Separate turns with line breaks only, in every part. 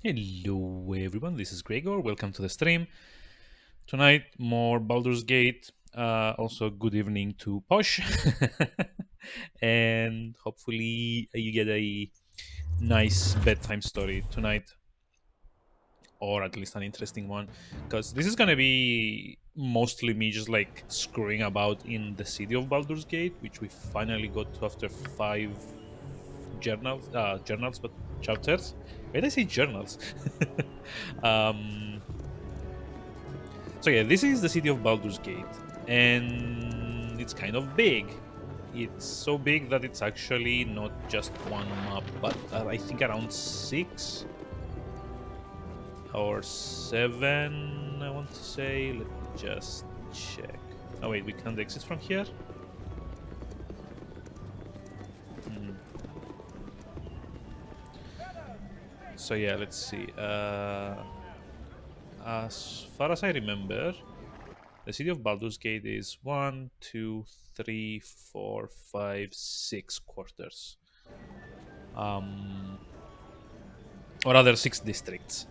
Hello everyone, this is Gregor. Welcome to the stream. Tonight, more Baldur's Gate. Also, good evening to Posh. And hopefully, you get a nice bedtime story tonight, or at least an interesting one. Because this is going to be mostly me just like screwing about in the city of Baldur's Gate, which we finally got to after 5 journals, but chapters. Why did I say journals? um, So yeah, this is the city of Baldur's Gate, and it's kind of big. It's so big that it's actually not just one map, but I think around 6 or 7, I want to say. Let me just check. Oh wait, we can't exit from here? Hmm. So yeah, let's see. As far as I remember, the city of Baldur's Gate is 1, 2, 3, 4, 5, 6 quarters. Or rather 6 districts.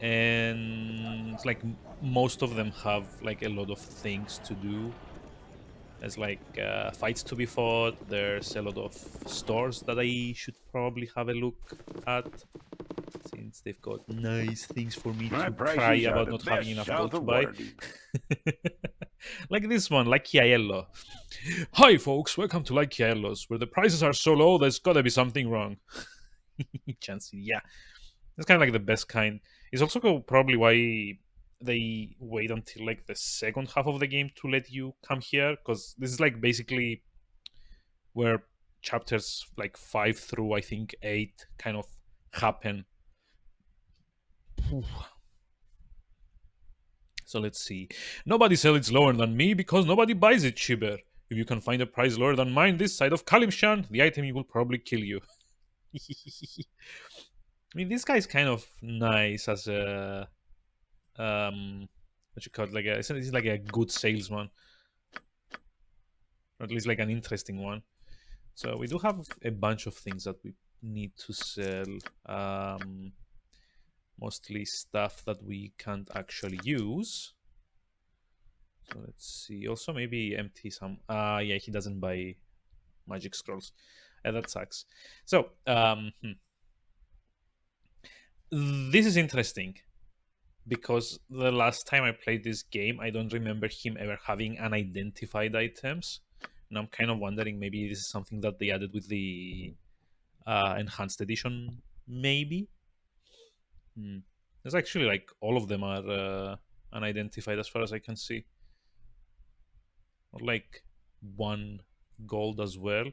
And it's like most of them have like a lot of things to do. There's like fights to be fought. There's a lot of stores that I should probably have a look at, since they've got nice things for me
My
to cry
prices are
about
the
not having
best
enough
south
gold to
of
buy.
Waterdeep.
Like this one, like Chiaello. Hi folks, welcome to Like Chiaello's, where the prices are so low there's gotta be something wrong. Chansey, yeah. That's kind of like the best kind. It's also probably why they wait until like the second half of the game to let you come here, because this is like basically where chapters like 5 through I think 8 kind of happen. So let's see. Nobody sells it lower than me because nobody buys it cheaper. If you can find a price lower than mine this side of Kalimshan, the item will probably kill you. I mean, this guy's kind of nice as a what you call it, like he's like a good salesman, or at least like an interesting one. So we do have a bunch of things that we need to sell. Mostly stuff that we can't actually use. So let's see. Also, maybe empty some. Yeah, he doesn't buy magic scrolls. That sucks. So, this is interesting because the last time I played this game, I don't remember him ever having unidentified items. And I'm kind of wondering maybe this is something that they added with the enhanced edition, maybe. There's actually like all of them are unidentified as far as I can see. Or like 1 gold as well.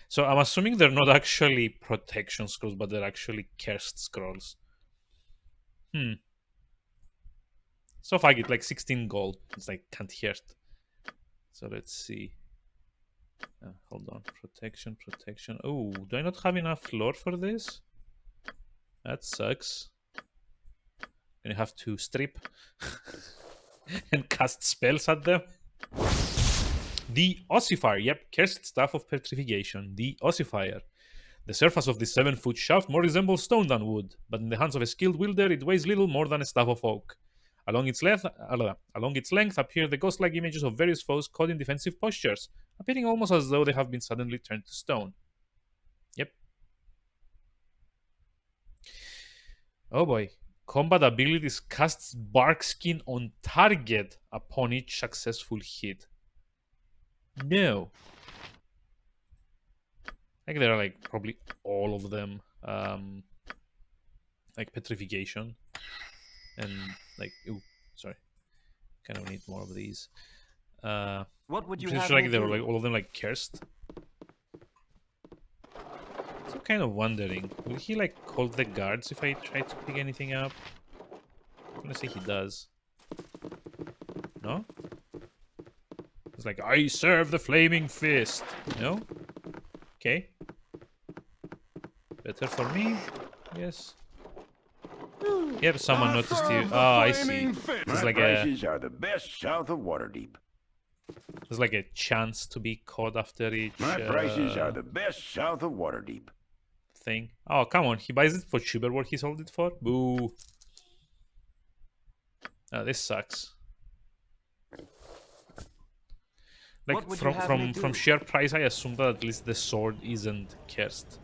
So I'm assuming they're not actually protection scrolls, but they're actually cursed scrolls. So if I get like 16 gold, it's like can't hurt. So let's see. Hold on. Protection. Oh, do I not have enough lore for this? That sucks. And you have to strip and cast spells at them. The Ossifier. Yep, cursed staff of petrification. The Ossifier. The surface of this 7-foot shaft more resembles stone than wood, but in the hands of a skilled wielder, it weighs little more than a staff of oak. Along its length appear the ghost-like images of various foes caught in defensive postures, appearing almost as though they have been suddenly turned to stone. Yep. Oh boy. Combat abilities casts bark skin on target upon each successful hit. No. Like there are like probably all of them. Like petrification. And like, ooh, sorry. Kind of need more of these.
What would you
pretty
have
sure
me
like they were
do?
like all of them like cursed. So I'm kind of wondering, will he like call the guards if I try to pick anything up? I'm gonna say he does. No? It's like, I serve the flaming fist. No? Okay. Better for me? Yes. Yep, someone noticed you. Oh, I see. There's
My
like
prices are the best south of Waterdeep.
there's like a chance to be caught after each
My prices are the best south of Waterdeep.
thing. Oh, come on. He buys it for cheaper what he sold it for? Boo. Oh, this sucks. Like,
What would you have me
from
do?
sheer price, I assume that at least the sword isn't cursed.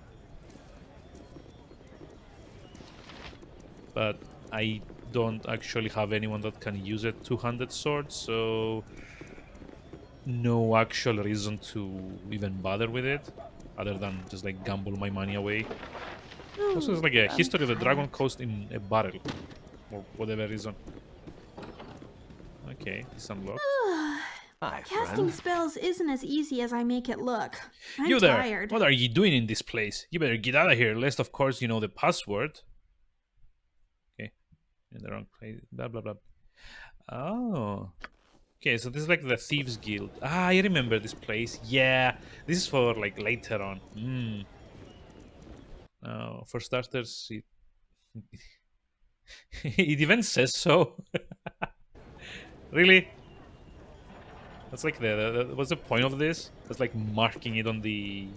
But I don't actually have anyone that can use a two-handed sword, so no actual reason to even bother with it, other than just like gamble my money away. Also, it's like a history of the Dragon Coast in a barrel, for whatever reason. Okay, it's unlocked.
Hi,
Casting
friend.
spells isn't as easy as I make it look. I'm
You there!
tired.
What are you doing in this place? You better get out of here, lest of course you know the password. Okay, in the wrong place. Blah blah blah. Oh. Okay, so this is like the Thieves Guild. Ah, I remember this place. Yeah, this is for like later on. For starters, it it even says so. Really? That's like what's the point of this? That's like marking it on the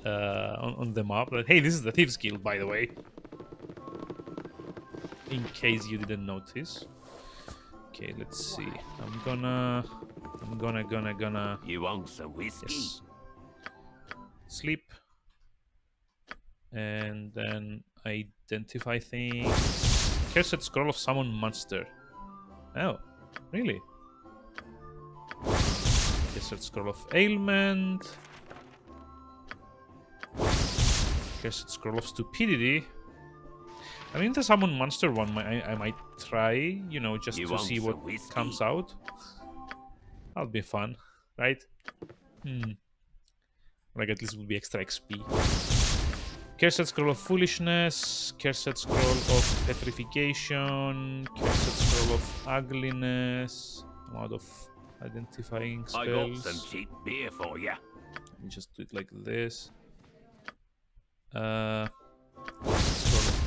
on the map. Like, hey, this is the Thieves Guild, by the way. In case you didn't notice. Okay, let's see. I'm gonna.
You want some whiskey?
Yes. Sleep. And then identify things. Cursed Scroll of Summon Monster. Oh, really? Cursed Scroll of Ailment. Cursed Scroll of Stupidity. I mean, the Summon Monster one, I might try, you know, just
You
to
want
see
some
what
whiskey?
comes out. That'll be fun, right? Like, at least it will be extra XP. Cursed Scroll of Foolishness, Cursed Scroll of Petrification, Cursed Scroll of Ugliness. I'm out of identifying
I got some
spells.
cheap beer for you.
Let me just do it like this. Scroll of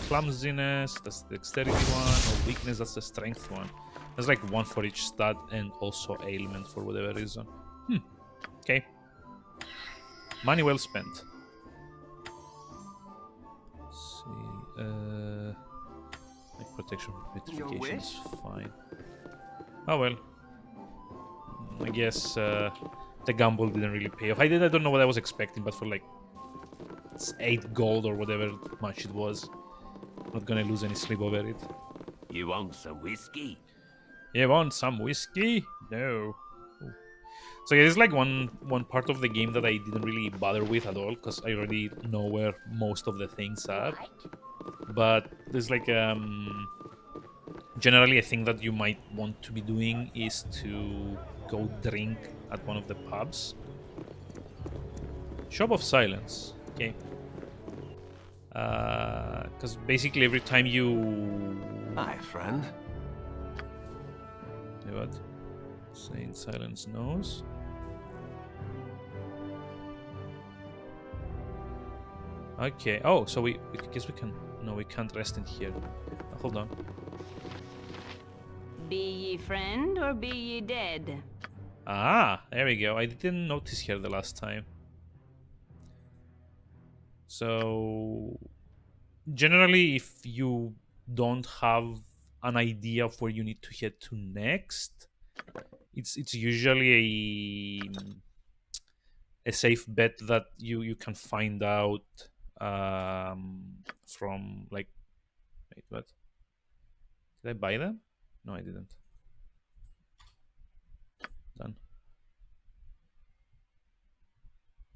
Clumsiness, that's the Dexterity one. Or Weakness, that's the Strength one. There's like one for each stat and also ailment for whatever reason. Okay. Money well spent. See, like protection from petrification is fine. Oh well. I guess the gamble didn't really pay off. I don't know what I was expecting, but for like it's 8 gold or whatever much it was, not gonna lose any sleep over it.
You want some whiskey?
You want some whiskey? No. Ooh. So yeah, there's like one part of the game that I didn't really bother with at all because I already know where most of the things are. But there's like generally a thing that you might want to be doing is to go drink at one of the pubs. Shop of Silence. Okay. Because basically every time you...
Hi, friend.
What? Saint Silence knows. Okay. Oh, so we guess we can... No, we can't rest in here. Hold on.
Be ye friend or be ye dead?
Ah, there we go. I didn't notice here the last time. So, generally, if you don't have an idea of where you need to head to next, it's usually a safe bet that you can find out from like... Wait, what? Did I buy them? No, I didn't. Done.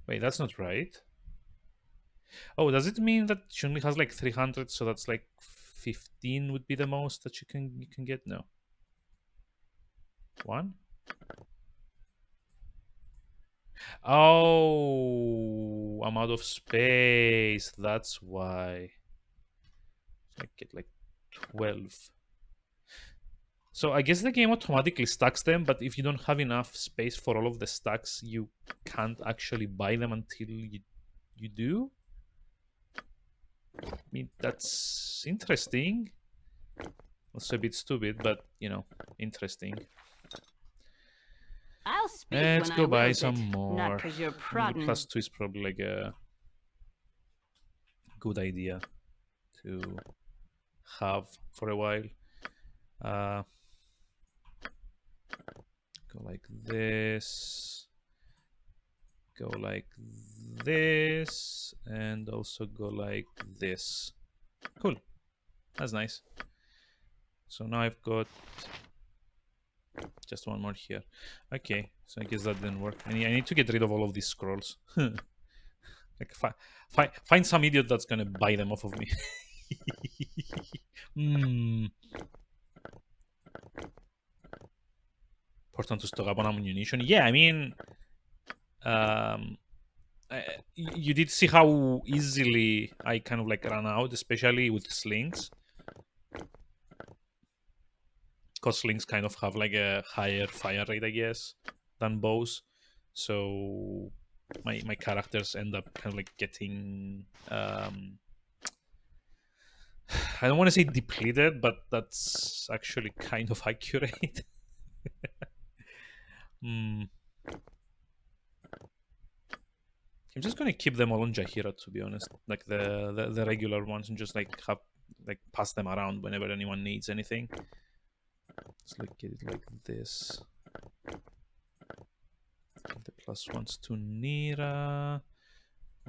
Wait, that's not right. Oh, does it mean that she only has like 300? So that's like 15 would be the most that you can get? No. 1? Oh, I'm out of space. That's why. I get like 12. So I guess the game automatically stacks them, but if you don't have enough space for all of the stacks, you can't actually buy them until you do. I mean, that's interesting. Also a bit stupid, but you know, interesting.
I'll speak
Let's
when
go
I
buy
wills
some
it,
more.
not 'cause you're
I mean, the
prodding.
+2 is probably like a... good idea to have for a while. Go like this. Go like this. And also go like this. Cool. That's nice. So now I've got just one more here. Okay, so I guess that didn't work. I need to get rid of all of these scrolls. Like find some idiot that's gonna buy them off of me. Important to stock up on ammunition. Yeah, I mean, you did see how easily I kind of like ran out, especially with slings. Because slings kind of have like a higher fire rate, I guess, than bows. So my characters end up kind of like getting I don't want to say depleted, but that's actually kind of accurate. I'm just gonna keep them all on Jaheira, to be honest, like the regular ones, and just like have like pass them around whenever anyone needs anything. Let's like get it like this. Give the +1s to Nira,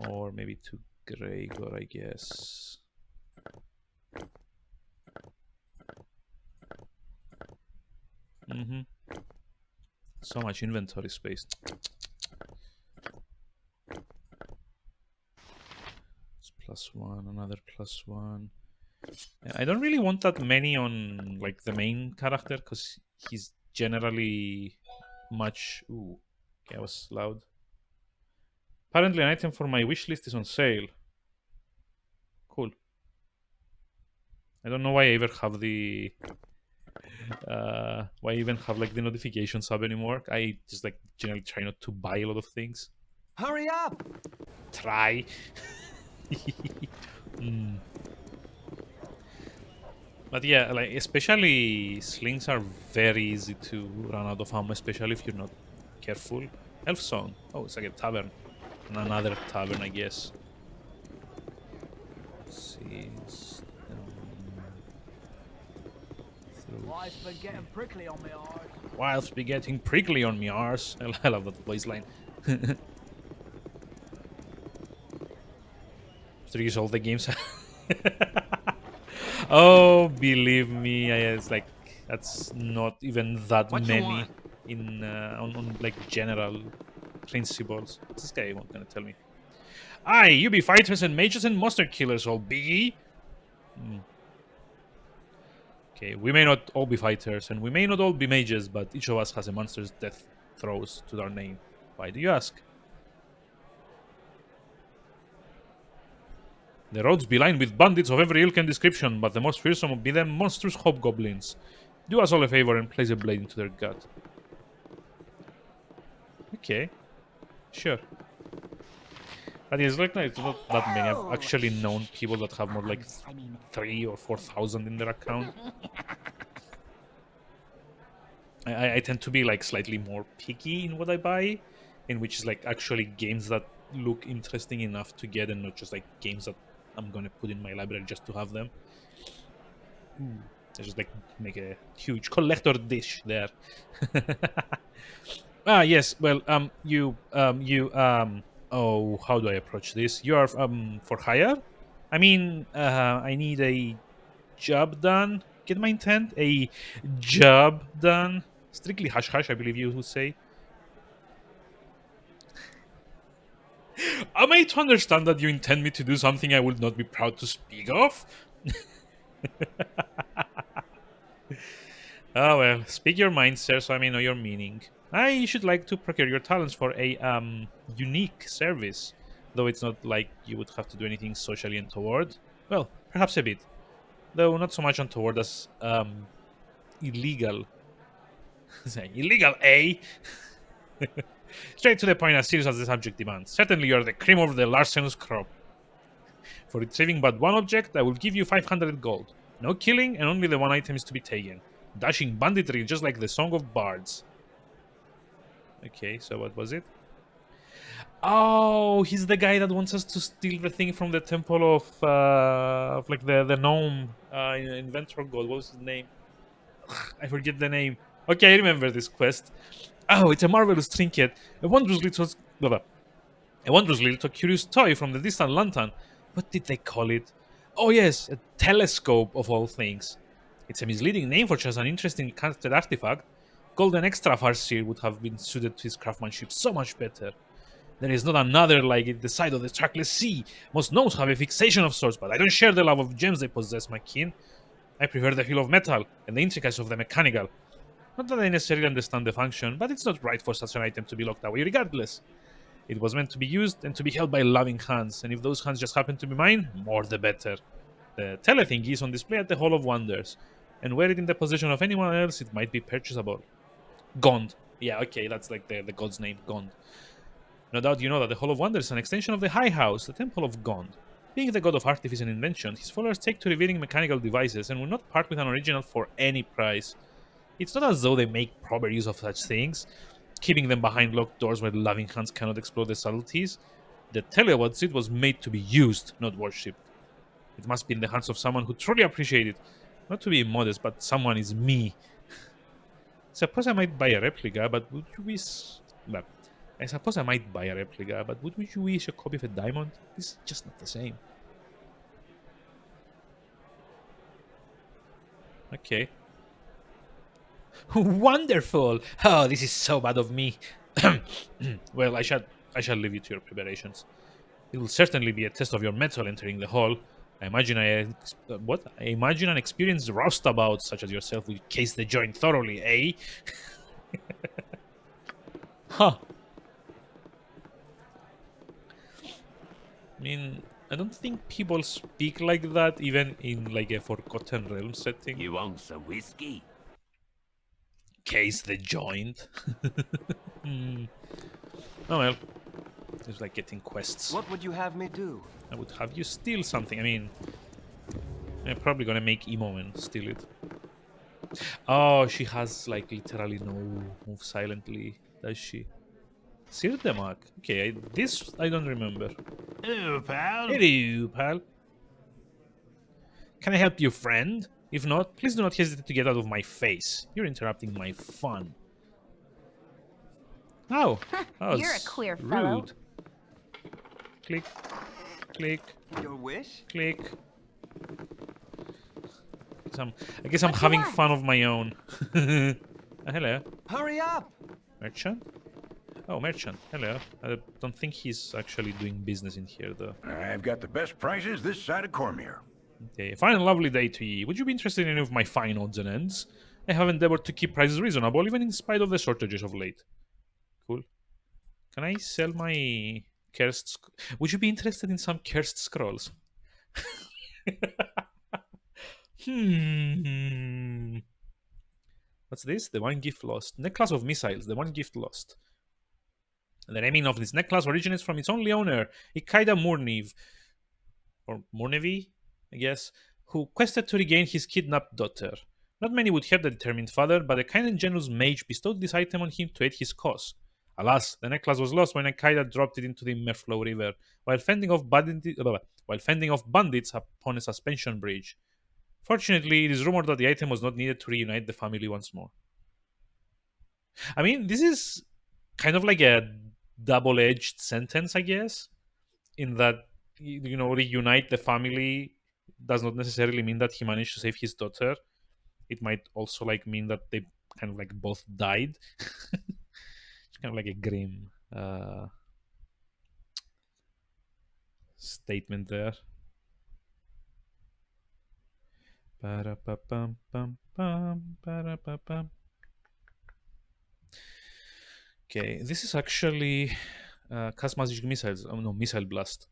or maybe to Gregor, I guess. So much inventory space. It's +1, another +1. Yeah, I don't really want that many on like the main character because he's generally much. Ooh, okay, I was loud. Apparently, an item for my wish list is on sale. Cool. I don't know why I ever have the. Why I even have like the notification sub anymore. I just like generally try not to buy a lot of things.
Hurry up!
Try. But yeah, like especially slings are very easy to run out of ammo, especially if you're not careful. Elf song. Oh, it's like a tavern. And another tavern, I guess. Let's see.
Life's been getting prickly on me arse.
Life's be getting prickly on me arse. I love that voice line. After use all the games. Oh, believe me, it's like that's not even that many in on like general principles. What's this guy gonna tell me? Aye, you be fighters and mages and monster killers, all biggie. Okay, we may not all be fighters and we may not all be mages, but each of us has a monster's death throws to their name. Why do you ask? The roads be lined with bandits of every ilk and description, but the most fearsome be them monstrous hobgoblins. Do us all a favor and place a blade into their gut. Okay. Sure. But it's like, no, it's not that many. I've actually known people that have more like 3,000 or 4,000 in their account. I tend to be like slightly more picky in what I buy, in which is like actually games that look interesting enough to get and not just like games that I'm gonna put in my library just to have them. I just like make a huge collector dish there. Yes. Well, oh, how do I approach this? You are for hire. I mean, I need a job done. Get my intent? A job done. Strictly hush hush, I believe you would say. Am I to understand that you intend me to do something I would not be proud to speak of? Oh well, speak your mind, sir, so I may know your meaning. I should like to procure your talents for a unique service, though it's not like you would have to do anything socially untoward. Well, perhaps a bit, though not so much untoward as illegal. Illegal, eh? Straight to the point, as serious as the subject demands. Certainly you are the cream of the larcenous crop. For retrieving but one object, I will give you 500 gold. No killing, and only the one item is to be taken. Dashing banditry, just like the Song of Bards. Okay, so what was it? Oh, he's the guy that wants us to steal the thing from the temple of like the gnome inventor god. What was his name? I forget the name. Okay, I remember this quest. Oh, it's a marvelous trinket, a wondrous little, blah, blah. A wondrous little curious toy from the distant lantern. What did they call it? Oh yes, a telescope of all things. It's a misleading name for just an interesting casted artifact. Golden extra farseer would have been suited to his craftsmanship so much better. There is not another like it the side of the trackless sea. Most gnomes have a fixation of sorts, but I don't share the love of gems they possess, my kin. I prefer the feel of metal and the intricacies of the mechanical. Not that I necessarily understand the function, but it's not right for such an item to be locked away regardless. It was meant to be used and to be held by loving hands, and if those hands just happen to be mine, more the better. The telethingy is on display at the Hall of Wonders, and were it in the possession of anyone else, it might be purchasable. Gond. Yeah, okay, that's like the god's name, Gond. No doubt you know that the Hall of Wonders is an extension of the High House, the Temple of Gond. Being the god of artifice and invention, his followers take to revealing mechanical devices and will not part with an original for any price. It's not as though they make proper use of such things, keeping them behind locked doors where loving hands cannot explore the subtleties. The telewatt it was made to be used, not worshipped. It must be in the hands of someone who truly appreciates it. Not to be immodest, but someone is me. Suppose I might buy a replica, but would you wish... Well, I suppose I might buy a replica, but would you wish a copy of a diamond? It's just not the same. Okay. Wonderful! Oh, this is so bad of me. Well, I shall leave you to your preparations. It will certainly be a test of your mettle entering the hall. I imagine I imagine an experienced roustabout such as yourself will case the joint thoroughly, eh? Huh. I mean, I don't think people speak like that even in like a Forgotten Realm setting.
You want some whiskey?
Case the joint. Hmm. Oh well. It's like getting quests.
What would you have me do?
I would have you steal something. I mean, I'm probably gonna make Emo and steal it. Oh, she has like literally no move silently, does she? Sirdemak. Okay, this I don't remember.
Hello, pal.
Hello, pal. Can I help you, friend? If not, please do not hesitate to get out of my face. You're interrupting my fun. Oh, that
You're a
was
queer
rude.
fellow.
Click, click,
Your wish?
click. I guess I'm
What you
having
want?
fun of my own. Hello,
Hurry up!
merchant. Oh, merchant. Hello. I don't think he's actually doing business in here, though.
I've got the best prices this side of Cormier.
Okay, fine and lovely day to ye. Would you be interested in any of my fine odds and ends? I have endeavored to keep prices reasonable, even in spite of the shortages of late. Cool. Can I sell my cursed... Would you be interested in some cursed scrolls? What's this? The one gift lost. Necklace of missiles. The one gift lost. The naming of this necklace originates from its only owner, Ikaida Murniv, or Murnevi, I guess, who quested to regain his kidnapped daughter. Not many would help the determined father, but a kind and generous mage bestowed this item on him to aid his cause. Alas, the necklace was lost when Ikaida dropped it into the Merflow River, while fending off bandits upon a suspension bridge. Fortunately, it is rumored that the item was not needed to reunite the family once more. I mean, this is kind of like a double-edged sentence, I guess, in that, you know, reunite the family does not necessarily mean that he managed to save his daughter. It might also like mean that they kind of like both died. It's kind of like a grim statement there. Ba-da-ba-bum-bum-bum, ba-da-ba-bum. Okay, this is actually cast magic missiles. Oh no, missile blast.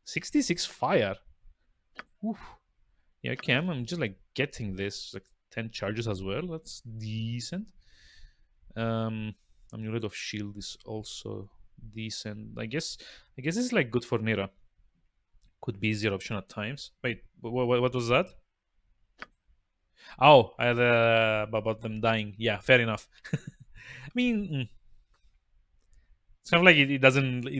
66 fire. Oof. Yeah, okay, I'm just like getting this. Like 10 charges as well. That's decent. Amulet of Shield is also decent. I guess this is like good for Nira. Could be easier option at times. Wait, what was that? Oh, I had about them dying. Yeah, fair enough. I mean, It's kind of like it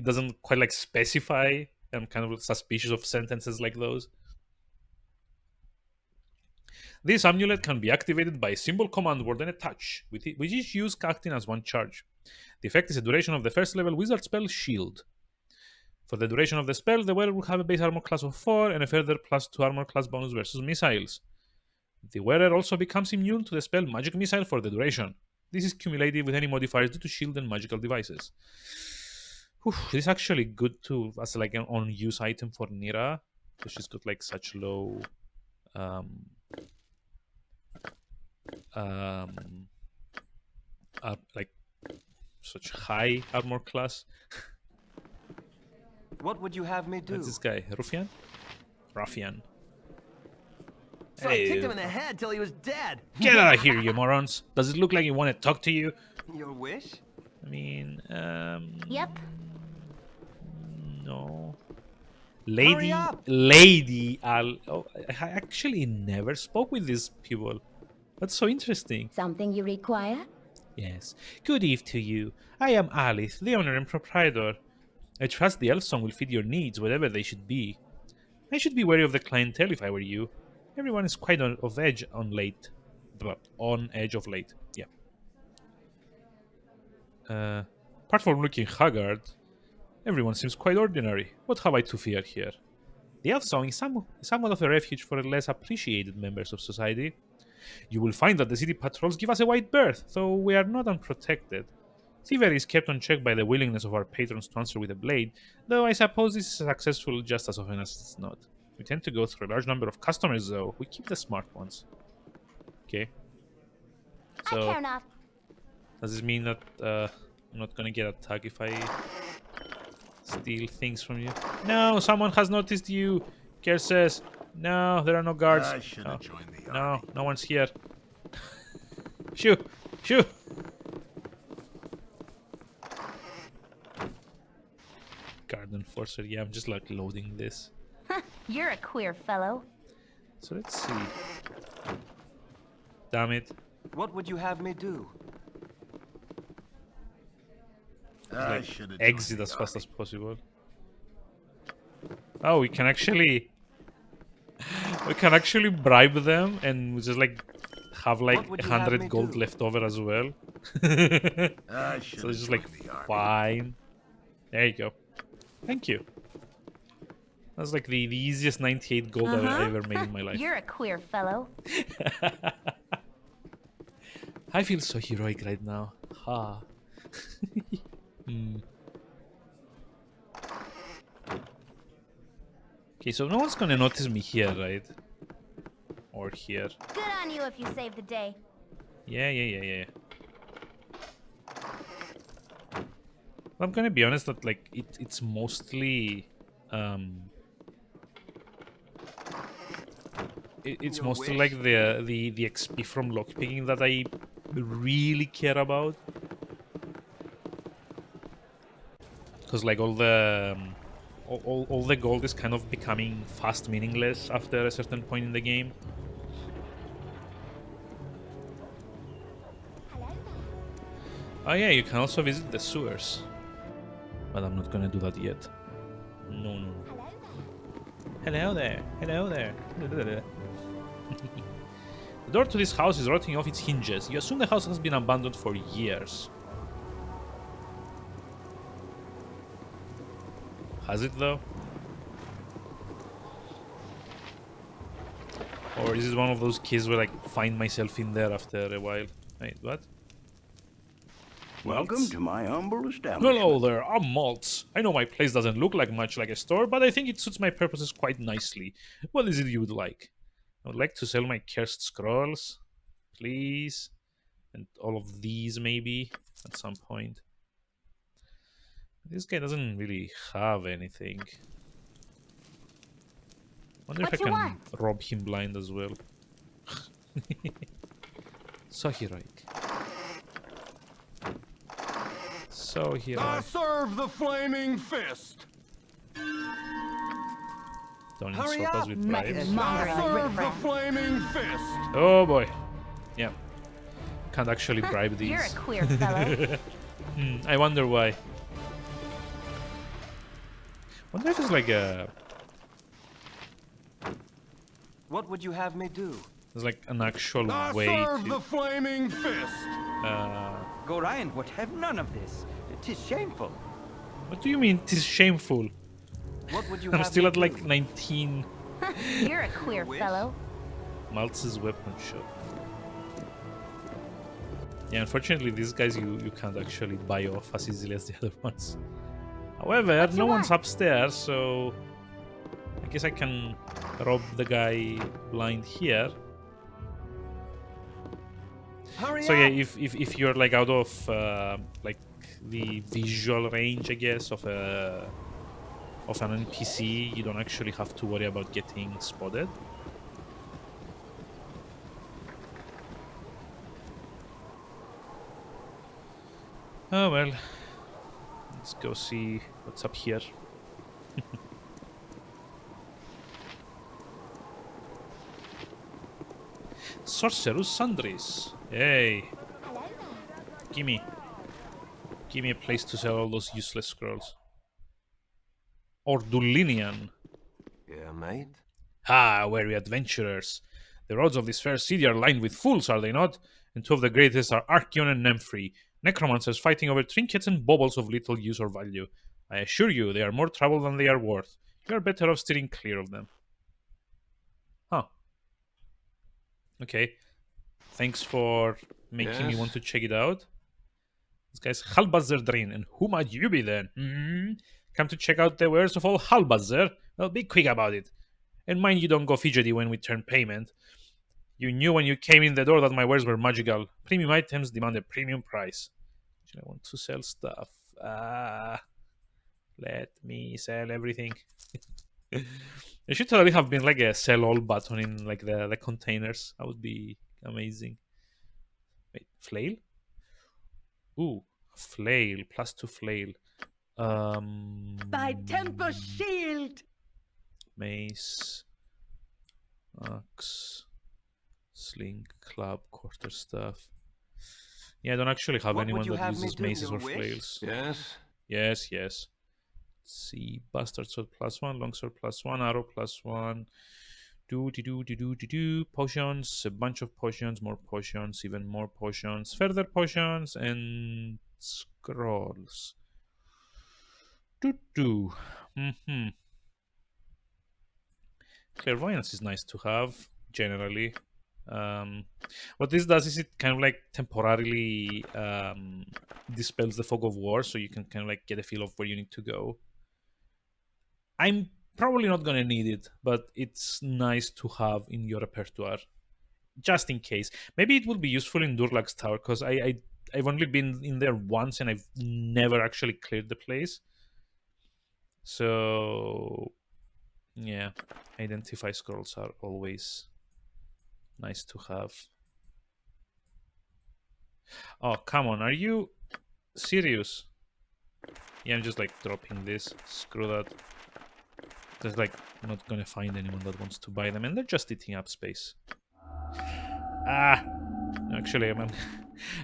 doesn't quite like specify. I'm kind of suspicious of sentences like those. This amulet can be activated by a simple command word and a touch, with each use acting as one charge. The effect is a duration of the first level wizard spell Shield. For the duration of the spell, the wearer will have a base armor class of 4 and a further +2 armor class bonus versus missiles. The wearer also becomes immune to the spell Magic Missile for the duration. This is cumulative with any modifiers due to shield and magical devices. Whew, this is actually good too as like an on-use item for Nira, because she's got like such low like such high armor class.
What would you have me do?
What's this guy? Ruffian? Ruffian.
So I kicked him in the head till he was dead.
Get out of here, you morons! Does it look like you want to talk to you?
Your wish?
I mean,
Yep.
no.
Hurry up.
Lady Oh, I actually never spoke with these people. That's so interesting.
Something you require?
Yes. Good eve to you. I am Alice, the owner and proprietor. I trust the elf song will fit your needs, whatever they should be. I should be wary of the clientele if I were you. Everyone is quite on edge of late. Yeah. Apart from looking haggard, everyone seems quite ordinary. What have I to fear here? The elf song is somewhat of a refuge for less appreciated members of society. You will find that the city patrols give us a wide berth, though we are not unprotected. Thievery is kept on check by the willingness of our patrons to answer with a blade, though I suppose this is successful just as often as it's not. We tend to go through a large number of customers, though. We keep the smart ones. Okay. So,
I care not.
does this mean that I'm not gonna get attacked if I steal things from you? No, someone has noticed you. Kerr says, no, there are no guards.
I should have joined the
No,
army.
no one's here. Shoo! Shoo! Garden Enforcer. Yeah, I'm just like loading this.
You're a queer fellow.
So let's see. Damn it.
What would you have me do?
I
Like,
should have
exit as fast as possible. Oh, we can actually... we can actually bribe them and we just like have like
What would you have
100
me
gold
do?
left over as well.
I should
So
have
it's just like
joined the army.
fine. There you go. Thank you. That's like the easiest 98 gold I've ever made in my life.
You're a queer fellow.
I feel so heroic right now. Ha. Okay, so no one's gonna notice me here, right? Or here.
Good on you if you save the day.
Yeah. I'm gonna be honest that like it's mostly it's
Your
mostly
wish?
like the XP from lockpicking that I really care about, because like all the all the gold is kind of becoming fast meaningless after a certain point in the game. Oh yeah, you can also visit the sewers. But I'm not gonna do that yet. No. Hello there. Hello there. The door to this house is rotting off its hinges. You assume the house has been abandoned for years. Has it though? Or is it one of those keys where I find myself in there after a while? Wait, what?
Welcome
Maltz?
to my humble establishment.
Hello there, I'm Maltz. I know my place doesn't look like much like a store, but I think it suits my purposes quite nicely. What is it you would like? I would like to sell my cursed scrolls, please. And all of these, maybe, at some point. This guy doesn't really have anything. Wonder if I
What you
can
want?
rob him blind as well. So heroic. So heroic.
serve the flaming fist.
Don't
Hurry
insult us
up!
with bribes.
Mongering riffraff.
flaming fist.
Oh boy. Yeah. Can't actually bribe these.
You're a queer fellow.
I wonder why. wonder if it's like a
What would you have me do?
there's like an actual
I
way
serve
to
the flaming fist.
Gorion would have none of this. 'Tis shameful.
what do you mean it is shameful?
What would you
I'm
have
still
me
at like
do?
19
You're a queer
Wish?
fellow.
Maltz's weapon shop. Yeah, unfortunately these guys you can't actually buy off as easily as the other ones. However,
What you
no one's
want?
upstairs, so I guess I can rob the guy blind here.
Hurry
So
up!
yeah, if you're like out of like the visual range, I guess, of an NPC, you don't actually have to worry about getting spotted. Oh well, let's go see what's up here. Sorcerer's Sundries. Hey, gimme a place to sell all those useless scrolls. Ordulinian.
Yeah, mate.
Ha, weary adventurers. The roads of this fair city are lined with fools, are they not? And two of the greatest are Archeon and Nymph, necromancers fighting over trinkets and baubles of little use or value. I assure you, they are more trouble than they are worth. You are better off steering clear of them. Huh. Okay. Thanks for making me
Yes?
want to check it out. This guy's Halbazar Drain, and who might you be then? Come to check out the wares of all Halbazar? Well, be quick about it. And mind you don't go fidgety when we turn payment. You knew when you came in the door that my wares were magical. Premium items demand a premium price. I want to sell stuff. Let me sell everything. There should totally have been like a sell all button in like the containers. That would be amazing. Wait, flail? Ooh, flail, +2 flail.
Thy temper shield.
Mace, axe, sling, club, quarterstaff. Yeah, I don't actually have
What would
anyone
you
that
have me
uses
do,
maces
your
or
wish?
flails.
Yes?
Yes. Let's see, bastard sword +1, longsword +1, arrow +1. Do. Potions, a bunch of potions, more potions, even more potions, further potions, and scrolls. Clairvoyance is nice to have, generally. What this does is it kind of like temporarily dispels the fog of war, so you can kind of like get a feel of where you need to go. I'm probably not gonna need it, but it's nice to have in your repertoire, just in case. Maybe it will be useful in Durlag's Tower, because I've only been in there once and I've never actually cleared the place. So yeah, identify scrolls are always nice to have. Oh, come on, are you serious? Yeah, I'm just like dropping this. Screw that. There's like not gonna find anyone that wants to buy them, and they're just eating up space.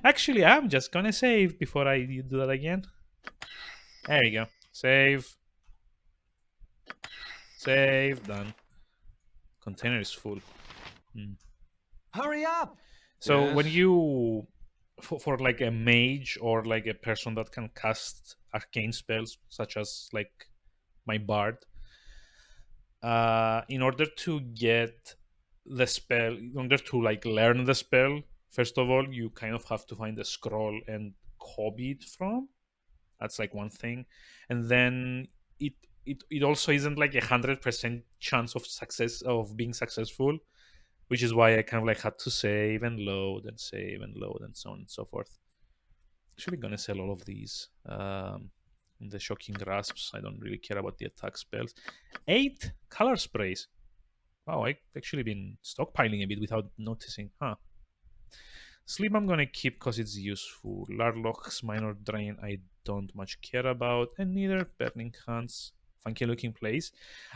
Actually, I'm just gonna save before I do that again. There you go. Save. Done. Container is full.
Hurry up!
So
Yes?
when you, for like a mage or like a person that can cast arcane spells, such as like my bard, in order to get the spell, in order to like learn the spell, first of all, you kind of have to find a scroll and copy it from. That's like one thing, and then it also isn't like 100% chance of success of being successful, which is why I kind of like had to save and load and save and load and so on and so forth. Actually, gonna sell all of these. The shocking grasps. I don't really care about the attack spells. 8 color sprays. Wow, I've actually been stockpiling a bit without noticing. Huh. Sleep I'm gonna keep because it's useful. Larlock's Minor Drain I don't much care about, and neither Burning Hands. Funky looking place.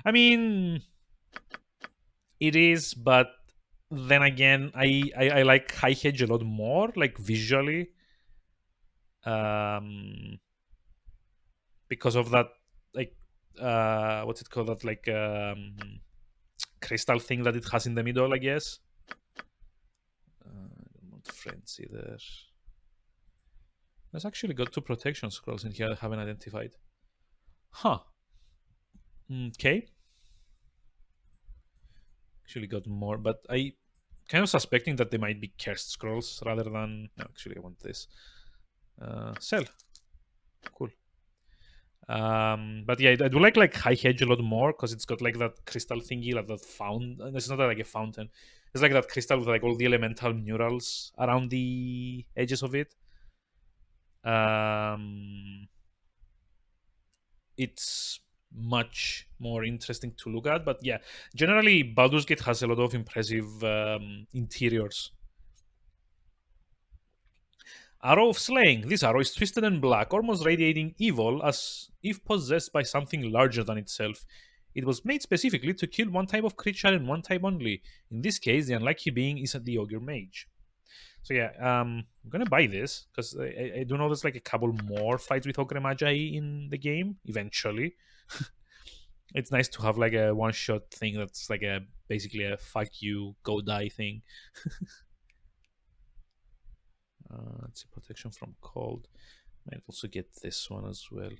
I mean, it is, but then again, I like High Hedge a lot more, like visually. Because of that, like what's it called? That like crystal thing that it has in the middle, I guess. I don't want frenzy there. There's actually got 2 protection scrolls in here I haven't identified. Huh. Okay. Actually got more, but I kind of suspecting that they might be cursed scrolls rather than... No, actually I want this. Sell. Cool. But yeah, I do like High Hedge a lot more because it's got like that crystal thingy, like that fountain. It's not like a fountain. It's like that crystal with like all the elemental murals around the edges of it. It's much more interesting to look at, but yeah, generally Baldur's Gate has a lot of impressive interiors. Arrow of Slaying. This arrow is twisted and black, almost radiating evil, as if possessed by something larger than itself. It was made specifically to kill one type of creature and one type only. In this case, the unlucky being is the Ogre Mage. So yeah, I'm gonna buy this because I do know there's like a couple more fights with Ogre Magi in the game eventually. It's nice to have like a one-shot thing that's like a basically a fuck you, go die thing. Let's see, protection from cold. Might also get this one as well.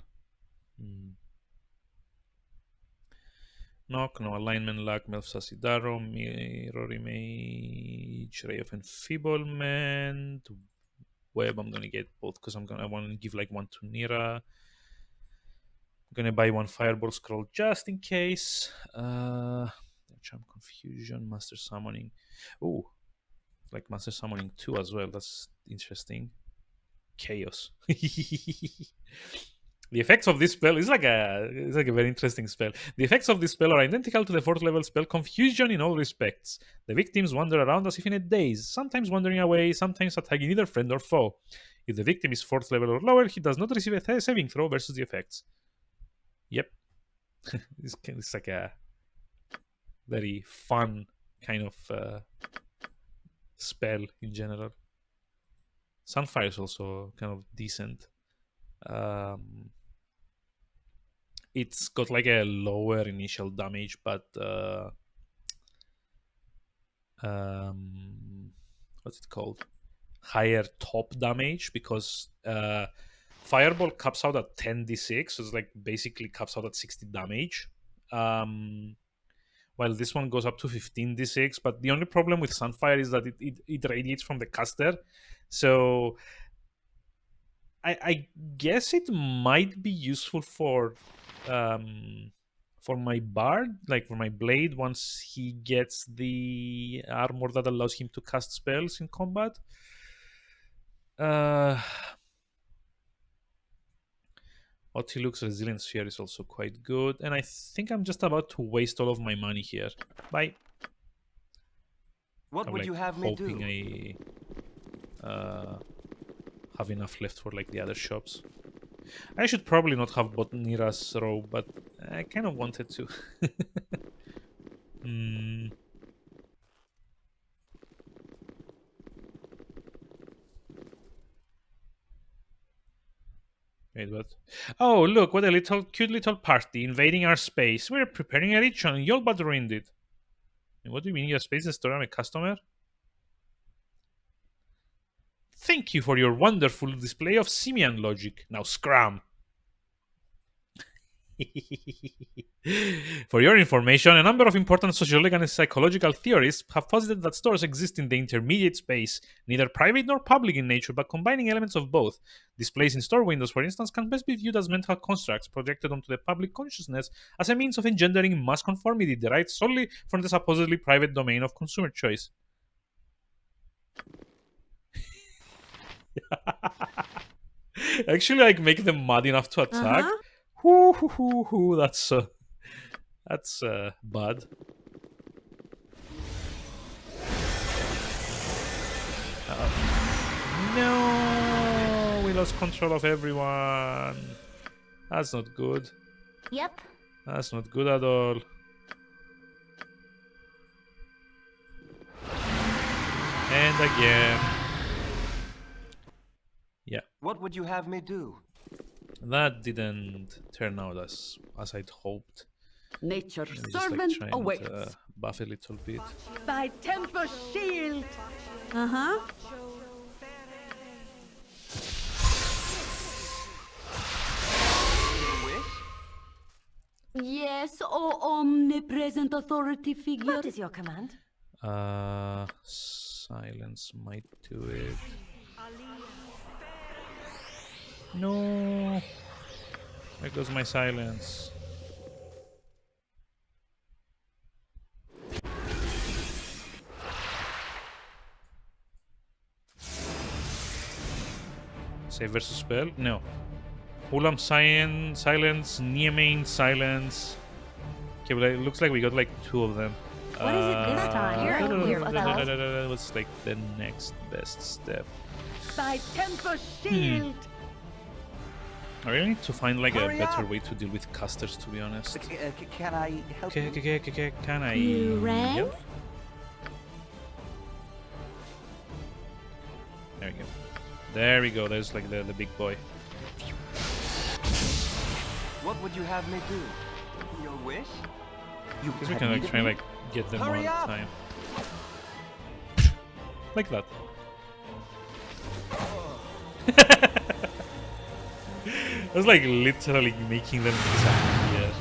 Knock, no alignment, luck, Melf Sasidaro, Mirror Image, Ray of Enfeeblement, Web. I'm gonna get both because I want to give like one to Nira. I'm gonna buy one Fireball Scroll just in case. Charm Confusion, Master Summoning. Ooh, like Master Summoning 2 as well. That's interesting. Chaos. The effects of this spell is like a very interesting spell. The effects of this spell are identical to the 4th level spell Confusion in all respects. The victims wander around as if in a daze, sometimes wandering away, sometimes attacking either friend or foe. If the victim is 4th level or lower, he does not receive a saving throw versus the effects. Yep. It's like a very fun kind of spell in general. Sunfire is also kind of decent. It's got like a lower initial damage, but what's it called? Higher top damage because Fireball caps out at 10d6, so it's like basically caps out at 60 damage. While this one goes up to 15d6, but the only problem with Sunfire is that it radiates from the caster. So I guess it might be useful for my bard, like for my blade, once he gets the armor that allows him to cast spells in combat. Otiluke's Resilient Sphere is also quite good, and I think I'm just about to waste all of my money here. Bye.
What would you have me do?
Hoping I have enough left for like the other shops. I should probably not have bought Nira's robe, but I kind of wanted to. Wait, what? Oh, look, what a cute little party invading our space. We're preparing a ritual and y'all but ruined it. And what do you mean your space is stored? I'm a customer? Thank you for your wonderful display of simian logic. Now scram. For your information, a number of important sociological and psychological theorists have posited that stores exist in the intermediate space, neither private nor public in nature, but combining elements of both. Displays in store windows, for instance, can best be viewed as mental constructs projected onto the public consciousness as a means of engendering mass conformity derived solely from the supposedly private domain of consumer choice. Actually, like, make them mad enough to attack. That's bad. No, we lost control of everyone. That's not good.
Yep.
That's not good at all. And again. Yeah.
What would you have me do?
That didn't turn out as I'd hoped.
Nature's
Let me just like
servant
try and
awaits.
buff a little bit.
By Tempest shield.
Uh huh.
Yes, oh omnipresent authority figure.
What is your command?
Silence might do it. No. There goes my silence. Save versus spell? No. Ulam silence, Niamane silence. Okay, well, it looks like we got like 2 of them.
What is it this time?
You're a queer fellow.
What's like the next best step?
By Tempest shield.
I really need to find like a
Hurry
better
up!
way to deal with casters, to be honest.
Can I help you?
Okay, can I?
You rang?
help? There we go. There we go. There's like the big boy.
What would you have me do? Your wish? You
Guess we
have
can like
needed
try and
me?
like get them
Hurry
one at a
up!
time. Like that. I was like literally making them disappear.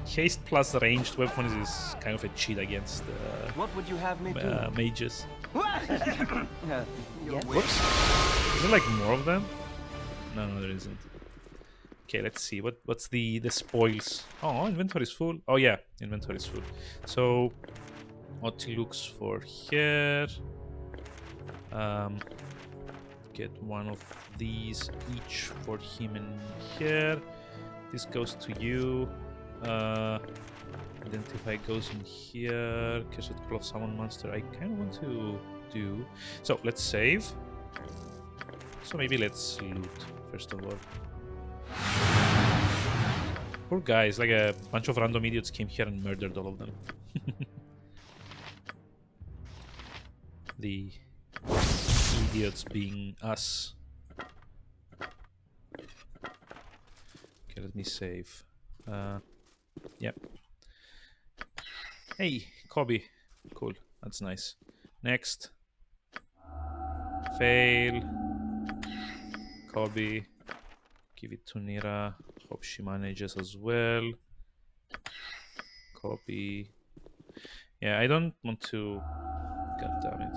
Haste plus ranged weapons is kind of a cheat against
What would you have me do?
mages.
Your wish?
Whoops. Is there like more of them? No, there isn't. Okay, let's see. What's the spoils? Oh, inventory's full. Oh yeah, inventory's full. So what he looks for here. Get one of these each for him in here. This goes to you. Identify goes in here. Cursed Cloth Summon Monster. I kind of want to do. So let's save. So maybe let's loot first of all. Poor guys, like a bunch of random idiots came here and murdered all of them. The idiots being us. Okay, let me save. Yep. Hey, Kobe. Cool. That's nice. Next. Fail. Kobe. Give it to Nira. Hope she manages as well. Copy. Yeah, I don't want to. God damn it.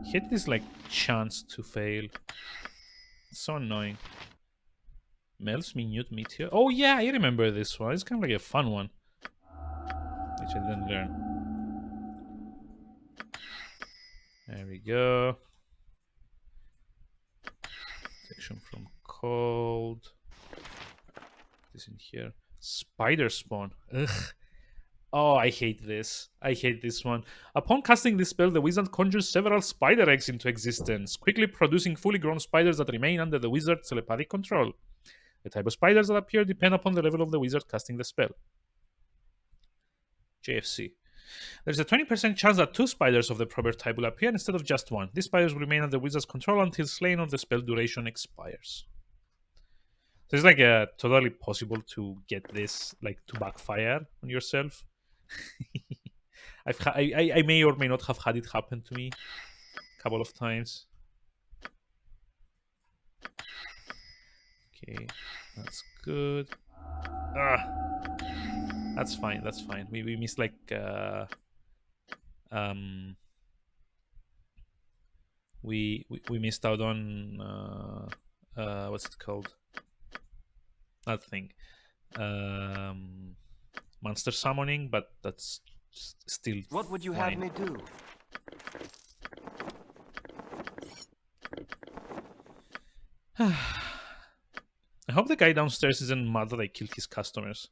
Hit this like chance to fail. It's so annoying. Mel's Minute Meteor. Oh yeah, I remember this one. It's kind of like a fun one. Which I didn't learn. There we go. Protection from cold. This in here. Spider spawn. Ugh. Oh, I hate this. I hate this one. Upon casting this spell, the wizard conjures several spider eggs into existence, quickly producing fully grown spiders that remain under the wizard's telepathic control. The type of spiders that appear depend upon the level of the wizard casting the spell. JFC. There's a 20% chance that 2 spiders of the proper type will appear instead of just 1. These spiders will remain under the wizard's control until slain or the spell duration expires. So it's like totally possible to get this like to backfire on yourself. I may or may not have had it happen to me a couple of times. Okay, that's good. That's fine. That's fine. We missed like we missed out on what's it called? That thing. Monster summoning, but that's still.
What would you
fine.
have me do?
I hope the guy downstairs isn't mad that I killed his customers.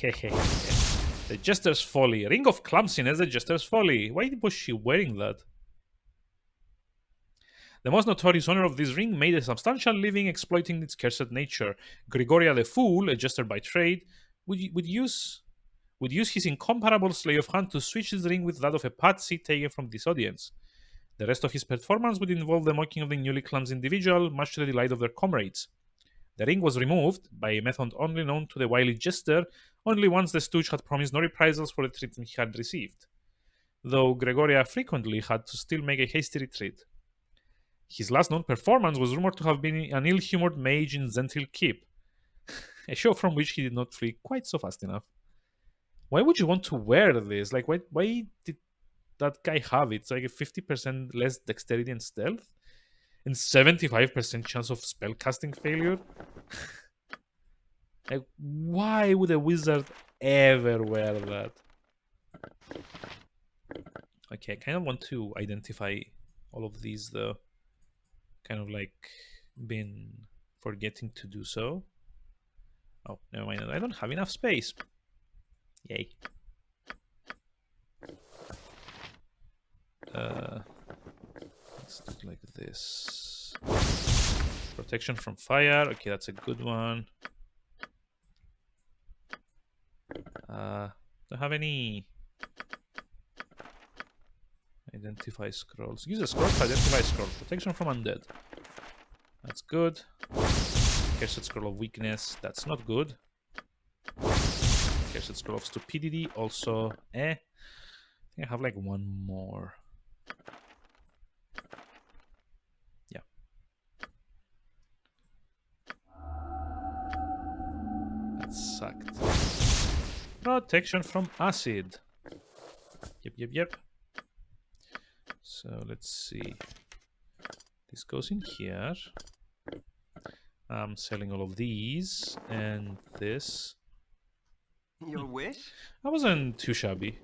The Jester's Folly. Ring of Clumsiness, the Jester's Folly. Why was she wearing that? The most notorious owner of this ring made a substantial living exploiting its cursed nature. Gregoria the Fool, a jester by trade, would use would use his incomparable sleight of hand to switch his ring with that of a patsy taken from this audience. The rest of his performance would involve the mocking of the newly clumsy individual, much to the delight of their comrades. The ring was removed, by a method only known to the wily jester, only once the stooge had promised no reprisals for the treatment he had received, though Gregoria frequently had to still make a hasty retreat. His last known performance was rumored to have been an ill-humored mage in Zentil Keep, a show from which he did not flee quite so fast enough. Why would you want to wear this? Like, why did that guy have it? It's like a 50% less dexterity and stealth, and 75% chance of spellcasting failure. Like, why would a wizard ever wear that? Okay, I kind of want to identify all of these, though. Kind of like been forgetting to do so. Oh, never mind. I don't have enough space. Yay. Let's do it like this. Protection from fire. Okay, that's a good one. Don't have any identify scrolls. Use a scroll to identify scroll. Protection from undead. That's good. Cursed scroll of weakness. That's not good. Cursed scroll of stupidity. Also, I think I have like one more. Yeah. That sucked. Protection from acid. Yep. So let's see. This goes in here. I'm selling all of these and this.
Your wish?
I wasn't too shabby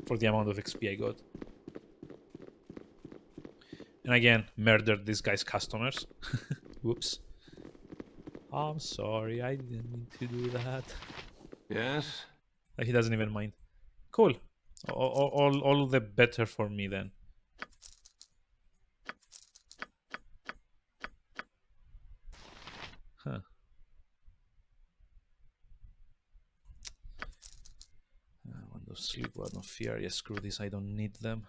for the amount of XP I got. And again, murdered this guy's customers. Whoops. I'm sorry, I didn't mean to do that.
Yes?
He doesn't even mind. Cool. All the better for me then. Huh. One of sleep, one of fear. Yeah, screw this. I don't need them.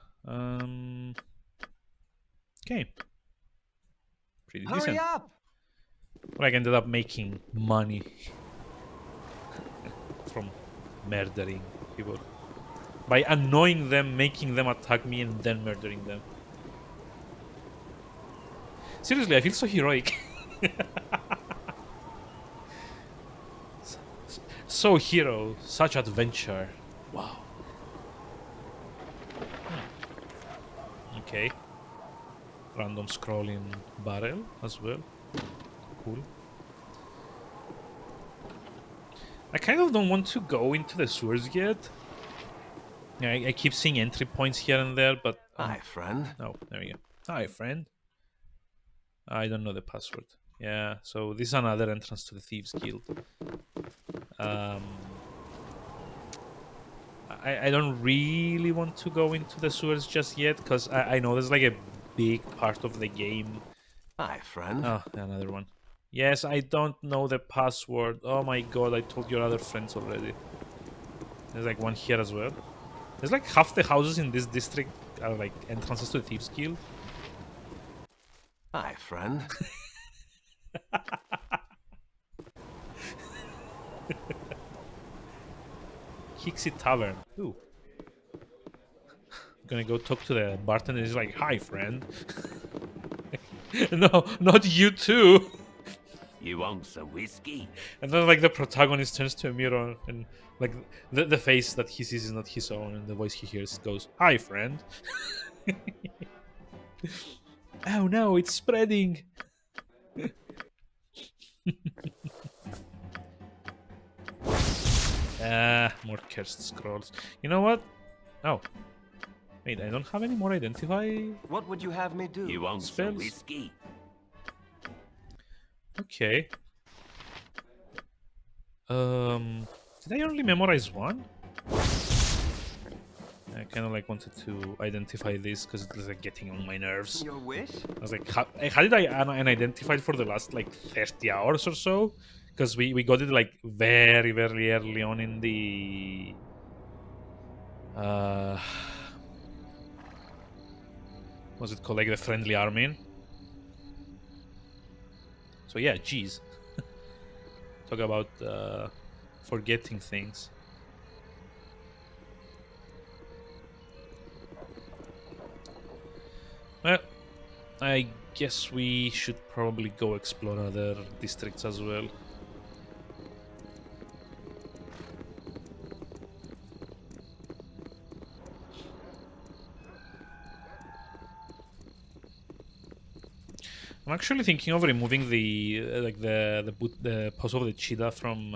Okay. Pretty
Hurry
decent.
up!
Well, I ended up making money from murdering people. By annoying them, making them attack me, and then murdering them. Seriously, I feel so heroic. So hero, such adventure. Wow. Okay. Random scrolling barrel as well. Cool. I kind of don't want to go into the sewers yet. I keep seeing entry points here and there, but...
Hi, friend.
Oh, there we go. Hi, friend. I don't know the password. Yeah, so this is another entrance to the Thieves Guild. I don't really want to go into the sewers just yet, because I know there's like a big part of the game.
Hi, friend.
Oh, another one. Yes, I don't know the password. Oh my god, I told your other friends already. There's like one here as well. There's like half the houses in this district are like entrances to the Thieves Guild.
Hi, friend.
Hixie Tavern. Ooh. I'm gonna go talk to the bartender. He's like, "Hi, friend." No, not you too.
You want some whiskey?
And then like the protagonist turns to a mirror and like the face that he sees is not his own, and the voice he hears goes, "Hi, friend." Oh no, it's spreading. More cursed scrolls. You know what? Oh. Wait, I don't have any more identify.
What would you have me do?
You want
Spells?
some whiskey?
Okay. Did I only memorize one? I kind of like wanted to identify this because it's like getting on my nerves.
Your wish?
I was like, how did I unidentified for the last like 30 hours or so? Because we got it like very, very early on in the what's it called, like the friendly army. So yeah, geez. Talk about forgetting things. Well, I guess we should probably go explore other districts as well. I'm actually thinking of removing the the pose of the cheetah from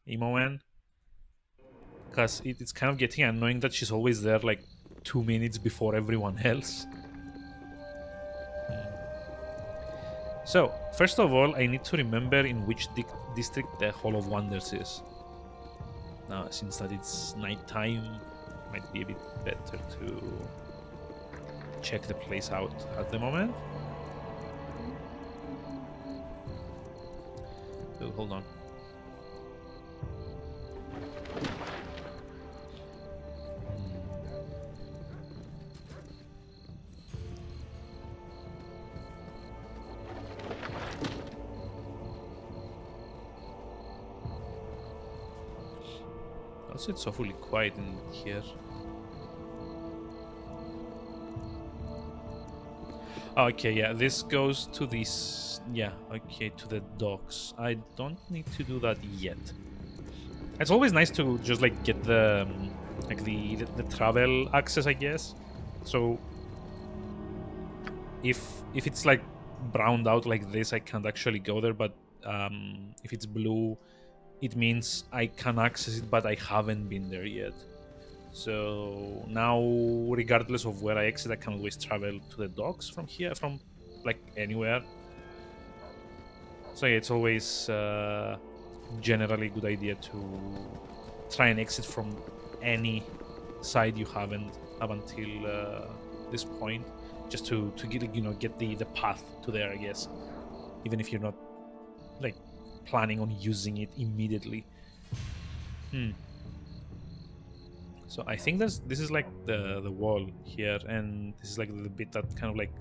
Imoen, because it's kind of getting annoying that she's always there like 2 minutes before everyone else. So, first of all, I need to remember in which district the Hall of Wonders is. Now, since that it's nighttime, might be a bit better to check the place out at the moment. Oh, hold on. Also, it's awfully quiet in here. Okay, yeah, this goes to this. Yeah, okay, to the docks. I don't need to do that yet. It's always nice to just like get the like the travel access, I guess. So if it's like browned out like this, I can't actually go there. But if it's blue, it means I can access it, but I haven't been there yet. So now, regardless of where I exit, I can always travel to the docks from here, from like anywhere. So yeah, it's always generally a good idea to try and exit from any side you haven't up until this point, just to get get the path to there, I guess, even if you're not like planning on using it immediately. So I think this is like the wall here, and this is like the bit that kind of like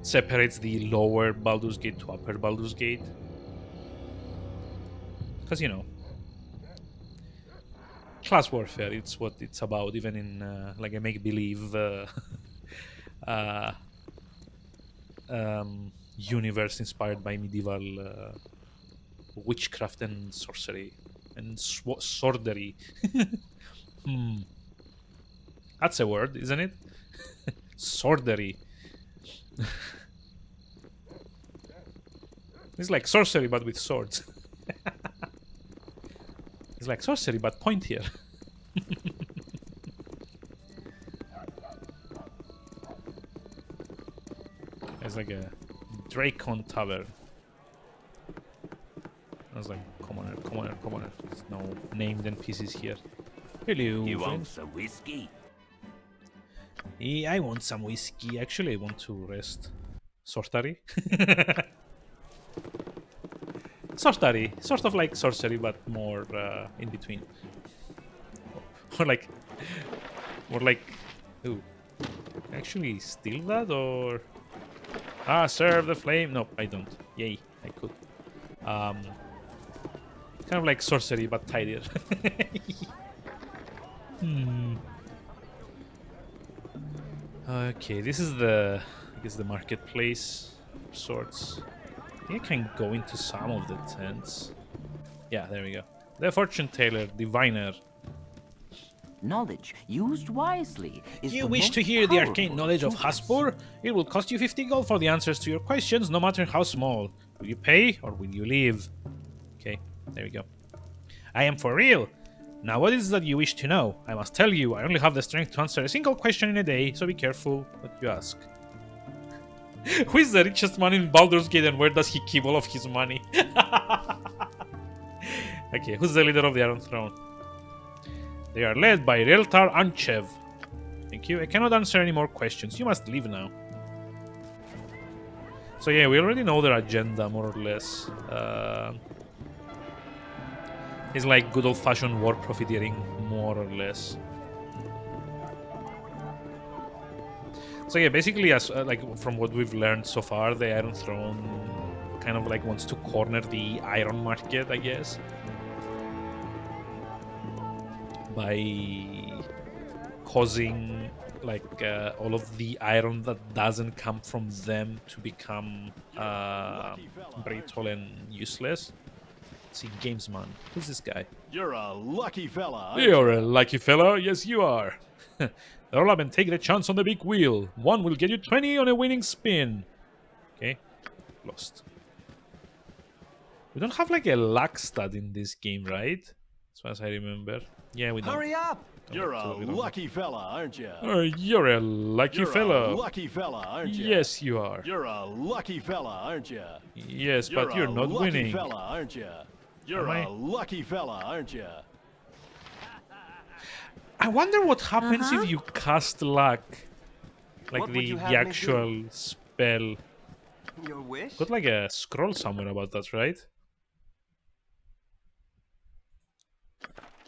separates the lower Baldur's Gate to upper Baldur's Gate. Because, class warfare, it's what it's about, even in like a make-believe universe inspired by medieval witchcraft and sorcery and swordery. That's a word, isn't it? Swordery. It's like sorcery, but with swords. It's like sorcery, but pointier. It's like a Dracon Tower. I was like, commoner. There's no named NPCs here. Hello,
You
friend.
want some whiskey?
Yeah, I want some whiskey. Actually, I want to rest. Sorcery? Sorcery. Sort of like sorcery, but more in between. Or like... More like... Ooh. Actually steal that, or... Ah, serve the flame. No, I don't. Yay, I could. Kind of like sorcery, but tidier. Okay, this is the, I guess, the marketplace of sorts. I think I can go into some of the tents. Yeah, there we go. The fortune teller, diviner.
Knowledge used wisely is
You
the
wish
most
to hear the
powerful
arcane knowledge of
tool.
Haspor? It will cost you 50 gold for the answers to your questions, no matter how small. Will you pay or will you leave? Okay, there we go. I am for real. Now, what is that you wish to know? I must tell you, I only have the strength to answer a single question in a day, so be careful what you ask. Who is the richest man in Baldur's Gate, and where does he keep all of his money? Okay, who's the leader of the Iron Throne? They are led by Reltar Anchev. Thank you. I cannot answer any more questions. You must leave now. So yeah, we already know their agenda, more or less. It's like good old-fashioned war profiteering, more or less. So yeah, basically, as like from what we've learned so far, the Iron Throne kind of like wants to corner the iron market, I guess, by causing like all of the iron that doesn't come from them to become brittle and useless. Let's see, Gamesman. Who's this guy?
You're a lucky fella.
You're a lucky fella. Yes, you are. Roll up and take the chance on the big wheel. One will get you 20 on a winning spin. Okay. Lost. We don't have like a luck stat in this game, right? As far as I remember. Yeah, we don't.
Hurry up!
You're a lucky fella, aren't you?
You're a lucky fella.
Lucky fella, aren't you?
Yes, you are.
You're a lucky fella, aren't you?
Yes, but you're not winning.
Fella, aren't you? You're a lucky fella, aren't you?
I wonder what happens if you cast luck, like
What would
the
you have me do?
actual spell.
Your wish?
Got like a scroll somewhere about that, right?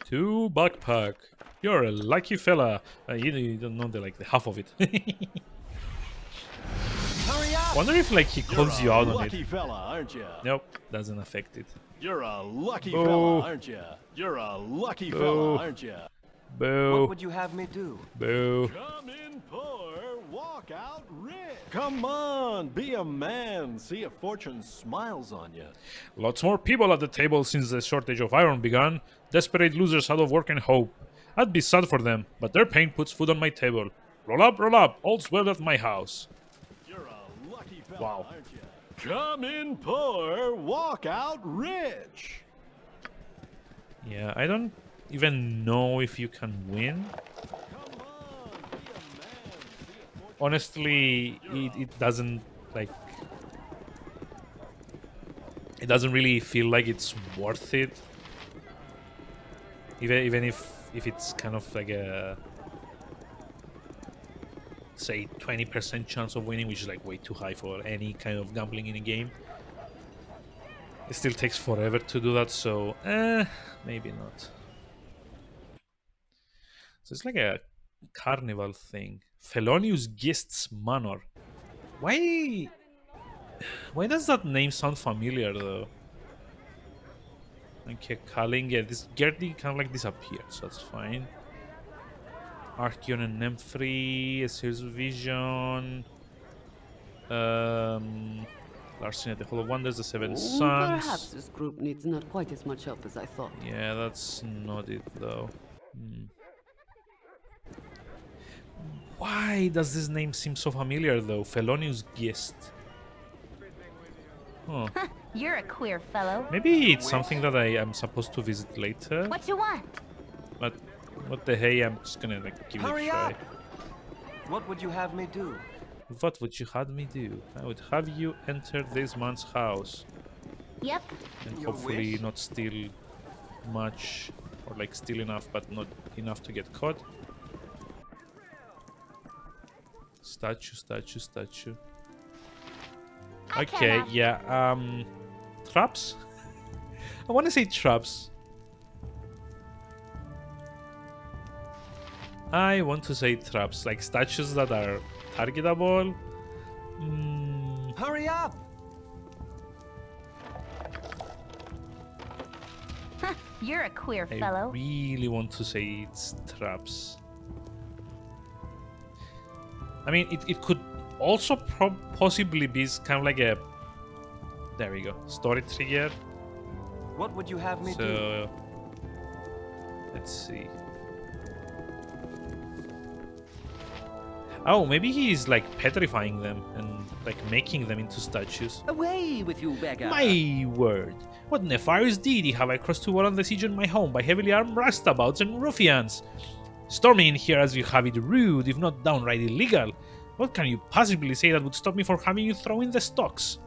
2 backpack. You're a lucky fella. You don't know the half of it.
Hurry up!
Wonder if like he calls you out on
Lucky
it.
fella, aren't you?
Nope, doesn't affect it.
You're a lucky
Boo.
fella, aren't you? You're a lucky
Boo.
fella, aren't you?
Boo.
What would you have me do?
Boo.
Come in poor, walk out rich. Come on, be a man. See if fortune smiles on you.
Lots more people at the table since the shortage of iron began. Desperate losers out of work and hope. I'd be sad for them, but their pain puts food on my table. Roll up, all's well at my house.
You're a lucky fella,
Wow.
aren't you? Come in poor, walk out rich.
Yeah, I don't even know if you can win.
Come on, be a man. See if fortune
Honestly, it doesn't like... It doesn't really feel like it's worth it. Even if it's kind of like a... say 20% chance of winning, which is like way too high for any kind of gambling in a game. It still takes forever to do that, so maybe not. So it's like a carnival thing. Felonious Guests Manor. Why does that name sound familiar though? Okay, Culling, yeah, this Gertie kind of like disappeared, so that's fine. Archeon and Nymph, a Series Vision. Larceny at the Hall of Wonders, the Seven Suns.
Perhaps this group needs not quite as much help as I thought.
Yeah, that's not it though. Why does this name seem so familiar though? Felonious Guest. Huh.
You're a queer fellow.
Maybe it's something that I am supposed to visit later.
What you want?
But what the hey, I'm just gonna like give
Hurry
it a try.
up! What would you have me do?
What would you have me do? I would have you enter this man's house
Yep.
and
Your
hopefully
wish?
not steal much, or like steal enough but not enough to get caught. Statue. Okay, yeah, traps? I want to say traps. I want to say traps, like statues that are targetable.
Hurry up!
You're a queer
I
fellow.
really want to say it's traps. I mean, it could also possibly be kind of like a... There we go. Story trigger.
What would you have me do?
So... Let's see. Oh, maybe he's like petrifying them and like making them into statues.
Away with you, beggar!
My word! What nefarious deity have I crossed to war on the siege on my home by heavily armed roustabouts and ruffians? Storming in here as you have it rude, if not downright illegal. What can you possibly say that would stop me from having you throw in the stocks?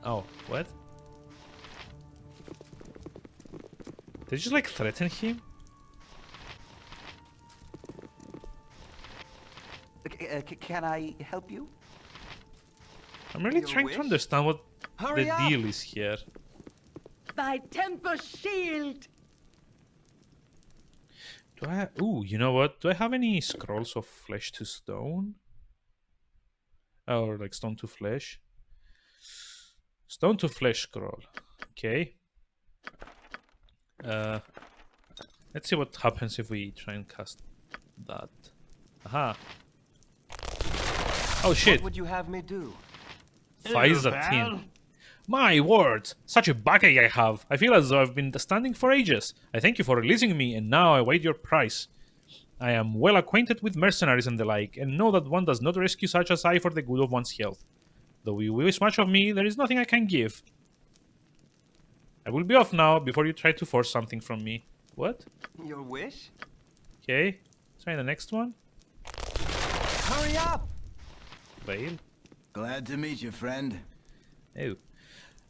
Oh, what? Did you just like threaten him?
Can I help you?
I'm really
Your
trying
wish?
to understand what
Hurry
the
up!
deal is here.
Thy temper shield!
Do I? Ooh, you know what? Do I have any scrolls of flesh to stone? Or like stone to flesh? Stone to flesh scroll. Okay. Let's see what happens if we try and cast that. Aha. Oh shit.
What would you have me do?
Faizatin. My words! Such a backache I have. I feel as though I've been standing for ages. I thank you for releasing me, and now I await your price. I am well acquainted with mercenaries and the like, and know that one does not rescue such as I for the good of one's health. Though you wish much of me, there is nothing I can give. I will be off now before you try to force something from me. What?
Your wish?
Okay. Try the next one.
Hurry up!
Veil.
Glad to meet you, friend.
Oh.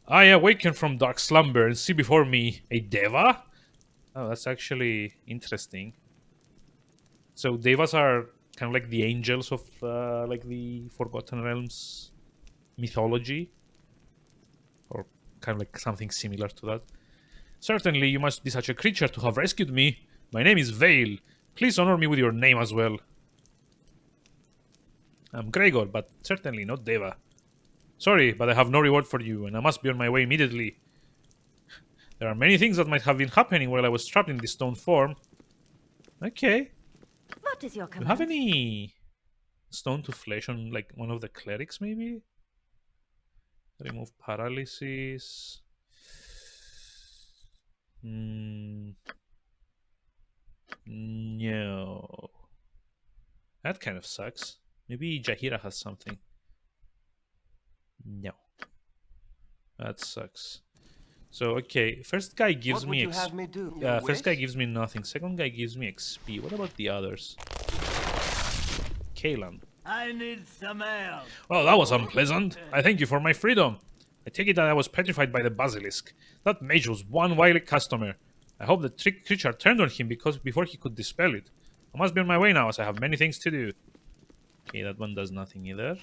I awaken from dark slumber and see before me a deva? Oh, that's actually interesting. So devas are kind of like the angels of like the Forgotten Realms mythology, or kind of like something similar to that. Certainly, you must be such a creature to have rescued me. My name is Veil. Please honor me with your name as well. I'm Gregor, but certainly not Deva. Sorry, but I have no reward for you, and I must be on my way immediately. There are many things that might have been happening while I was trapped in this stone form. Okay.
What is your
Do you
command?
have any stone to flesh on like one of the clerics maybe? Remove paralysis. No. That kind of sucks. Maybe Jahira has something. No. That sucks. So, okay. First guy gives
What would
me
you have me do?
Yeah,
Your
first guy
wish?
gives me nothing. Second guy gives me XP. What about the others? Kalan.
I need some help.
Well, that was unpleasant. I thank you for my freedom. I take it that I was petrified by the basilisk. That mage was one wily customer. I hope the trick creature turned on him before he could dispel it. I must be on my way now as I have many things to do. Okay, that one does nothing either.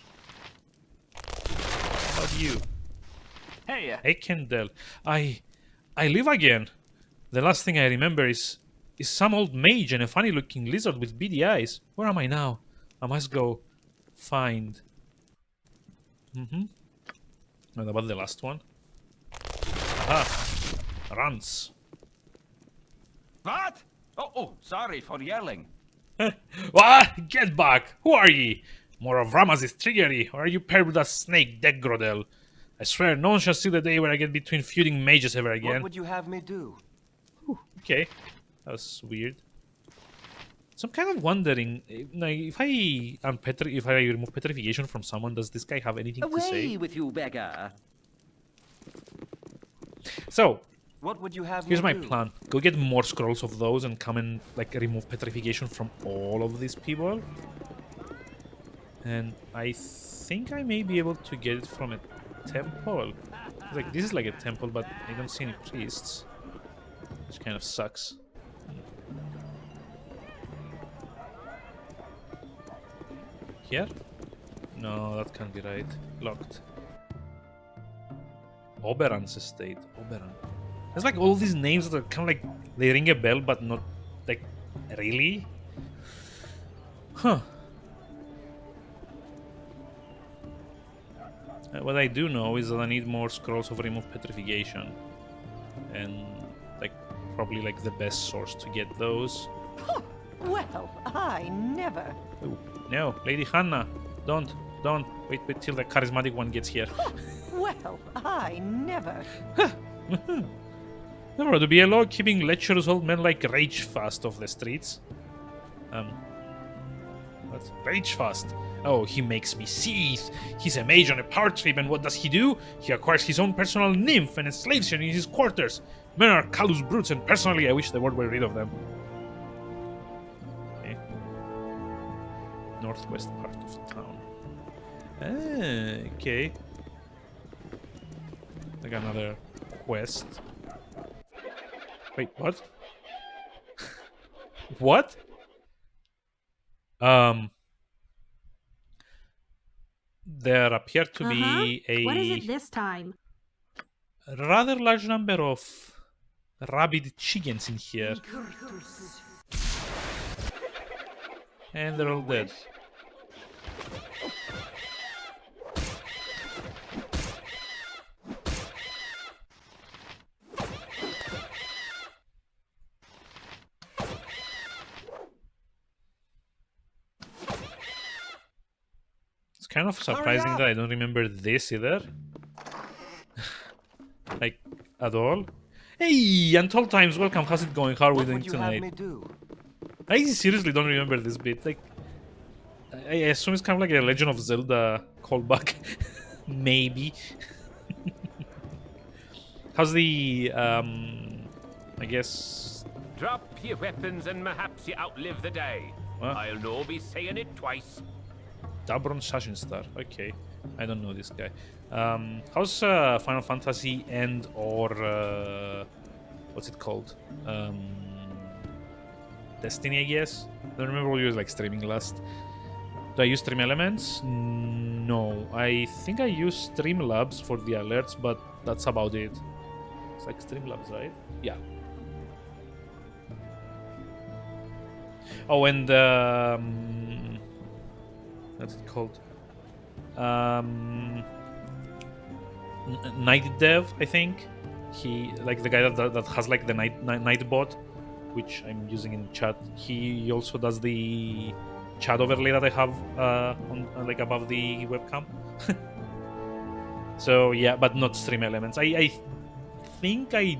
How about you?
Hey,
Hey, Kendall. I live again. The last thing I remember is some old mage and a funny-looking lizard with beady eyes. Where am I now? I must go find. What about the last one? Aha! Runs.
What? Oh, sorry for yelling.
What? Get back! Who are ye? More of Ramaz's trickery, or are you paired with a snake, Degrodel? I swear, no one shall see the day where I get between feuding mages ever
what
again.
would you have me do?
Okay, that was weird. So I'm kind of wondering, like, if I remove petrification from someone, does this guy have anything to say?
Away with you, beggar!
So
What would you have
here's
me
my
do?
plan: go get more scrolls of those and come and like remove petrification from all of these people. And I think I may be able to get it from a temple. Like this is like a temple, but I don't see any priests, which kind of sucks. Here? No, that can't be right. Locked. Oberon's estate. Oberon. There's like all these names that are kind of like they ring a bell, but not like really. Huh. What I do know is that I need more scrolls of remove petrification, and like probably like the best source to get those.
Well, I never.
Oh, no, Lady Hannah, don't wait till the charismatic one gets here.
Well, I never.
Never to be a law keeping lecherous old men like Rage Fast off the streets. What? Rage Fast? Oh, he makes me seethe. He's a mage on a power trip, and what does he do? He acquires his own personal nymph and enslaves her in his quarters. Men are callous brutes, and personally, I wish the world were rid of them. Okay. Northwest part of town. Ah, okay. Like another quest. Wait, what? What? There appear to be
What is it
a
this time?
rather large number of rabid chickens in here. And they're all dead. It's kind of surprising that I don't remember this either. Like, at all. Hey, Untold Times, welcome. How's it going? How are we doing tonight? I seriously don't remember this bit. Like, I assume it's kind of like a Legend of Zelda callback. Maybe. How's the, I guess...
Drop your weapons and perhaps you outlive the day.
What?
I'll no be saying it twice.
Dabron Shashin Star. Okay. I don't know this guy. How's Final Fantasy and or what's it called? Destiny, I guess. I don't remember what you was like streaming last. Do I use Stream Elements? No. I think I use Streamlabs for the alerts, but that's about it. It's like Streamlabs, right? Yeah. Oh, and what's it called? Night Dev, I think. He, like the guy that has like the night bot, which I'm using in chat. He also does the chat overlay that I have on like above the webcam. So yeah, but not Stream Elements. I think I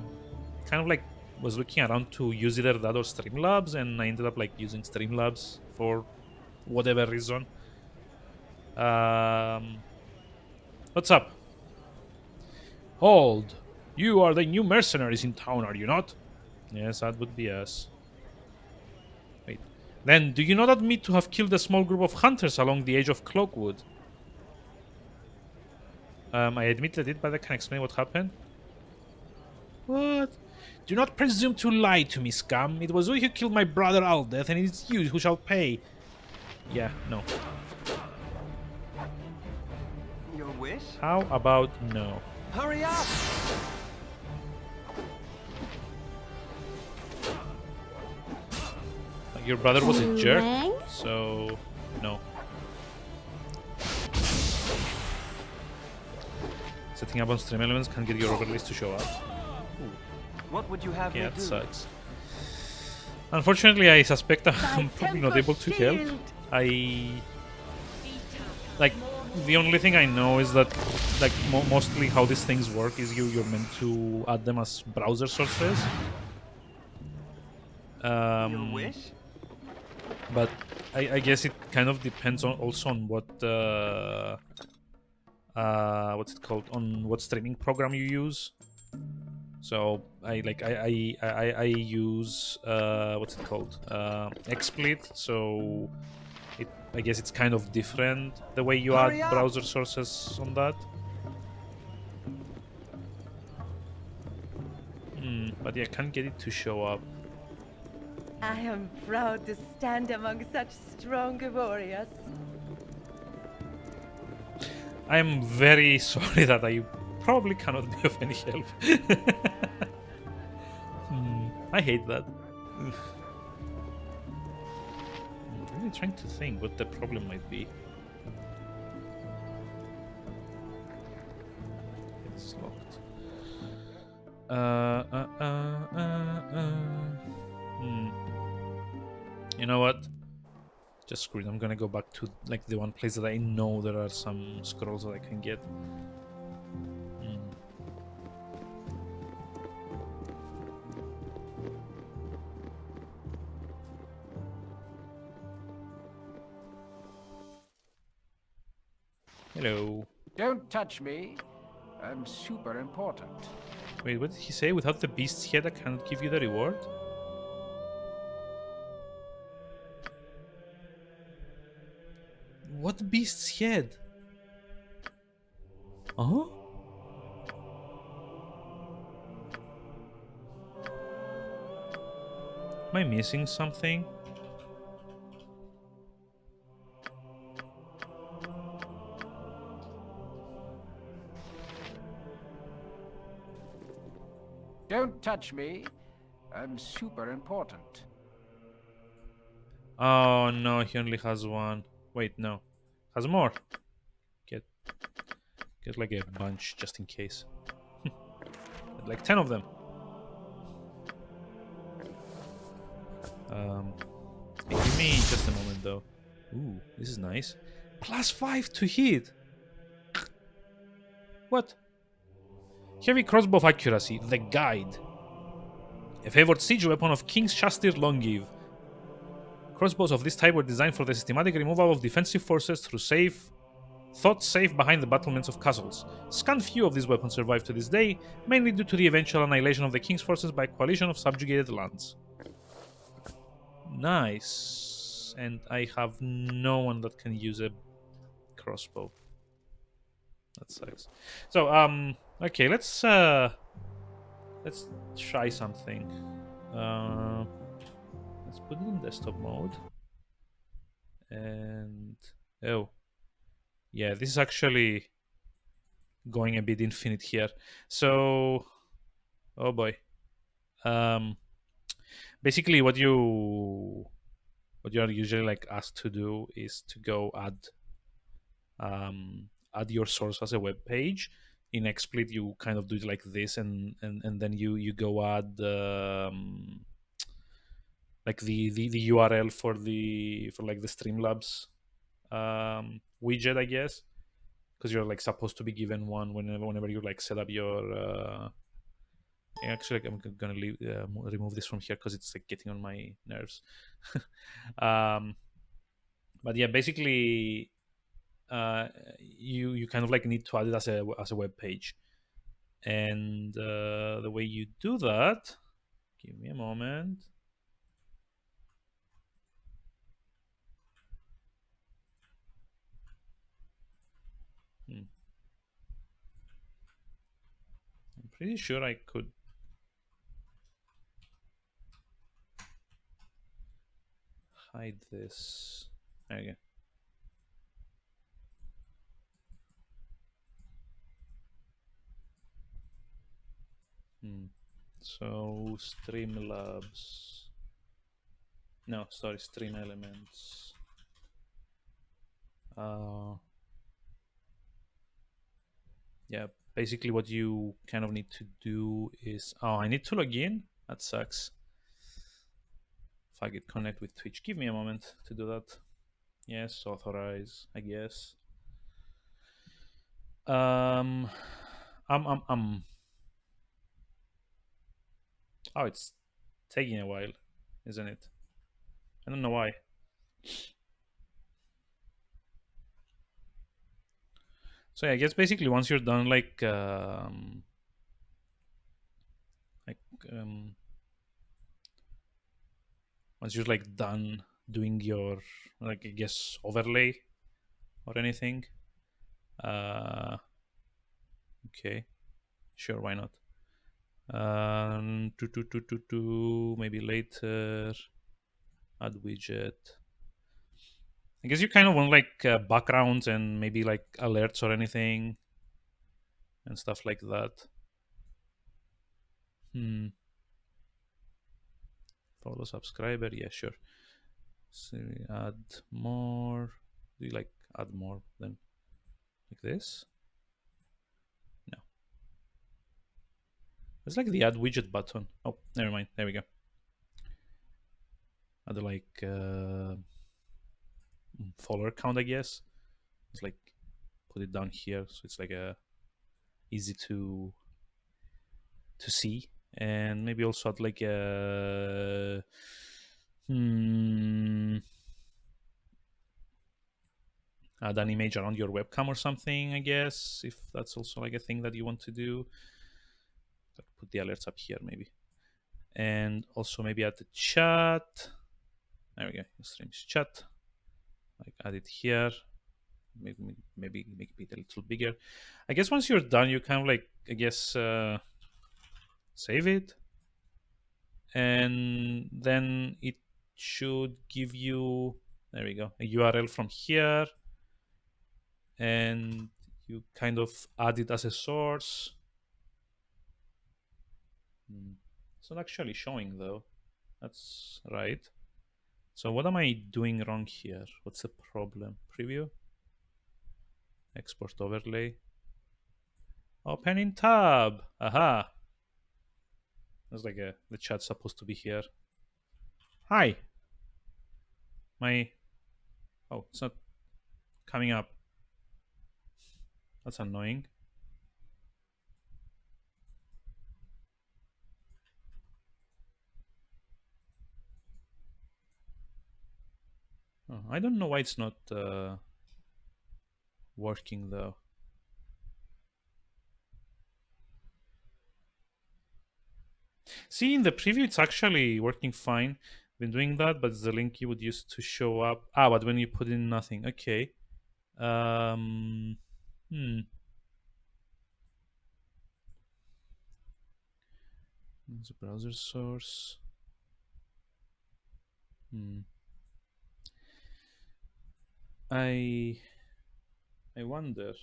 kind of like was looking around to use either that or Streamlabs, and I ended up like using Streamlabs for whatever reason. What's up? Hold! You are the new mercenaries in town, are you not? Yes, that would be us. Wait. Then, do you not admit to have killed a small group of hunters along the edge of Cloakwood? I admitted it, but I can explain what happened. What? Do not presume to lie to me, scum. It was you who killed my brother Aldeth, and it is you who shall pay. Yeah, no.
Your wish?
How about no?
Hurry up!
Your brother was a jerk,
Lang?
so no. Setting up on Stream Elements can get your overlays to show up. Ooh.
What would you have
Yeah,
me
that
do?
sucks. Unfortunately, I suspect I'm probably not able to help. Like, the only thing I know is that, like, mostly how these things work is you're meant to add them as browser sources.
Your wish?
But I guess it kind of depends on also on what what's it called, on what streaming program you use. So I use what's it called, XSplit. So I guess it's kind of different the way you add browser sources on that. But yeah, I can't get it to show up.
I am proud to stand among such strong warriors.
I am very sorry that I probably cannot be of any help. I hate that. I'm really trying to think what the problem might be. It's locked. You know what? Just screw it. I'm gonna go back to like the one place that I know there are some scrolls that I can get. Hello.
Don't touch me. I'm super important.
Wait, what did he say? Without the beast's head, I cannot give you the reward? What beast's head? Huh? Am I missing something?
Don't touch me. I'm super important.
Oh no, he only has one. Wait, no. Has more. Get like a bunch just in case. Get like 10 of them. Hey, give me just a moment though. Ooh, this is nice. +5 to hit. What? Heavy crossbow of accuracy. The guide. A favored siege weapon of King's Shastir Longive. Crossbows of this type were designed for the systematic removal of defensive forces through thought safe behind the battlements of castles. Scant few of these weapons survive to this day, mainly due to the eventual annihilation of the king's forces by a coalition of subjugated lands. Nice. And I have no one that can use a crossbow. That sucks. So, okay, let's try something. Let's put it in desktop mode. And oh, yeah, this is actually going a bit infinite here. So, oh boy. Basically, what you are usually like asked to do is to go add your source as a web page. In XSplit, you kind of do it like this, and then you go add like the URL for like the Streamlabs widget, I guess, because you're like supposed to be given one whenever you like set up your. Actually, I'm gonna remove this from here because it's like getting on my nerves. But yeah, basically, you kind of like need to add it as a web page, and the way you do that, give me a moment. I'm pretty sure I could hide this. There you go. So Streamlabs. No, sorry, Stream Elements. Yeah, basically what you kind of need to do is... Oh, I need to log in? That sucks. If I get connect with Twitch, give me a moment to do that. Yes, authorize, I guess. Oh, it's taking a while, isn't it? I don't know why. So yeah, I guess basically once you're done once you're like done doing your like, I guess, overlay or anything, okay, sure, why not? Maybe later, add widget. I guess you kind of want like backgrounds and maybe like alerts or anything and stuff like that. Follow subscriber, yeah, sure. So add more. Do you like add more than like this? No. It's like the add widget button. Oh, never mind. There we go. Add like follower count, I guess. It's like put it down here so it's like easy to see, and maybe also add like a add an image around your webcam or something, I guess, if that's also like a thing that you want to do. Put the alerts up here maybe, and also maybe add the chat. There we go. Streams chat. Like add it here. Maybe make it a little bigger. I guess once you're done, you kind of like, I guess, save it and then it should give you, there we go, a URL from here, and you kind of add it as a source. It's not actually showing though. That's right. So what am I doing wrong here? What's the problem? Preview, export overlay, open in tab. Aha. There's like the chat's supposed to be here. Hi. Oh, it's not coming up. That's annoying. Oh, I don't know why it's not working though. See, in the preview, it's actually working fine. Been doing that, but it's the link you would use to show up. But when you put in nothing, okay. It's a browser source. I wonder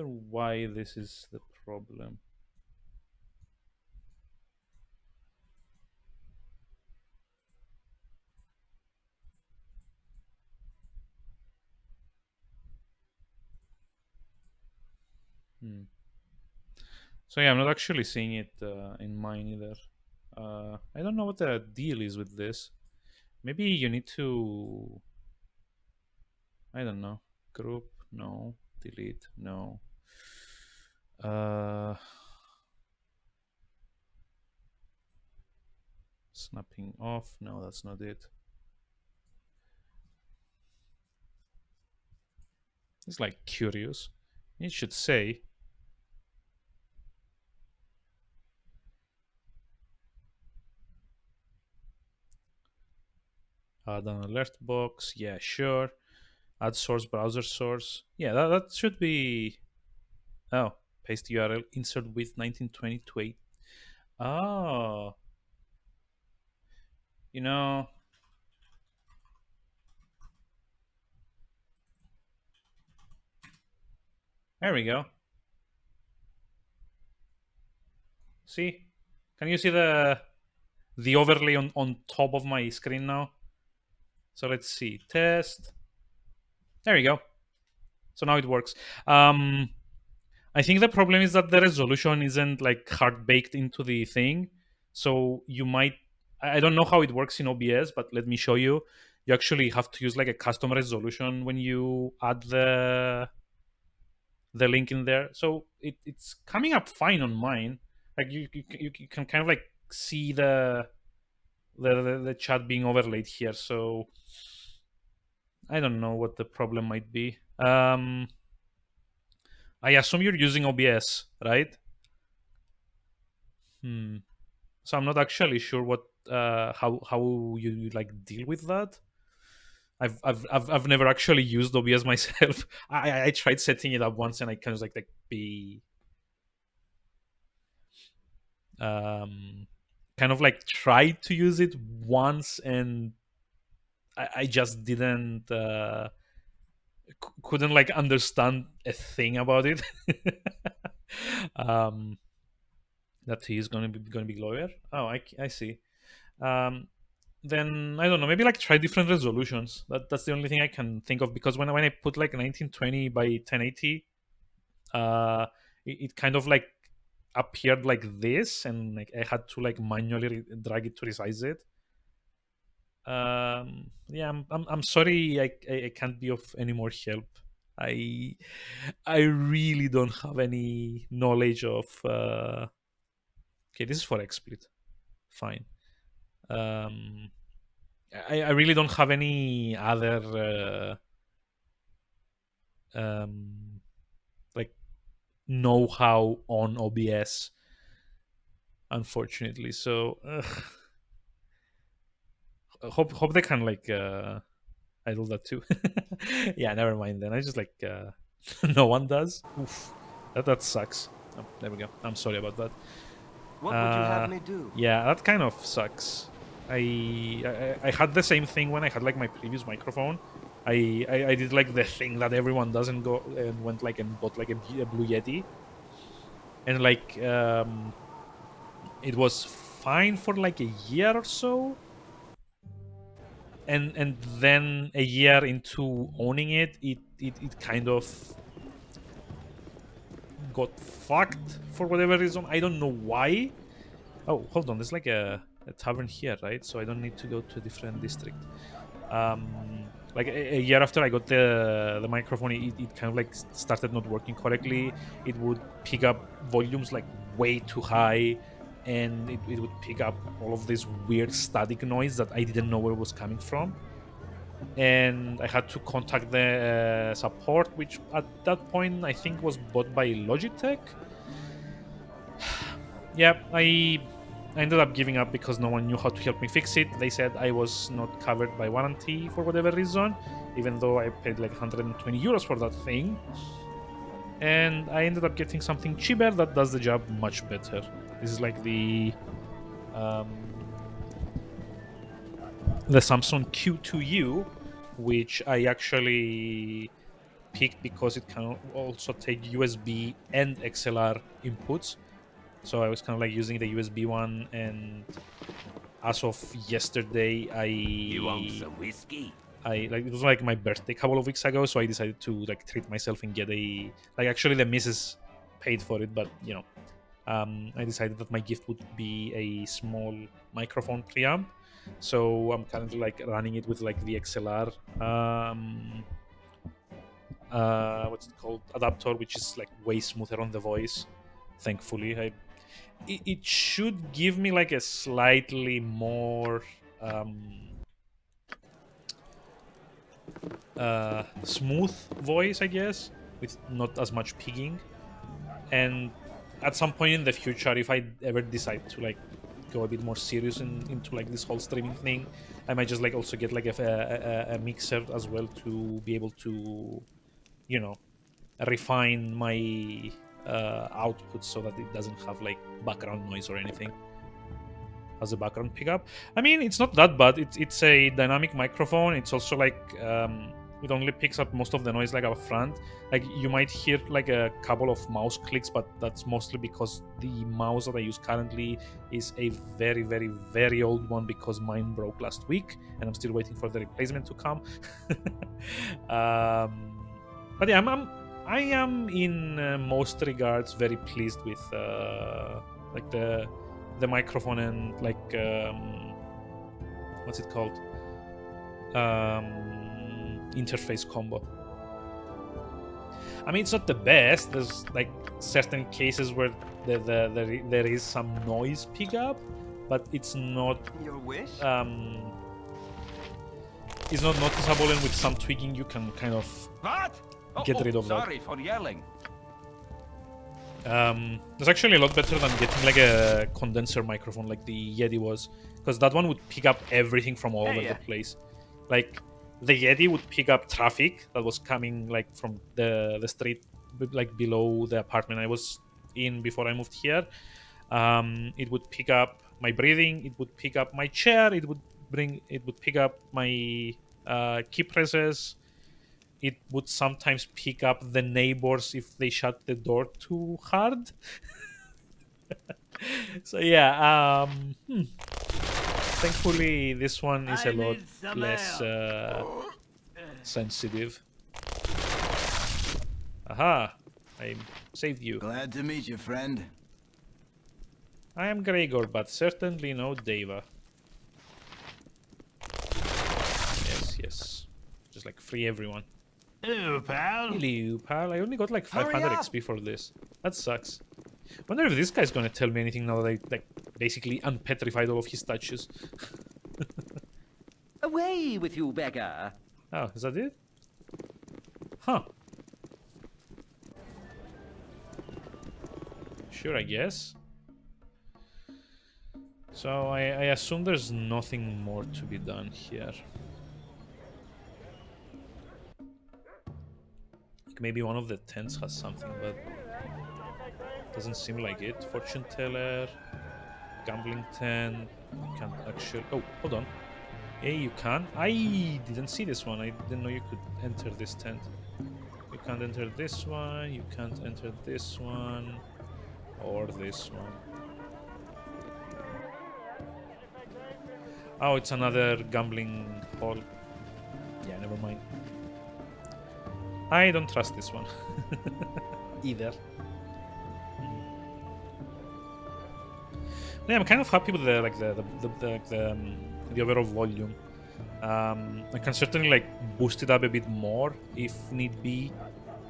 why this is the problem. So yeah, I'm not actually seeing it in mine either. I don't know what the deal is with this. Maybe you need to, I don't know, group, no, delete, no. Snapping off, no, that's not it. It's like curious. It should say add an alert box. Yeah, sure. Add source, browser source. Yeah, that should be. Oh, paste URL, insert width 1920 to 8. Oh. You know. There we go. See? Can you see the overlay on top of my screen now? So let's see. Test. There we go. So now it works. I think the problem is that the resolution isn't like hard baked into the thing. So you might, I don't know how it works in OBS, but let me show you. You actually have to use like a custom resolution when you add the link in there. So it's coming up fine on mine. Like you can kind of like see the chat being overlaid here. So I don't know what the problem might be. I assume you're using OBS, right? So I'm not actually sure what how you like deal with that. I've never actually used OBS myself. I tried setting it up once and I kind of like be kind of like tried to use it once and I just didn't couldn't like understand a thing about it. That he's gonna be lawyer. Oh, I see. Then I don't know. Maybe like try different resolutions. That's the only thing I can think of, because when I put like 1920 by 1080, it kind of like appeared like this, and like I had to like manually drag it to resize it. Yeah, I'm sorry. I can't be of any more help. I really don't have any knowledge of. Okay, this is for XSplit. Fine. I really don't have any other like know-how on OBS, unfortunately. So hope they can like idle that too. Yeah, never mind then. I just like no one does. Oof. That sucks. Oh, there we go. I'm sorry about that.
What would you have me do?
Yeah, that kind of sucks. I had the same thing when I had like my previous microphone. I did like the thing that everyone does and go and went like and bought like a Blue Yeti, and like it was fine for like a year or so, and then a year into owning it, it kind of got fucked for whatever reason. I don't know why. Oh, hold on. There's like a tavern here, right? So I don't need to go to a different district. Like a year after I got the microphone, it kind of like started not working correctly. It would pick up volumes like way too high, and it would pick up all of this weird static noise that I didn't know where it was coming from. And I had to contact the support, which at that point I think was bought by Logitech. Yeah, I ended up giving up because no one knew how to help me fix it. They said I was not covered by warranty for whatever reason, even though I paid like 120 euros for that thing. And I ended up getting something cheaper that does the job much better. This is like the Samsung Q2U, which I actually picked because it can also take USB and XLR inputs. So I was kind of like using the USB one, and as of yesterday,
You want some whiskey?
it was like my birthday a couple of weeks ago, so I decided to like treat myself and get actually the missus paid for it, but you know, I decided that my gift would be a small microphone preamp. So I'm currently like running it with like the XLR what's it called, adapter, which is like way smoother on the voice. Thankfully, it should give me like a slightly more smooth voice, I guess, with not as much pigging. And at some point in the future, if I ever decide to like go a bit more serious into like this whole streaming thing, I might just like also get like a mixer as well to be able to, you know, refine my output so that it doesn't have like background noise or anything as a background pickup. I mean, it's not that bad. It's a dynamic microphone. It's also like it only picks up most of the noise like up front. Like you might hear like a couple of mouse clicks, but that's mostly because the mouse that I use currently is a very, very, very old one because mine broke last week, and I'm still waiting for the replacement to come. But yeah, I am in most regards very pleased with like the microphone and like what's it called, interface combo. I mean, it's not the best. There's like certain cases where there is some noise pickup, but it's not
Your wish?
It's not noticeable, and with some tweaking you can kind of get rid of that.
Sorry for yelling.
It's actually a lot better than getting like a condenser microphone like the Yeti was, because that one would pick up everything from all over the place. Like the Yeti would pick up traffic that was coming like from the street like below the apartment I was in before I moved here. It would pick up my breathing, it would pick up my chair, it would pick up my key presses. It would sometimes pick up the neighbors if they shut the door too hard. So yeah, thankfully this one is a lot less sensitive. Aha, I saved you.
Glad to meet you, friend.
I am Gregor, but certainly no Deva. Yes. Just like free everyone.
Hello, pal.
Hello, pal. I only got like 500 XP for this. That sucks. Wonder if this guy's gonna tell me anything now that I like basically unpetrified all of his statues.
Away with you, beggar.
Oh, is that it? Huh. Sure, I guess. So I assume there's nothing more to be done here. Maybe one of the tents has something, but doesn't seem like it. Fortune teller. gambling tent. You can't actually. Oh, hold on. Yeah, you can. I didn't see this one. I didn't know you could enter this tent. You can't enter this one. You can't enter this one, or this one. Oh, it's another gambling hall. Yeah, never mind. I don't trust this one either. Yeah, I'm kind of happy with the overall volume. I can certainly like boost it up a bit more if need be.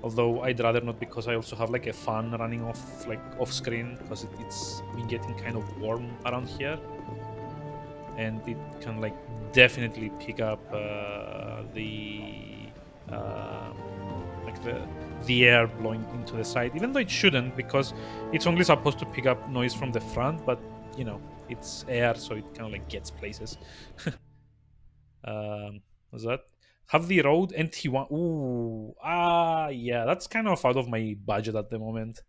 Although I'd rather not, because I also have like a fan running off screen, because it's been getting kind of warm around here, and it can like definitely pick up the air blowing into the side, even though it shouldn't, because it's only supposed to pick up noise from the front, but you know, it's air, so it kind of like gets places. What's that? Have the road NT1. Ooh, yeah, that's kind of out of my budget at the moment.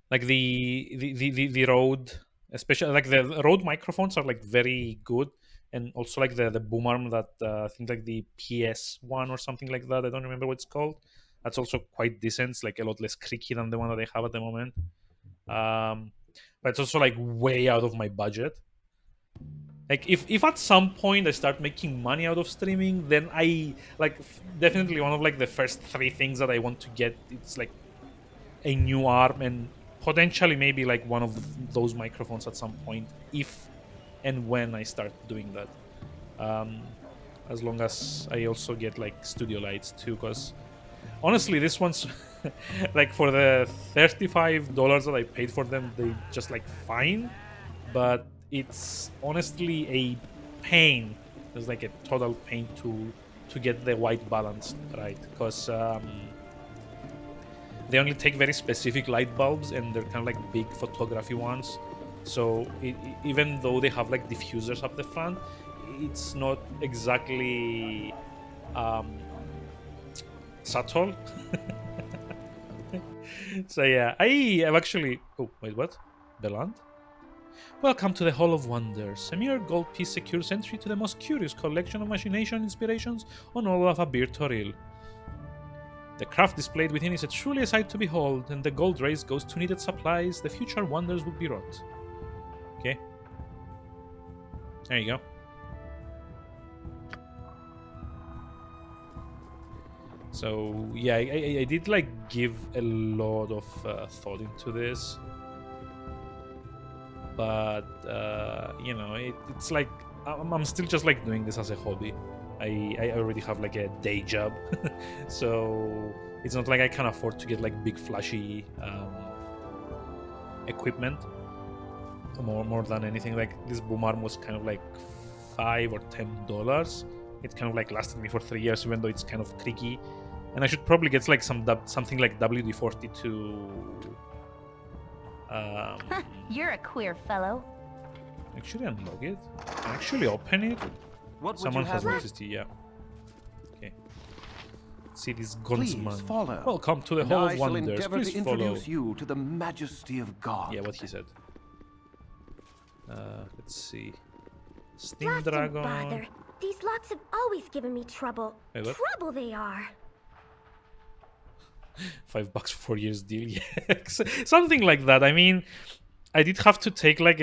Like the road, especially like the road microphones are like very good, and also like the boom arm that I think like the PS1 or something like that. I don't remember what it's called. That's also quite decent. It's like a lot less creaky than the one that I have at the moment. But it's also like way out of my budget. Like if at some point I start making money out of streaming, then I like definitely one of like the first 3 things that I want to get, it's like a new arm and potentially maybe like one of those microphones at some point, if and when I start doing that. As long as I also get like studio lights too, because honestly this one's like for the $35 that I paid for them, they just like fine, but it's honestly a pain. It's like a total pain to get the white balance right, because they only take very specific light bulbs, and they're kind of like big photography ones. So even though they have like diffusers up the front, it's not exactly subtle. So yeah, I've actually. Oh wait, what? Beland? Welcome to the Hall of Wonders. A mere gold piece secures entry to the most curious collection of machination inspirations on all of Abir Toril. The craft displayed within is a truly a sight to behold, and the gold raised goes to needed supplies. The future wonders will be wrought. Okay. There you go. So yeah, I did like give a lot of thought into this, but you know, it's like I'm still just like doing this as a hobby. I already have like a day job, so it's not like I can afford to get like big flashy equipment. More than anything, like this boom arm was kind of like $5 or $10. It kind of like lasted me for 3 years, even though it's kind of creaky. And I should probably get like something like WD-40 to.
You're a queer fellow.
Actually unlock it. Actually open it.
What
Someone
would you
has
have
noticed it, yeah. Okay. Let's see this gunsman.
Please follow.
Welcome to the
And
Hall
I
of
shall
Wonders.
endeavor
Please
to
follow.
introduce you to the majesty of God.
Yeah, what he said. Let's see. Steam
Blast 'em,
Dragon.
bother. These locks have always given me trouble.
Wait, what?
Trouble they are.
$5 for 4 years deal, yeah. Something like that. I mean, I did have to take like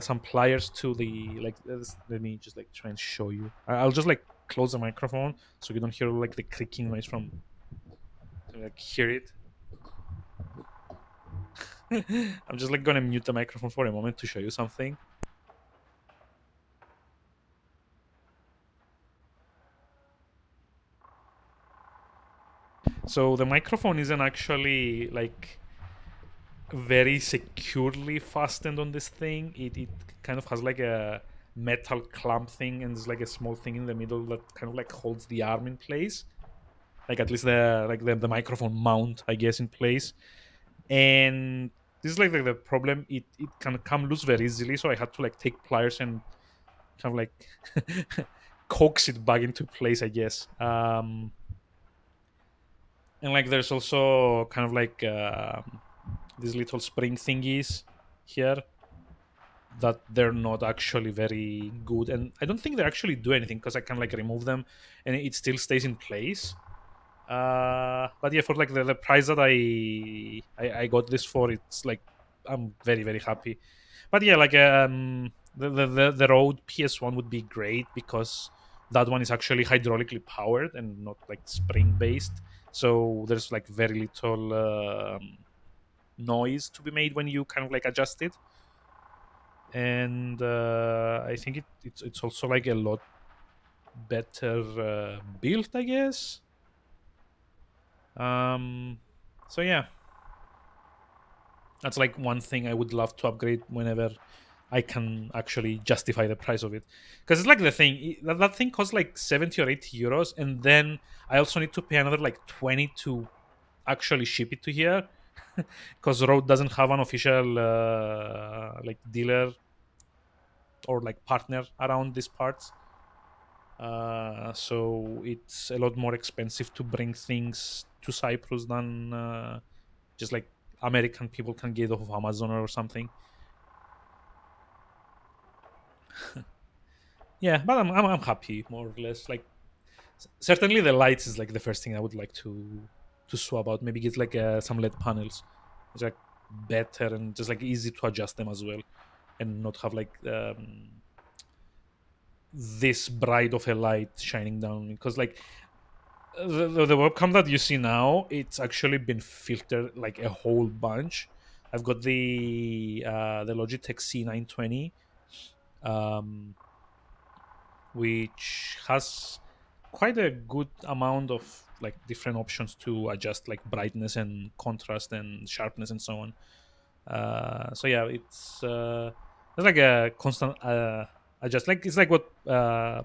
some pliers to the like. Let me just like try and show you. I'll just like close the microphone so you don't hear like the creaking noise from. Like hear it. I'm just like gonna mute the microphone for a moment to show you something. So the microphone isn't actually like very securely fastened on this thing. It kind of has like a metal clamp thing, and there's like a small thing in the middle that kind of like holds the arm in place. Like at least the microphone mount, I guess, in place. And this is like the problem. It can come loose very easily, so I had to like take pliers and kind of like coax it back into place, I guess. And like there's also kind of like these little spring thingies here, that they're not actually very good, and I don't think they actually do anything because I can like remove them and it still stays in place. But yeah, for like the price that I got this for, it's like I'm very very happy. But yeah, like the Rode PS1 would be great because that one is actually hydraulically powered and not like spring based, so there's like very little noise to be made when you kind of like adjust it. And I think it's also like a lot better built, I guess. So yeah, that's like one thing I would love to upgrade whenever I can actually justify the price of it, because it's like the thing that thing costs like 70 or 80 euros, and then I also need to pay another like 20 to actually ship it to here, because Rode doesn't have an official like dealer or like partner around these parts. So it's a lot more expensive to bring things to Cyprus than just like American people can get off of Amazon or something. Yeah, but I'm happy more or less. Like certainly the lights is like the first thing I would like to swap out. Maybe get like some LED panels, it's like better and just like easy to adjust them as well, and not have like this bright of a light shining down, because like the webcam that you see now, it's actually been filtered like a whole bunch. I've got the Logitech C920, which has quite a good amount of like different options to adjust like brightness and contrast and sharpness and so on. So yeah, it's like a constant adjust. Like it's like what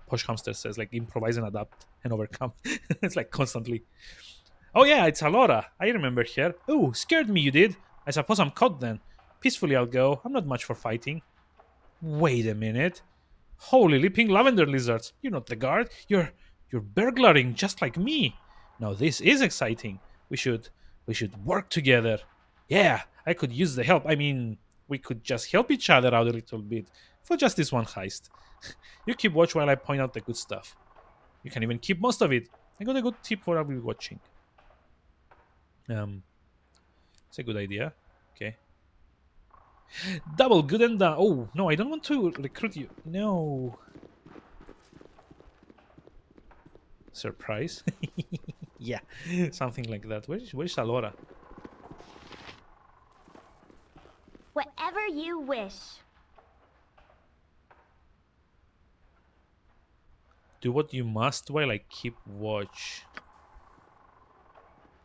Posh Hamster says, like improvise and adapt and overcome. It's like constantly. Oh yeah, it's Alora. I remember her. Oh, scared me you did. I suppose I'm caught then. Peacefully I'll go. I'm not much for fighting. Wait a minute. Holy leaping lavender lizards. You're not the guard. You're burglaring just like me. Now this is exciting. We should work together. Yeah, I could use the help. I mean, we could just help each other out a little bit for just this one heist. You keep watch while I point out the good stuff. You can even keep most of it. I got a good tip for every watching. It's a good idea. Okay. Double good and done. Oh no, I don't want to recruit you. No. Surprise. Yeah, something like that. Where's Alora?
Whatever you wish.
Do what you must while I keep watch.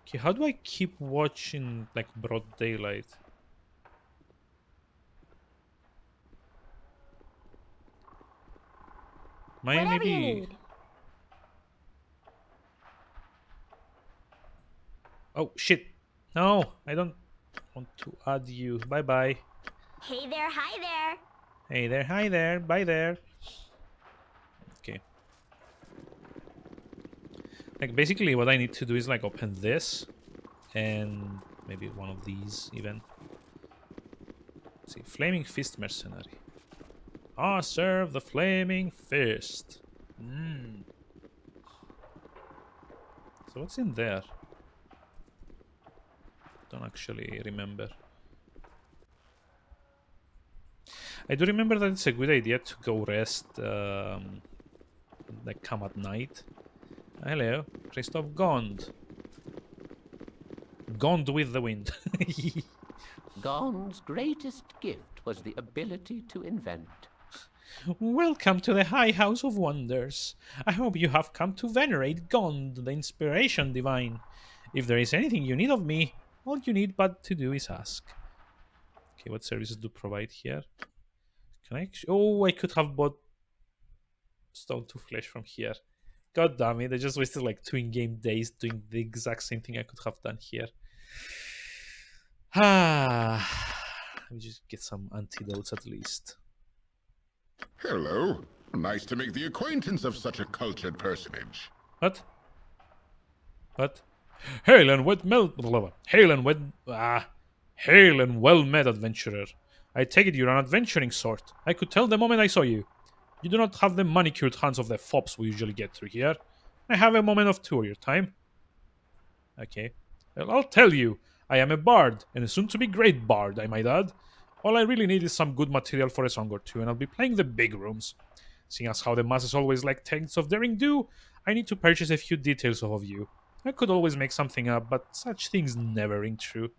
Okay, how do I keep watch in like broad daylight?
Whatever you
Maybe.
need.
Oh shit! No, I don't want to add you. Bye bye.
Hey there, hi there.
Hey there, hi there, bye there. Okay. Like basically what I need to do is like open this and maybe one of these even. Let's see, Flaming Fist Mercenary. Ah, serve the Flaming Fist. So what's in there? Don't actually remember. I do remember that it's a good idea to go rest, like come at night. Hello, Christoph Gond. Gond with the wind.
Gond's greatest gift was the ability to invent.
Welcome to the High House of Wonders. I hope you have come to venerate Gond, the inspiration divine. If there is anything you need of me, all you need but to do is ask. Okay, what services do provide here? Can I? Oh, I could have bought Stone to Flesh from here. God damn it! I just wasted like 2 in-game days doing the exact same thing I could have done here. Let me just get some antidotes at least.
Hello. Nice to make the acquaintance of such a cultured personage.
What? What? Hail and wet melt. Hail and wet. Hail and well met, adventurer. I take it you're an adventuring sort. I could tell the moment I saw you. You do not have the manicured hands of the fops we usually get through here. I have a moment of two of your time. Okay. Well, I'll tell you. I am a bard, and a soon-to-be great bard, I might add. All I really need is some good material for a song or two, and I'll be playing the big rooms. Seeing as how the masses always like tales of daring do, I need to purchase a few details of you. I could always make something up, but such things never ring true.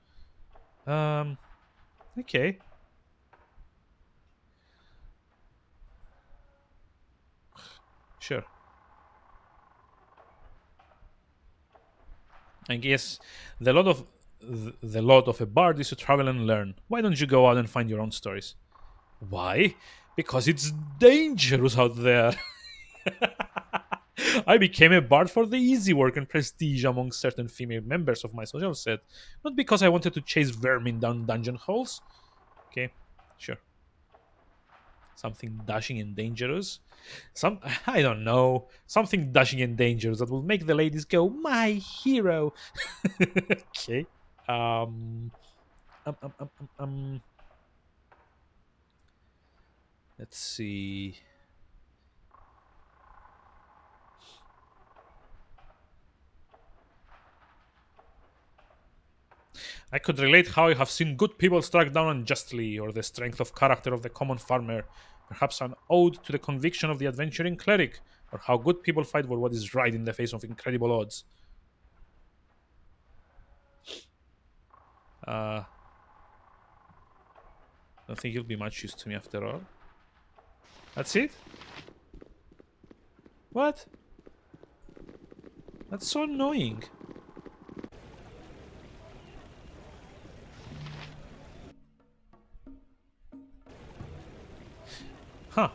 Okay. Sure. I guess the lot of a bard is to travel and learn. Why don't you go out and find your own stories? Why? Because it's dangerous out there. I became a bard for the easy work and prestige among certain female members of my social set, not because I wanted to chase vermin down dungeon holes. Okay, sure. Something dashing and dangerous. I don't know. Something dashing and dangerous that will make the ladies go, my hero. Okay. Let's see. I could relate how I have seen good people struck down unjustly, or the strength of character of the common farmer, perhaps an ode to the conviction of the adventuring cleric, or how good people fight for what is right in the face of incredible odds. Don't think you'll be much use to me after all. That's it? What? That's so annoying. Huh.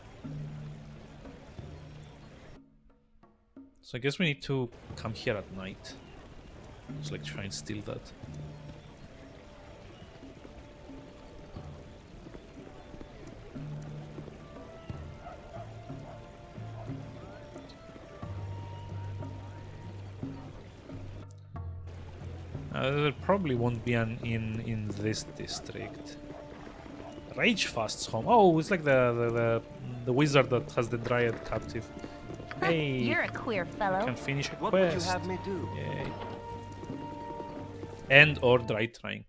So I guess we need to come here at night. Just like try and steal that. There probably won't be an inn in this district. Ragefast's home. Oh, it's like the wizard that has the dryad captive. Hey,
You're a queer fellow.
Can finish a
What
quest.
would you have me do?
Yay. And or dry trying.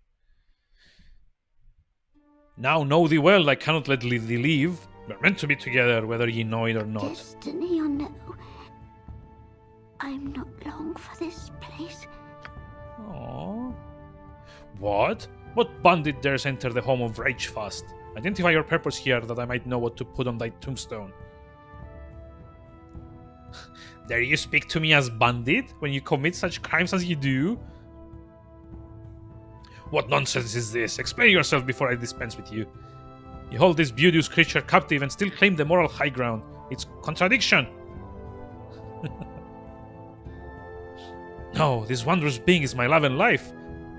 Now know thee well, I cannot let thee leave. We're meant to be together, whether ye know it or not.
Destiny or no, I'm not long for this place.
Aww. What? What bandit dares enter the home of Ragefast? Identify your purpose here, that I might know what to put on thy tombstone. Dare you speak to me as bandit when you commit such crimes as you do? What nonsense is this? Explain yourself before I dispense with you. You hold this beauteous creature captive and still claim the moral high ground. It's contradiction. No, this wondrous being is my love and life.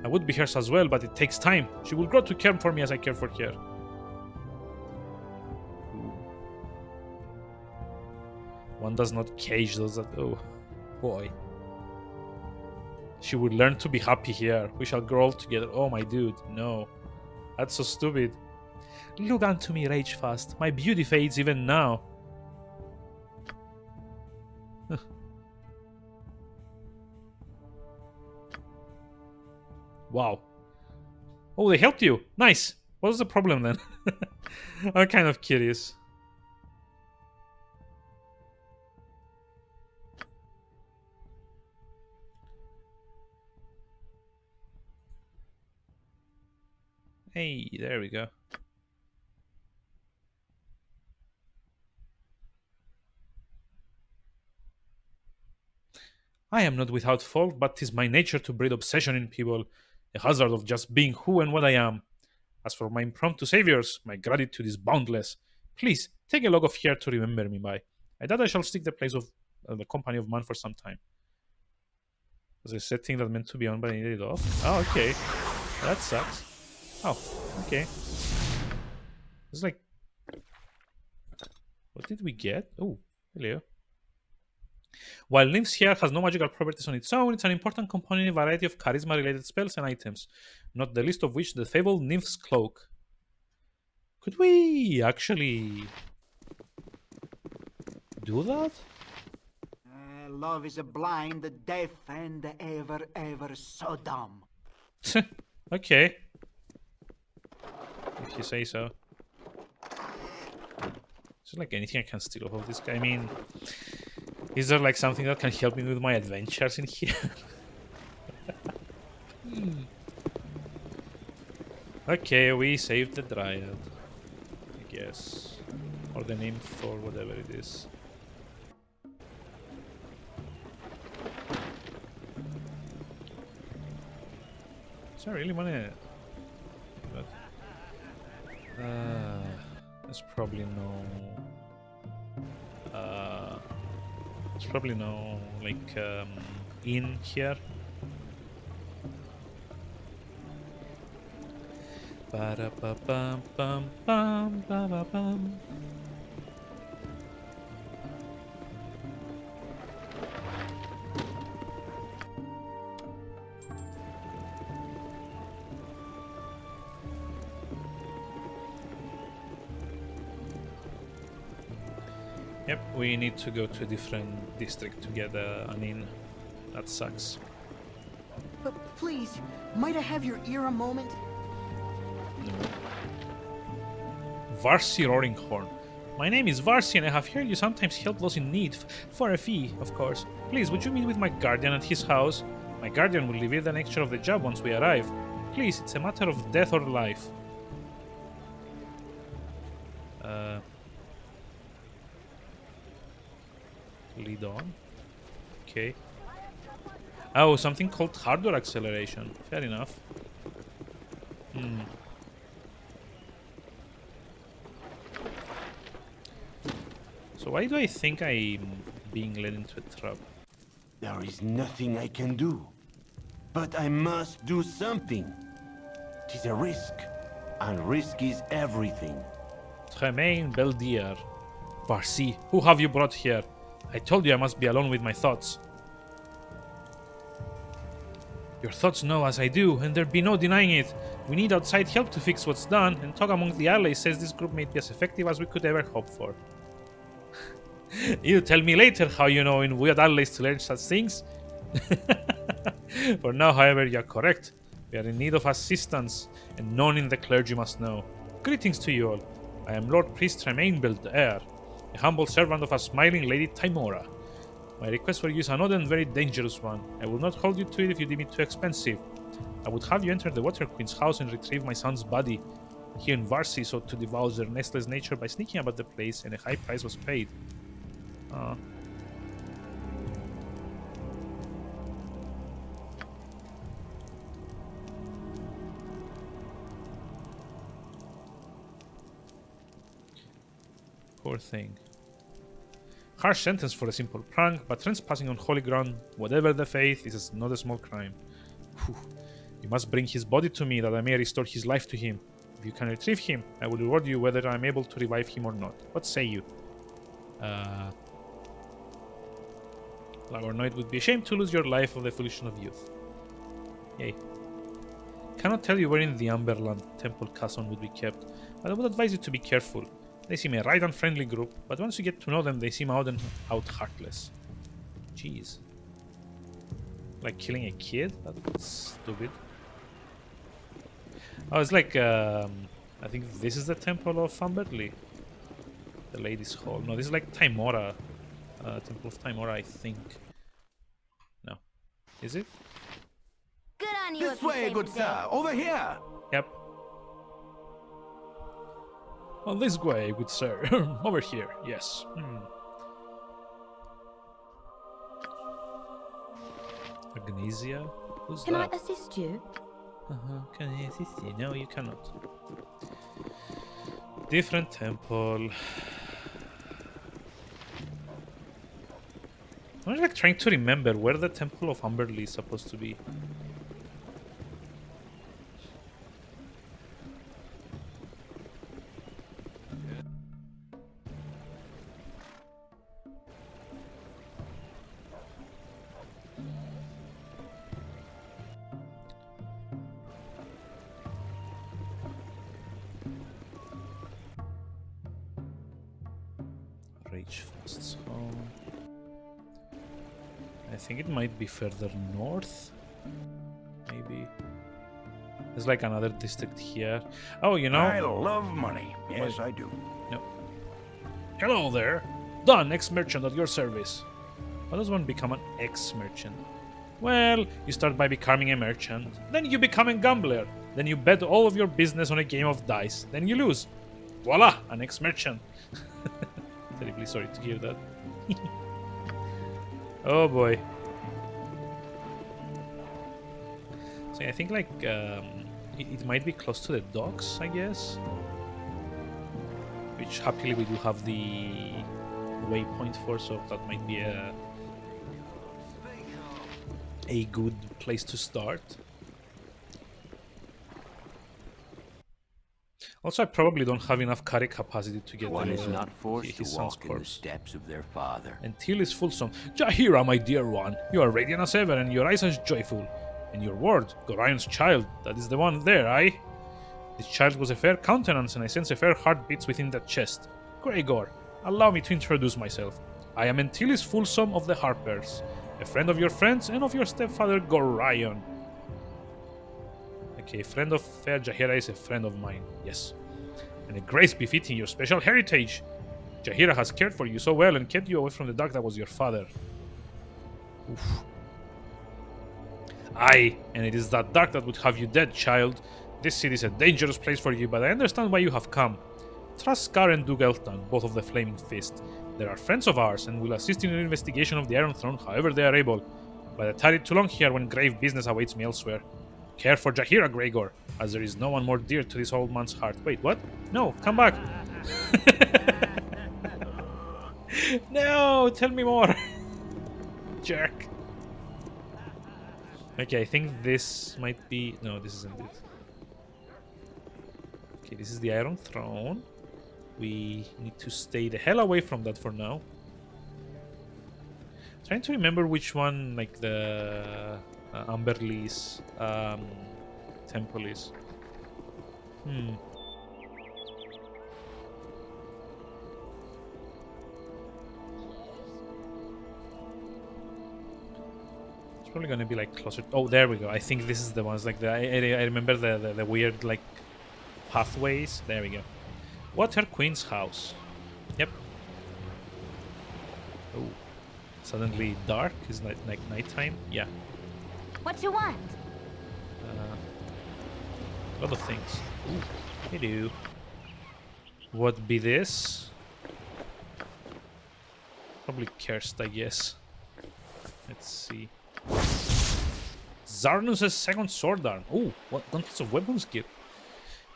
I would be hers as well, but it takes time. She will grow to care for me as I care for her. One does not cage those that... Oh, boy. She would learn to be happy here. We shall grow old together. Oh, my dude, no. That's so stupid. Look unto me, Ragefast. My beauty fades even now. Wow. Oh, they helped you. Nice. What was the problem then? I'm kind of curious. Hey, there we go. I am not without fault, but 'tis my nature to breed obsession in people, a hazard of just being who and what I am. As for my impromptu saviors, my gratitude is boundless. Please, take a log of here to remember me by. I doubt I shall stick the place of the company of man for some time. Was a setting that meant to be on, but I needed it off? Oh, okay. That sucks. Oh, okay. It's like... What did we get? Oh, hello. While Nymph's hair has no magical properties on its own, it's an important component in a variety of charisma-related spells and items, not the least of which the fabled Nymph's Cloak. Could we actually do that?
Love is a blind, the deaf, and the ever so dumb.
Okay. If you say so. Is there like anything I can steal off of this guy? I mean, is there like something that can help me with my adventures in here? Okay, we saved the Dryad, I guess. Or the Nymph, or whatever it is. So I really wanna... But... there's probably no... there's probably no, like, inn here. Ba-da-ba-bum-bum-bum-ba-ba-bum. Yep, we need to go to a different district to get an inn. That sucks.
But please, might I have your ear a moment?
No. Varsi Roaringhorn. My name is Varsi and I have heard you sometimes help those in need, for a fee, of course. Please, would you meet with my guardian at his house? My guardian will reveal the nature of the job once we arrive. Please, it's a matter of death or life. Lead on. Okay. Oh, something called hardware acceleration. Fair enough. So why do I think I'm being led into a trap?
There is nothing I can do. But I must do something. It is a risk. And risk is everything.
Tremaine Baldur. Varsi, who have you brought here? I told you I must be alone with my thoughts. Your thoughts know as I do, and there'd be no denying it. We need outside help to fix what's done, and talk among the allies says this group may be as effective as we could ever hope for. You tell me later how you know in weird allies to learn such things. For now, however, you are correct. We are in need of assistance, and none in the clergy must know. Greetings to you all. I am Lord Priest Tremaine Baldur, a humble servant of a smiling Lady Tymora. My request for you is an odd and very dangerous one. I will not hold you to it if you deem it too expensive. I would have you enter the Water Queen's house and retrieve my son's body. He and Varsi sought to divulge their nestless nature by sneaking about the place, and a high price was paid. Poor thing. Harsh sentence for a simple prank, but trespassing on holy ground, whatever the faith, is not a small crime. Whew. You must bring his body to me that I may restore his life to him. If you can retrieve him, I will reward you whether I am able to revive him or not. What say you? Or no, it would be a shame to lose your life of the foolishness of youth. Yay. Cannot tell you where in the Umberland Temple Castle would be kept, but I would advise you to be careful. They seem a right unfriendly group, but once you get to know them, they seem out and out heartless. Jeez. Like killing a kid? That's stupid. Oh, it's like, I think this is the Temple of Fabled. The Ladies' Hall. No, this is like Tymora. Temple of Tymora, I think. No. Is it?
Good on you.
This way, good sir. Over here.
Yep. Oh, this way, good sir. Over here, yes. Agnesia? Who's
Can
that?
I assist you?
Can I assist you? No, you cannot. Different temple. I'm like trying to remember where the Temple of Umberly is supposed to be. Reach fast home. I think it might be further north. Maybe. There's like another district here. Oh, you know.
I love money. Yes, I do.
No. Hello there. Done, ex-merchant at your service. How does one become an ex-merchant? Well, you start by becoming a merchant. Then you become a gambler. Then you bet all of your business on a game of dice. Then you lose. Voila, an ex-merchant. Terribly sorry to hear that. Oh boy. So I think like it might be close to the docks, I guess. Which happily we do have the waypoint for, so that might be a good place to start. Also, I probably don't have enough carry capacity to get
One is not forced to
his son's
walk in the
corpse.
steps of their father.
Until is fulsome. Jahira, my dear one, you are radiant as ever, and your eyes as joyful. And your ward, Gorion's child, that is the one there, aye? This child was a fair countenance, and I sense a fair heart beats within that chest. Gregor, allow me to introduce myself. I am Antilis Fulsome of the Harpers, a friend of your friends and of your stepfather Gorion. Okay, a friend of fair Jahira is a friend of mine, yes. And a grace befitting your special heritage. Jahira has cared for you so well and kept you away from the dark that was your father. Oof. Aye, and it is that dark that would have you dead, child. This city is a dangerous place for you, but I understand why you have come. Trust Scar and Dugeltan, both of the Flaming Fist. They are friends of ours and will assist in your investigation of the Iron Throne however they are able. But I tarried too long here when grave business awaits me elsewhere. Care for Jahira, Gregor, as there is no one more dear to this old man's heart. Wait, what? No, come back. No, tell me more. Jerk. Okay, I think this might be... No, this isn't it. Okay, this is the Iron Throne. We need to stay the hell away from that for now. Trying to remember which one, like the Amberlee's temple is. It's probably gonna be like closer. Oh, there we go. I think this is the ones like the. I remember the weird like pathways. There we go. Water Queen's house. Yep. Oh, suddenly dark. Is like nighttime? Yeah.
What you want?
A lot of things. Ooh, hello. What be this? Probably cursed, I guess. Let's see. Zarnus' second sword arm. Ooh, what gauntlets of weapons gear.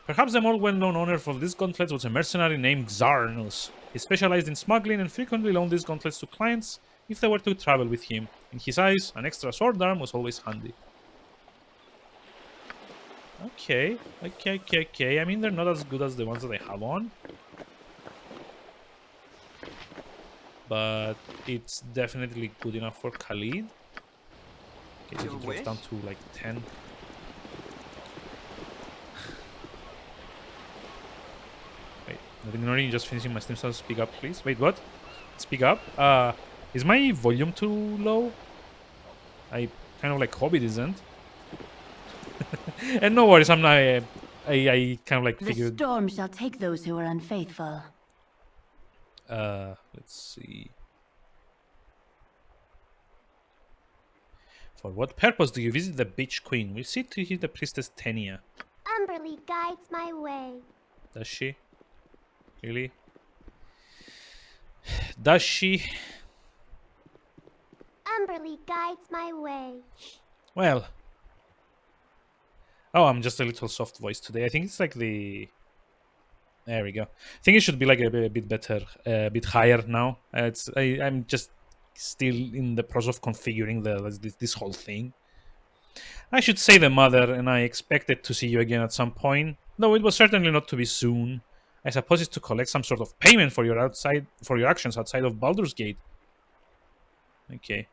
Perhaps the more well-known owner for these gauntlets was a mercenary named Xarnus. He specialized in smuggling and frequently loaned these gauntlets to clients if they were to travel with him. In his eyes, an extra sword arm was always handy. Okay. I mean, they're not as good as the ones that I have on. But it's definitely good enough for Khalid. Okay, so he drops down to like 10. Wait, not ignoring, just finishing my stream, so speak up, please. Wait, what? Speak up? Is my volume too low? I kind of like hope it isn't. And no worries, I'm not. I kind of like figured.
The storm shall take those who are unfaithful.
Let's see. For what purpose do you visit the Beach Queen? We seek to hear the priestess Tenia.
Umberly guides my way.
Does she? Really? Does she?
Umberly guides my way.
Well. Oh, I'm just a little soft voice today. I think it's like the... There we go. I think it should be like a bit better, a bit higher now. I'm just still in the process of configuring this whole thing. I should say the mother, and I expected to see you again at some point, though it was certainly not to be soon. I suppose it's to collect some sort of payment for your actions outside of Baldur's Gate. Okay.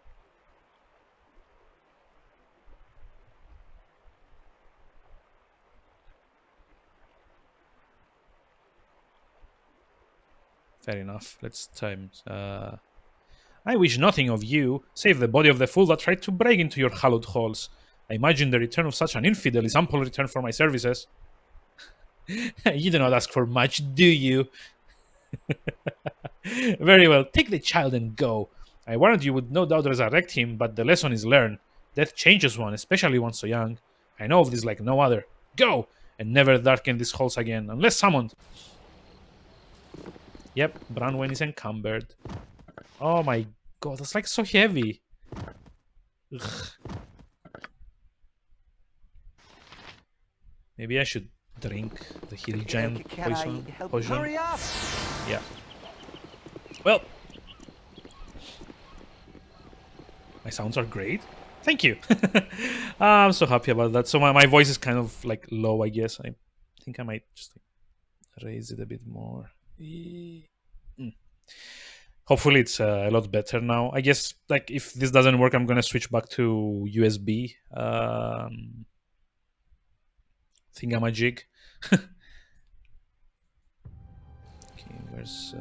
Fair enough. Let's time. I wish nothing of you, save the body of the fool that tried to break into your hallowed halls. I imagine the return of such an infidel is ample return for my services. You do not ask for much, do you? Very well, take the child and go. I warned you would no doubt resurrect him, but the lesson is learned. Death changes one, especially one so young. I know of this like no other. Go! And never darken these halls again, unless summoned. Yep, Branwen is encumbered. Oh my god, that's like so heavy. Ugh. Maybe I should drink the heal giant poison.
Hurry up!
Yeah. Well, my sounds are great. Thank you. I'm so happy about that. So my voice is kind of like low, I guess. I think I might just raise it a bit more. Hopefully it's a lot better now. I guess like if this doesn't work, I'm gonna switch back to USB thingamajig. Okay, where's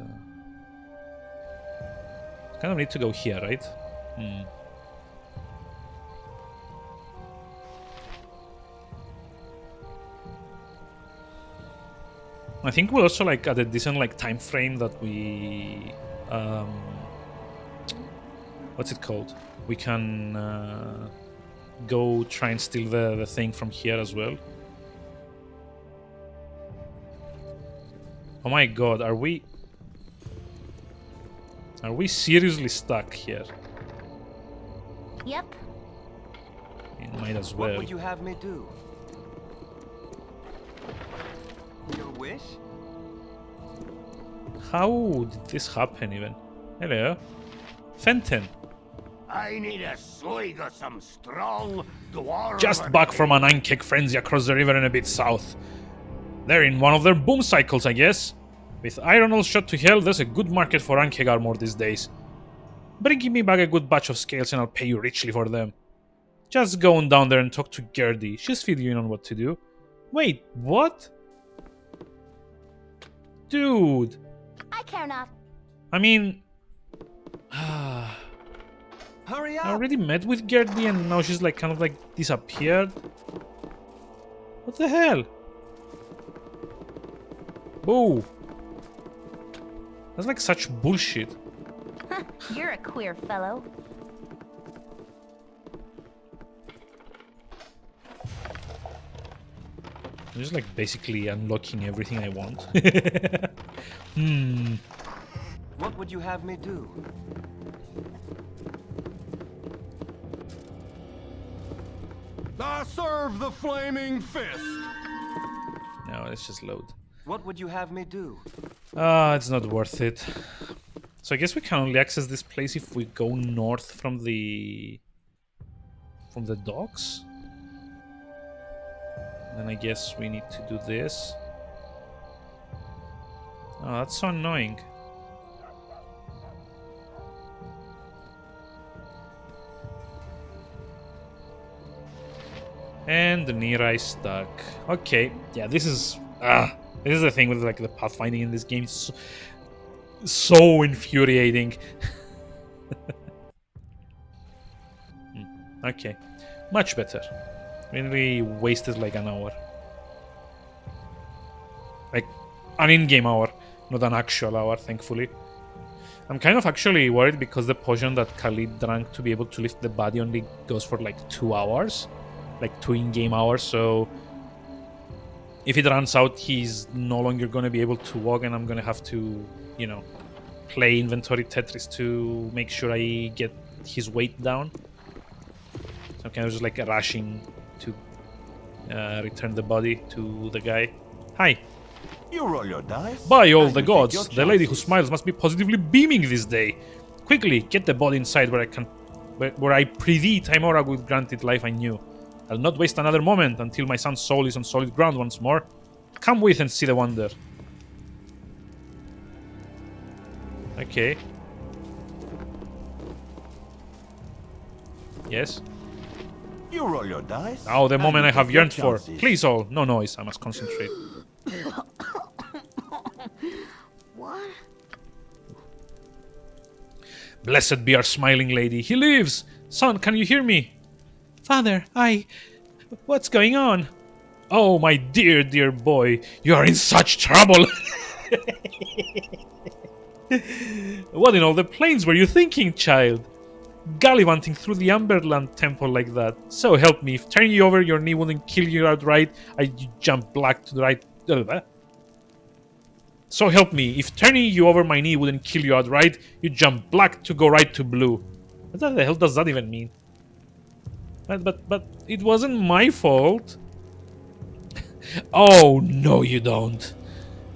kind of need to go here, right? I think we're also like at a decent like time frame that we what's it called? We can go try and steal the thing from here as well. Oh my god, are we seriously stuck here?
Yep.
It might as well.
What would you have me do? Your wish?
How did this happen even? Hello. Fenton.
I need a swig of some strong dwarven
Just back from an Ankek frenzy across the river and a bit south. They're in one of their boom cycles, I guess. With iron all shot to hell, there's a good market for Ankeg armor these days. Bring me back a good batch of scales and I'll pay you richly for them. Just go on down there and talk to Gertie. She's filled you in on what to do. Wait, what? Dude.
I care not.
I mean...
Hurry up!
I already met with Gertie and now she's like kind of like disappeared. What the hell? Boo. That's like such bullshit.
You're a queer fellow.
I'm just like basically unlocking everything I want.
What would you have me do?
I serve the flaming fist.
No, let's just load.
What would you have me do?
It's not worth it. So I guess we can only access this place if we go north from the docks. Then I guess we need to do this. Oh, that's so annoying. And Nira is stuck. Okay, yeah, this is the thing with like the pathfinding in this game. It's so infuriating. Okay, much better. We wasted like an hour. Like an in-game hour, not an actual hour, thankfully. I'm kind of actually worried because the potion that Khalid drank to be able to lift the body only goes for like 2 hours. Like 2 in-game hours, so if it runs out, he's no longer going to be able to walk, and I'm going to have to, you know, play inventory Tetris to make sure I get his weight down. So I'm kind of just like rushing to return the body to the guy. Hi.
You roll your dice.
By all the gods, the lady who smiles must be positively beaming this day. Quickly, get the body inside where I prithee Timora would grant it life I knew. I'll not waste another moment until my son's soul is on solid ground once more. Come with and see the wonder. Okay. Yes?
You roll your dice.
Now the moment I have yearned for.
chances.
Please all, no noise, I must concentrate.
What?
Blessed be our smiling lady. He lives! Son, can you hear me? Father, what's going on? Oh, my dear, dear boy, you are in such trouble! What in all the plains were you thinking, child? Gallivanting through the Umberland temple like that. So help me, if turning you over your knee wouldn't kill you outright, you jump black to the right. So help me, if turning you over my knee wouldn't kill you outright, you jump black to go right to blue. What the hell does that even mean? But it wasn't my fault. Oh, no you don't.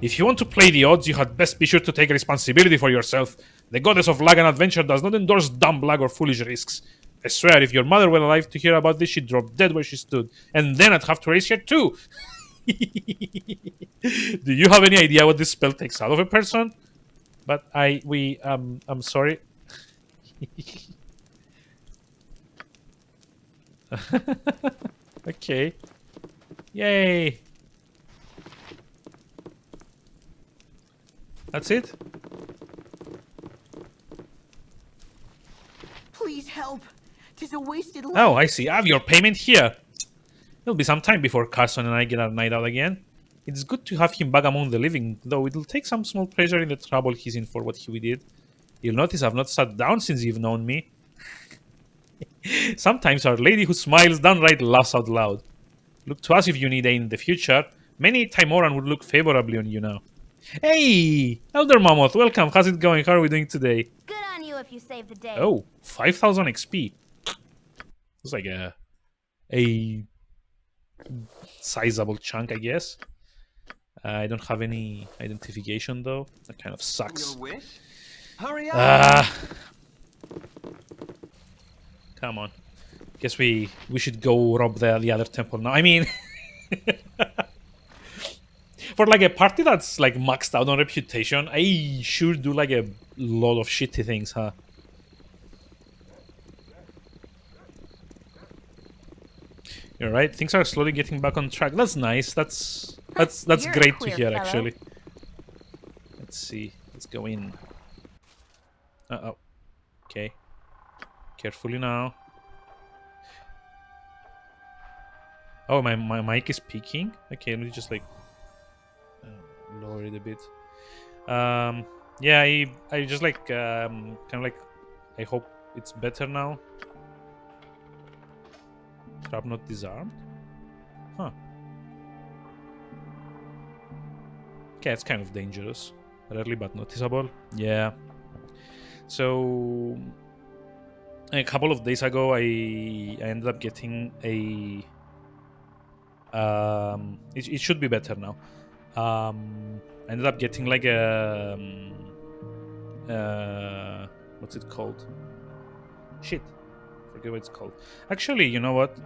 If you want to play the odds, you had best be sure to take responsibility for yourself. The goddess of luck and adventure does not endorse dumb luck or foolish risks. I swear, if your mother were alive to hear about this, she'd drop dead where she stood. And then I'd have to raise her too. Do you have any idea what this spell takes out of a person? But I'm sorry. Okay. Yay. That's it?
Please help. 'Tis a wasted life.
Oh, I see. I have your payment here. It'll be some time before Carson and I get our night out again. It's good to have him back among the living, though it'll take some small pleasure in the trouble he's in for what he did. You'll notice I've not sat down since you've known me. Sometimes Our Lady who smiles downright laughs out loud. Look to us if you need aid in the future. Many Timoran would look favorably on you now. Hey! Elder Mammoth, welcome. How's it going? How are we doing today?
Good on you if you save the day.
Oh, 5,000 XP. It's like a sizable chunk, I guess. I don't have any identification though. That kind of sucks.
Your wish? Hurry up!
Come on. Guess we should go rob the other temple now. I mean, for like a party that's like maxed out on reputation, I sure do like a lot of shitty things, huh? You're right. Things are slowly getting back on track. That's nice. That's great to hear, actually. Let's see. Let's go in. Uh-oh. Okay. Carefully now. Oh, my mic is peaking. Okay, let me just like lower it a bit. Yeah, I just like kind of like I hope it's better now. Trap not disarmed? Huh. Okay, it's kind of dangerous. Rarely but noticeable. Yeah. So a couple of days ago I ended up getting a it should be better now. I ended up getting like a what's it called? Shit. Forget what it's called. Actually, you know what?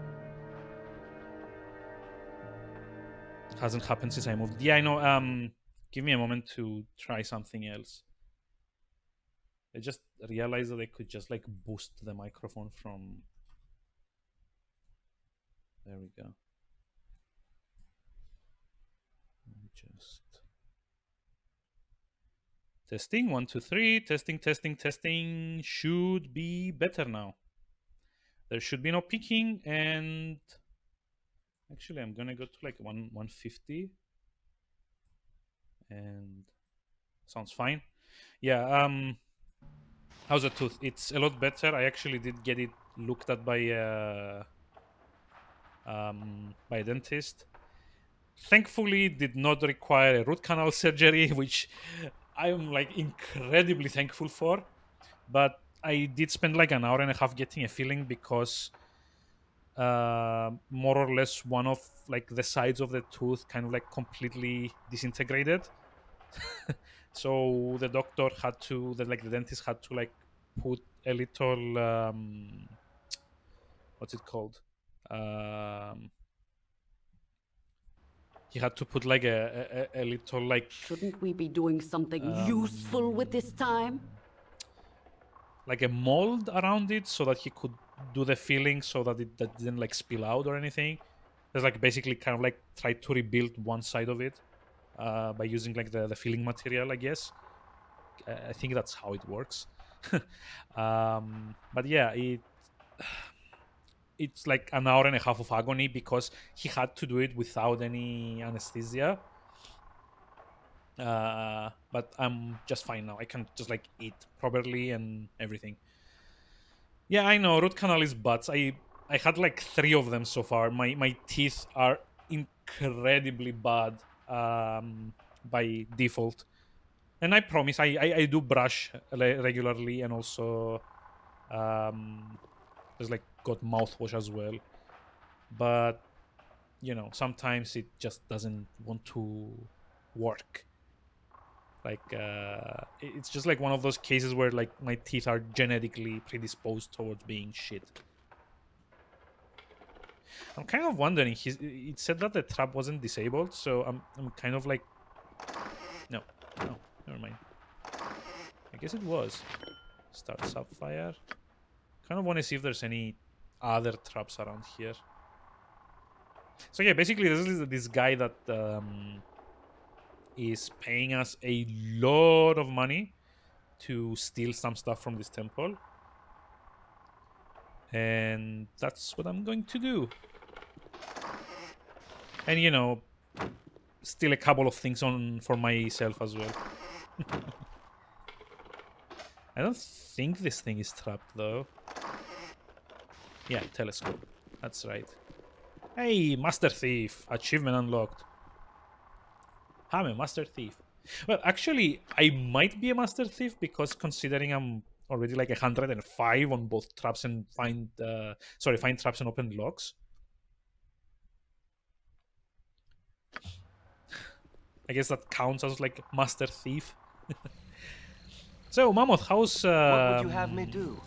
It hasn't happened since I moved. Yeah, I know. Give me a moment to try something else. I just realized that I could just like boost the microphone from. There we go. Let me just testing 1 2 3. Testing. Should be better now. There should be no peaking, and actually I'm gonna go to like 150, and sounds fine. Yeah. How's the tooth? It's a lot better. I actually did get it looked at by a dentist. Thankfully, did not require a root canal surgery, which I'm like incredibly thankful for. But I did spend like an hour and a half getting a filling because more or less one of like the sides of the tooth kind of like completely disintegrated. So the doctor had to, the dentist had to like put a little what's it called? He had to put like a little like.
Shouldn't we be doing something useful with this time?
Like a mold around it so that he could do the filling so that it didn't like spill out or anything. There's like basically kind of like try to rebuild one side of it by using like the filling material, I guess. I think that's how it works. But yeah, it's like an hour and a half of agony because he had to do it without any anesthesia. But I'm just fine now. I can just like eat properly and everything. Yeah, I know root canal is butts. I had like 3 of them so far. My teeth are incredibly bad by default, and I promise I do brush regularly, and also there's like got mouthwash as well. But you know, sometimes it just doesn't want to work. Like it's just like one of those cases where like my teeth are genetically predisposed towards being shit. I'm kind of wondering, it said that the trap wasn't disabled, so I'm kind of like, no, never mind. I guess it was. Start Sapphire. Kind of want to see if there's any other traps around here. So yeah, basically this is this guy that is paying us a lot of money to steal some stuff from this temple. And that's what I'm going to do. And you know, steal a couple of things for myself as well. I don't think this thing is trapped though. Yeah, telescope. That's right. Hey, Master Thief. Achievement unlocked. I'm a Master Thief. Well, actually, I might be a Master Thief because considering I'm already like 105 on both traps and find traps and open locks. I guess that counts as like Master Thief. So, Mammoth, how's...
what would you have me do?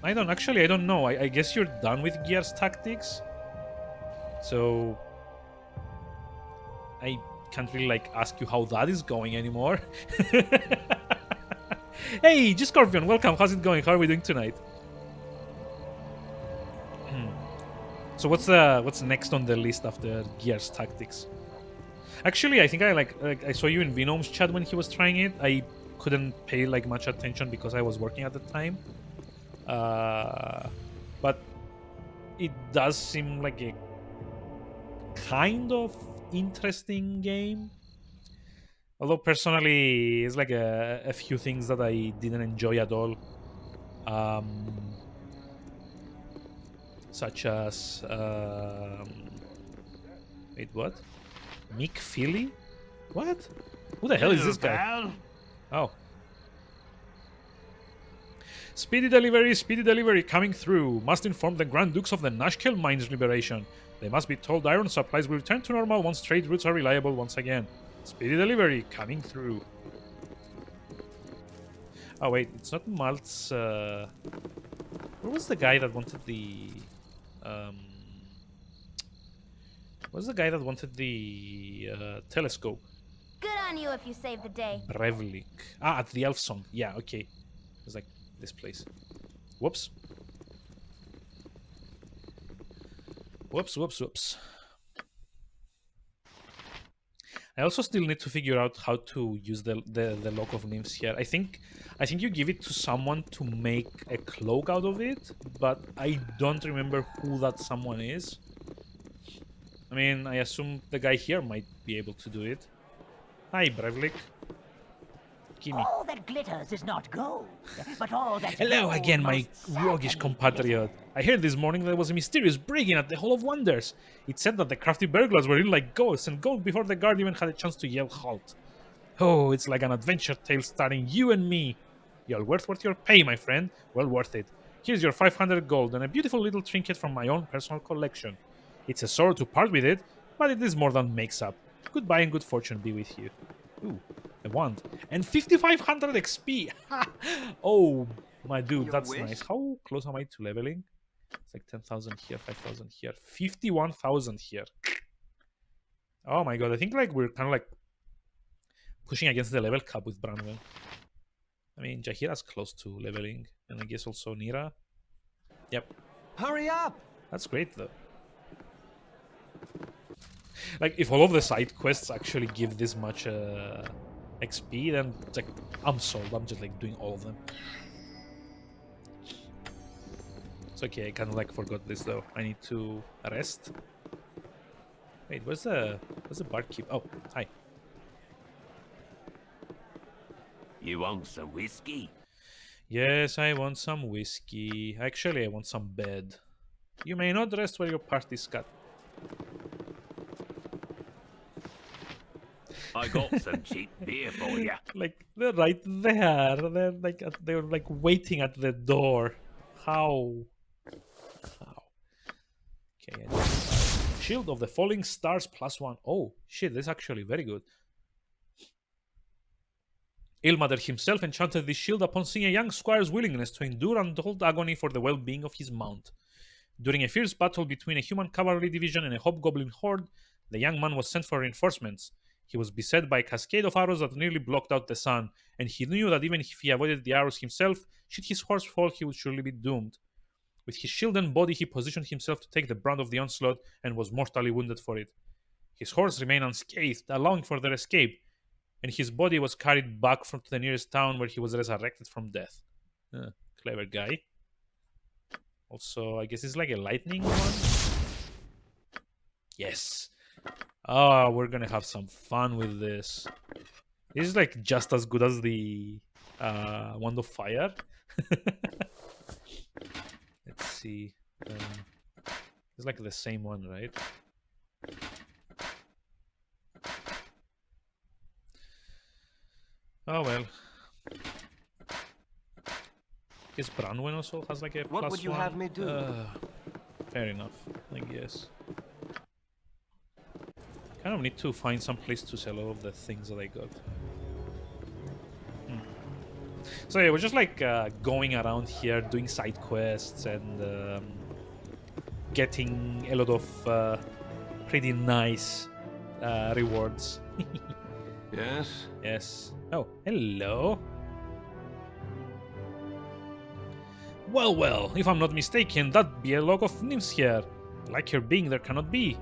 I don't know. I guess you're done with Gears Tactics. So... I can't really like ask you how that is going anymore. Hey, G-Scorpion, welcome. How's it going? How are we doing tonight? So what's next on the list after Gears Tactics? Actually, I think I saw you in Venom's chat when he was trying it. I couldn't pay like much attention because I was working at the time. But it does seem like a kind of interesting game. Although personally, it's like a few things that I didn't enjoy at all. Such as... wait, what? Mick Philly? What? Who the hell is this guy? Oh. Speedy delivery coming through. Must inform the Grand Dukes of the Nashkel Mines liberation. They must be told iron supplies will return to normal once trade routes are reliable once again. Speedy delivery coming through. Oh wait, it's not Maltz. Where was the guy that wanted the... What's the guy that wanted the telescope?
Good on you if you saved the day.
Brevlik. Ah, at the Elf Song. Yeah, okay. It's like this place. Whoops. Whoops. I also still need to figure out how to use the Lock of Nymphs here. I think you give it to someone to make a cloak out of it, but I don't remember who that someone is. I mean, I assume the guy here might be able to do it. Hi, Brevlik. Gimme.
All that glitters is not gold, but all that...
Hello again, my roguish compatriot. I heard this morning there was a mysterious break-in at the Hall of Wonders. It said that the crafty burglars were in like ghosts and gold before the guard even had a chance to yell halt. Oh, it's like an adventure tale starring you and me. You're worth your pay, my friend. Well worth it. Here's your 500 gold and a beautiful little trinket from my own personal collection. It's a sorrow to part with it, but it is more than makes up. Goodbye and good fortune be with you. Ooh, a wand. And 5,500 XP! Oh, my dude, that's nice. How close am I to leveling? It's like 10,000 here, 5,000 here, 51,000 here. Oh my god, I think like we're kind of like pushing against the level cap with Branwell. I mean, Jahira's close to leveling, and I guess also Nira. Yep.
Hurry up!
That's great though. Like, if all of the side quests actually give this much XP, then it's like, I'm sold. I'm just like doing all of them. It's okay, I kind of like forgot this though. I need to rest. Wait, where's the barkeep? Oh, hi.
You want some whiskey?
Yes, I want some whiskey. Actually, I want some bed. You may not rest where your party's cut.
I got some cheap beer for you.
Like they're right there. They're like waiting at the door. How? Okay. Shield of the Falling Stars +1. Oh shit, that's actually very good. Ilmater himself enchanted this shield upon seeing a young squire's willingness to endure untold agony for the well-being of his mount. During a fierce battle between a human cavalry division and a hobgoblin horde, the young man was sent for reinforcements. He was beset by a cascade of arrows that nearly blocked out the sun, and he knew that even if he avoided the arrows himself, should his horse fall, he would surely be doomed. With his shield and body, he positioned himself to take the brunt of the onslaught and was mortally wounded for it. His horse remained unscathed, allowing for their escape, and his body was carried back to the nearest town where he was resurrected from death. Clever guy. Also, I guess it's like a lightning one. Yes. Oh, we're gonna have some fun with this. This is like just as good as the Wand of Fire. Let's see. It's like the same one, right? Oh well. Guess Branwen also has like a
What
plus
would you
one.
have me do?
Fair enough, I guess. Kind of need to find some place to sell all of the things that I got. So yeah, we're just like going around here doing side quests and getting a lot of pretty nice rewards.
Yes?
Yes. Oh, hello. Well, if I'm not mistaken, that'd be a log of nymphs here. Like her being there cannot be.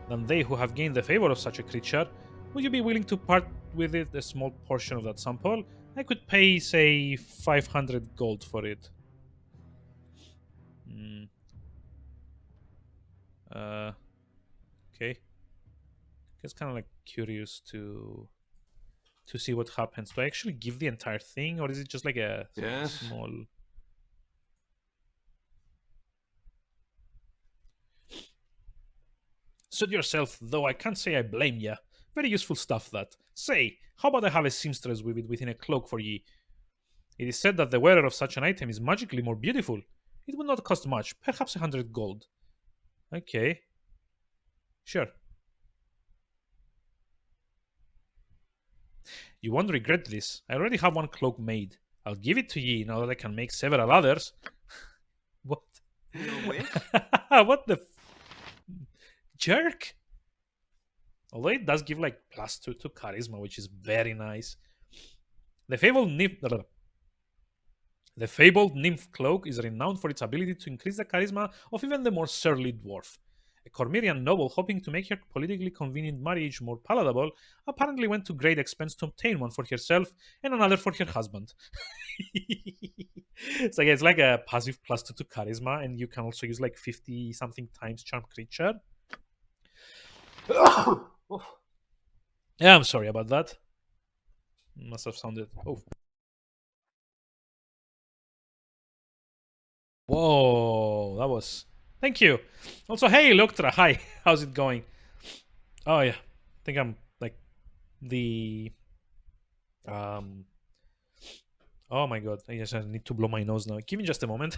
Than they who have gained the favor of such a creature. Would you be willing to part with it, a small portion of that sample? I could pay, say, 500 gold for it. Okay. Just kind of like curious to see what happens. Do I actually give the entire thing, or is it just like a small? Suit yourself, though I can't say I blame ya. Very useful stuff, that. Say, how about I have a seamstress with it within a cloak for ye? It is said that the wearer of such an item is magically more beautiful. It would not cost much, perhaps 100 gold. Okay. Sure. You won't regret this. I already have one cloak made. I'll give it to ye now that I can make several others. What?
Your wish?
What the jerk? Although it does give like +2 to charisma, which is very nice. The fabled nymph cloak is renowned for its ability to increase the charisma of even the more surly dwarf. A Cormyrian noble hoping to make her politically convenient marriage more palatable apparently went to great expense to obtain one for herself and another for her husband. So yeah, it's like a passive +2 to charisma, and you can also use like 50 something times charm creature. Yeah, I'm sorry about that. Must have sounded. Oh. Whoa, that was. Thank you. Also, hey, Loktra, hi. How's it going? Oh yeah, I think I'm like the. Oh my god, I guess I need to blow my nose now. Give me just a moment.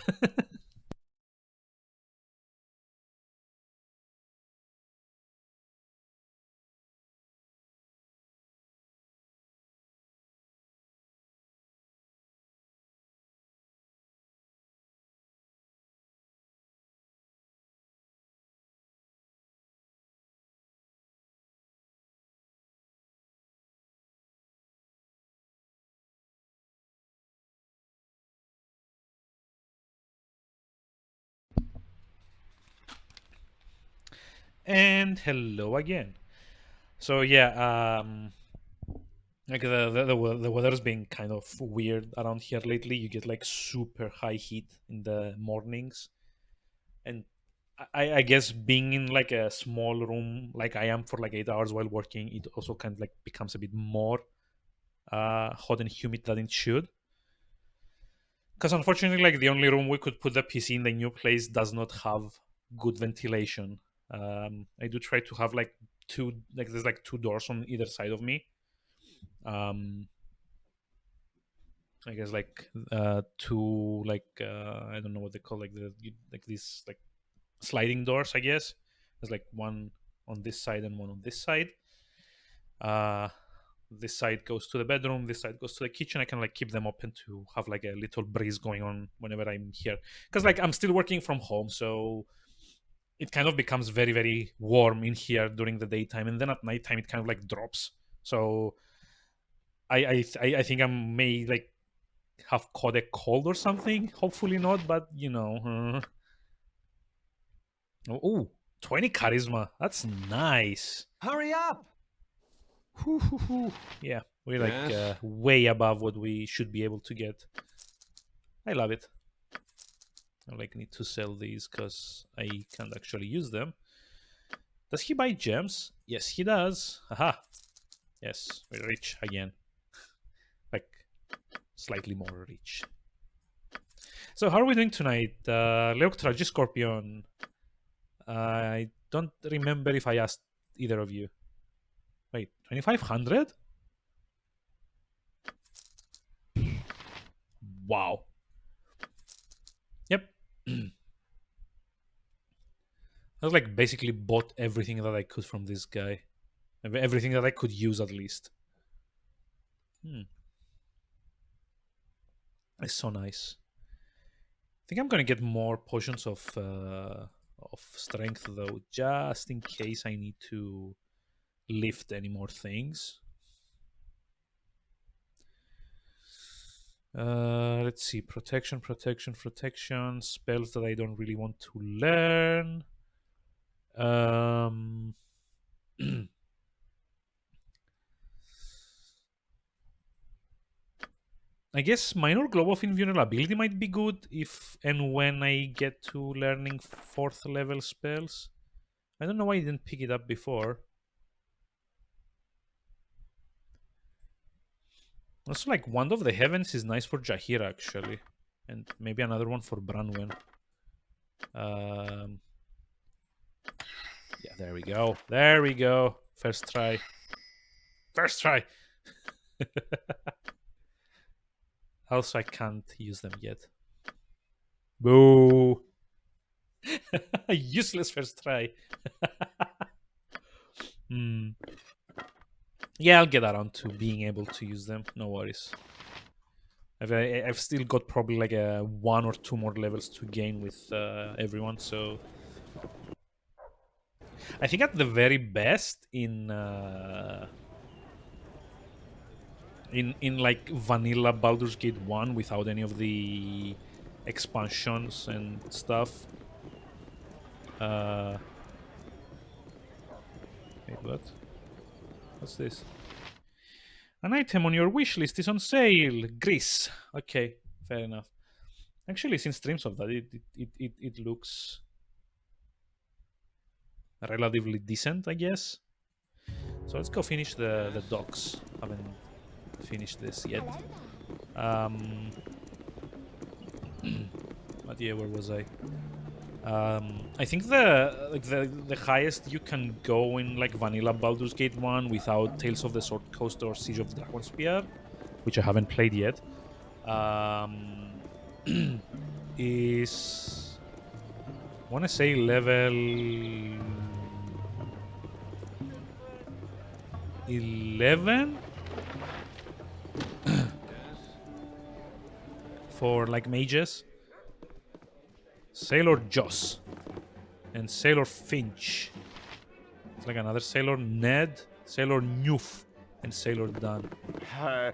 And hello again. So yeah, like the weather's been kind of weird around here lately. You get like super high heat in the mornings, And I guess being in like a small room like I am for like 8 hours while working, it also kind of like becomes a bit more hot and humid than it should. Because unfortunately, like the only room we could put the PC in the new place does not have good ventilation. I do try to have like there's like two doors on either side of me. I guess like two like I don't know what they call like like these like sliding doors. I guess there's like one on this side and one on this side. This side goes to the bedroom, this side goes to the kitchen. I can like keep them open to have like a little breeze going on whenever I'm here, because like I'm still working from home, so it kind of becomes very very warm in here during the daytime, and then at nighttime it kind of like drops. So I think I may like have caught a cold or something. Hopefully not, but you know. Oh, 20 charisma. That's nice.
Hurry up!
Yeah, we're like
Yes?
way above what we should be able to get. I love it. I like need to sell these because I can't actually use them. Does he buy gems? Yes, he does. Haha. Yes, we're rich again. Like slightly more rich. So how are we doing tonight? Leok Tragiscorpion. I don't remember if I asked either of you. Wait, 2,500? Wow. Yep. I was like basically bought everything that I could from this guy. Everything that I could use at least. It's so nice. I think I'm gonna get more potions of strength though, just in case I need to lift any more things. Let's see. Protection. Spells that I don't really want to learn. I guess minor globe of invulnerability might be good if and when I get to learning 4th level spells. I don't know why I didn't pick it up before. Also, like, Wand of the Heavens is nice for Jahir, actually. And maybe another one for Branwen. Yeah, there we go. There we go. First try. First try! Also, I can't use them yet. Boo! Useless first try. Yeah, I'll get around to being able to use them. No worries. I've still got probably like a 1 or 2 more levels to gain with everyone. So I think at the very best in like vanilla Baldur's Gate 1 without any of the expansions and stuff. Wait, what? What's this? An item on your wish list is on sale. Grease. Okay, fair enough. Actually, since streams of that, it looks relatively decent, I guess. So let's go finish the docks. Haven't finished this yet. But yeah, where was I? I think the highest you can go in like vanilla Baldur's Gate 1 without Tales of the Sword Coast or Siege of Dragonspear, which I haven't played yet, is I want to say level 11 for like mages. Sailor Joss and Sailor Finch. It's like another Sailor Ned, Sailor Nymph, and Sailor Dan.
I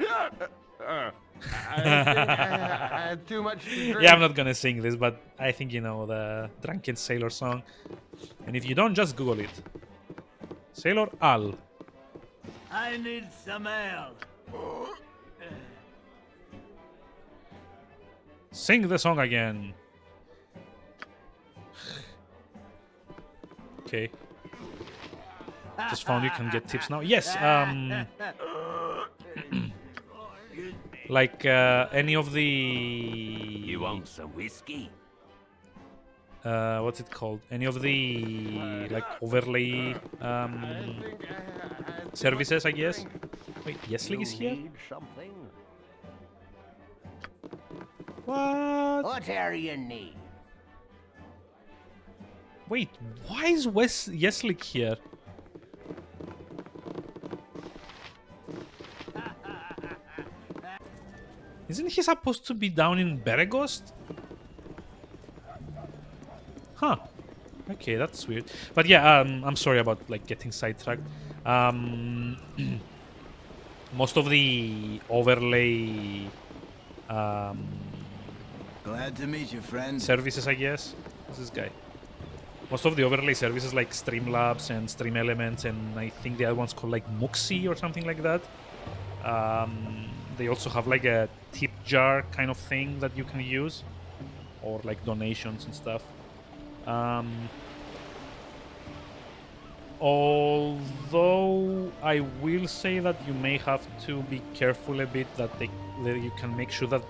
had too much to drink.
Yeah, I'm not gonna sing this, but I think you know the Drunken Sailor song. And if you don't, just Google it. Sailor Al.
I need some ale.
Sing the song again. Okay. Just found you can get tips now. Yes. Like any of the.
You want some whiskey?
What's it called? Any of the like overlay services, I guess. Wait, Yeslik is here?
Something?
What?
Whatever you need.
Wait, why is Yeslik here? Isn't he supposed to be down in Beregost? Huh. Okay, that's weird. But yeah, I'm sorry about like getting sidetracked. Most of the overlay
glad to meet you, friend.
Services, I guess. Who's this guy? Most of the overlay services like Streamlabs and Stream Elements, and I think the other one's called like Muxi or something like that. They also have like a tip jar kind of thing that you can use, or like donations and stuff. Although I will say that you may have to be careful a bit that you can make sure that